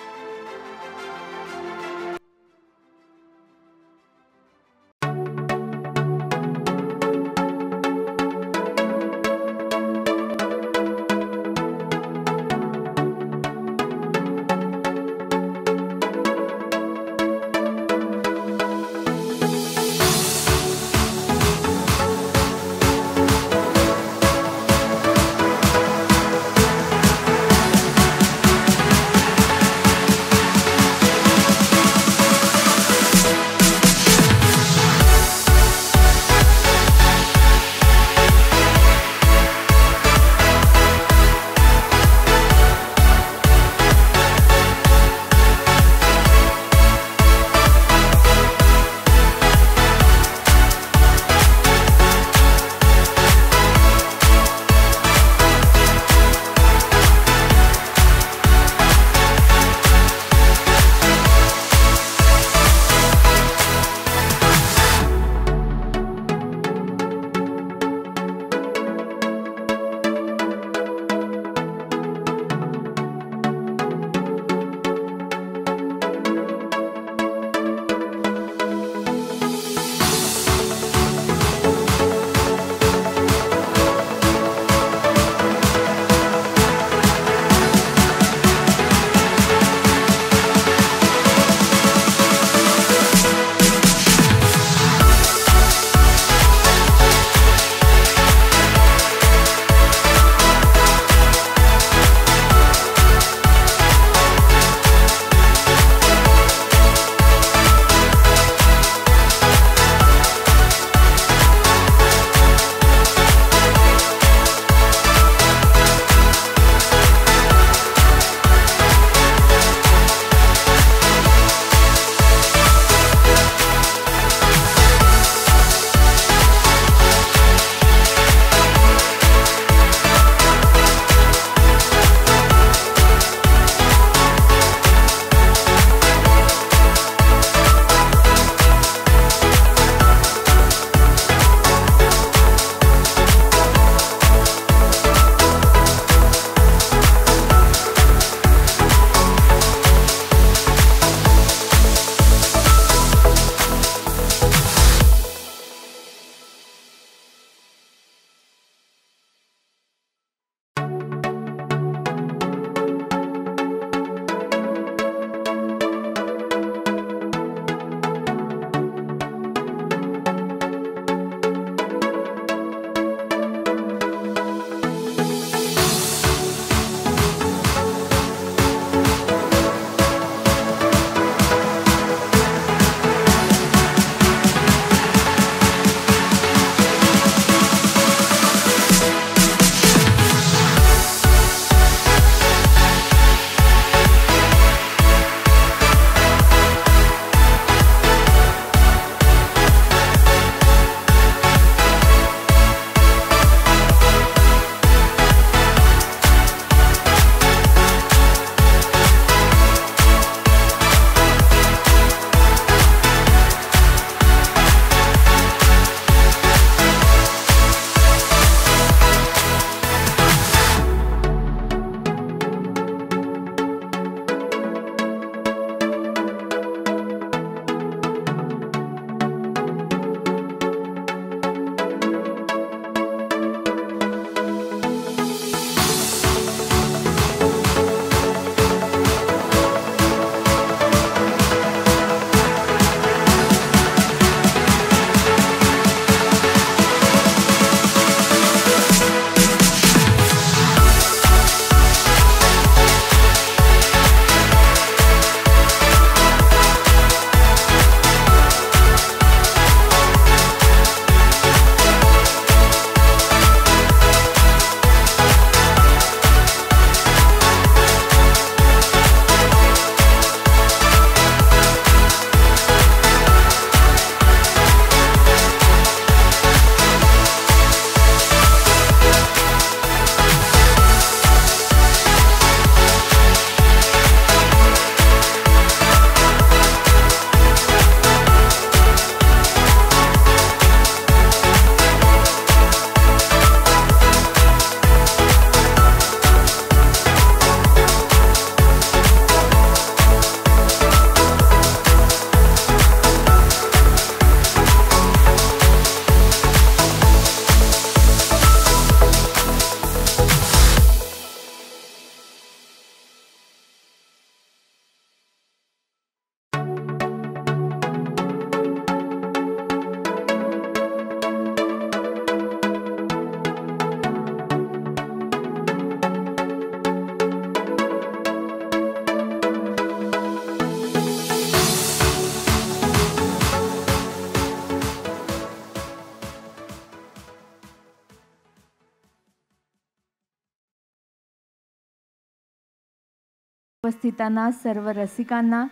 उपस्थितांना, सर्व रसिकांना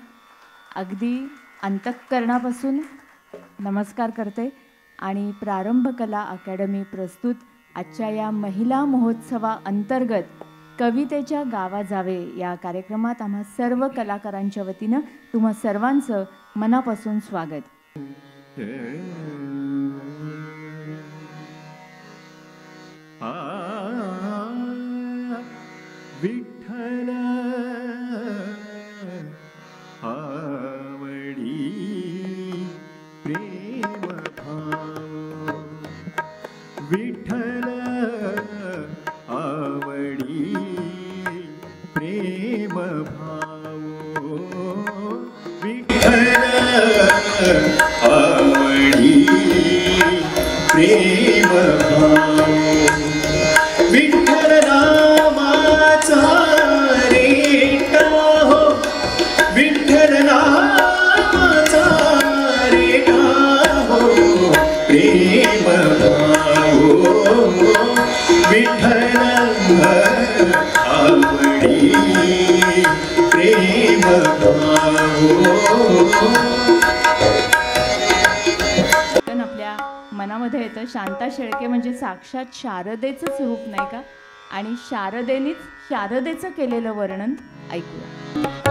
अगदी अंतःकरणापासून नमस्कार करते आणि प्रारंभ कला अकॅडमी प्रस्तुत आजच्या या महिला महोत्सवाअंतर्गत कवितेच्या गावा जावे या कार्यक्रमात आम्हा सर्व कलाकारांच्या वतीनं तुम्हा सर्वांचं मनापासून स्वागत. विठ्ठल आवडी प्रेम भाव, विठ्ठल आवडी प्रेम भाव, विठ्ठल आवडी प्रेम भाव, विठ्ठल नामाचा रेटा हो, विठ्ठल नामाचा रेटा हो प्रेम भाव, विठ्ठल आवडी प्रेम भाव. आपल्या मनामध्ये येतं शांता शेळके म्हणजे साक्षात शारदेचंच रूप नाही का, आणि शारदेनीच शारदेचं केलेलं वर्णन ऐकूया.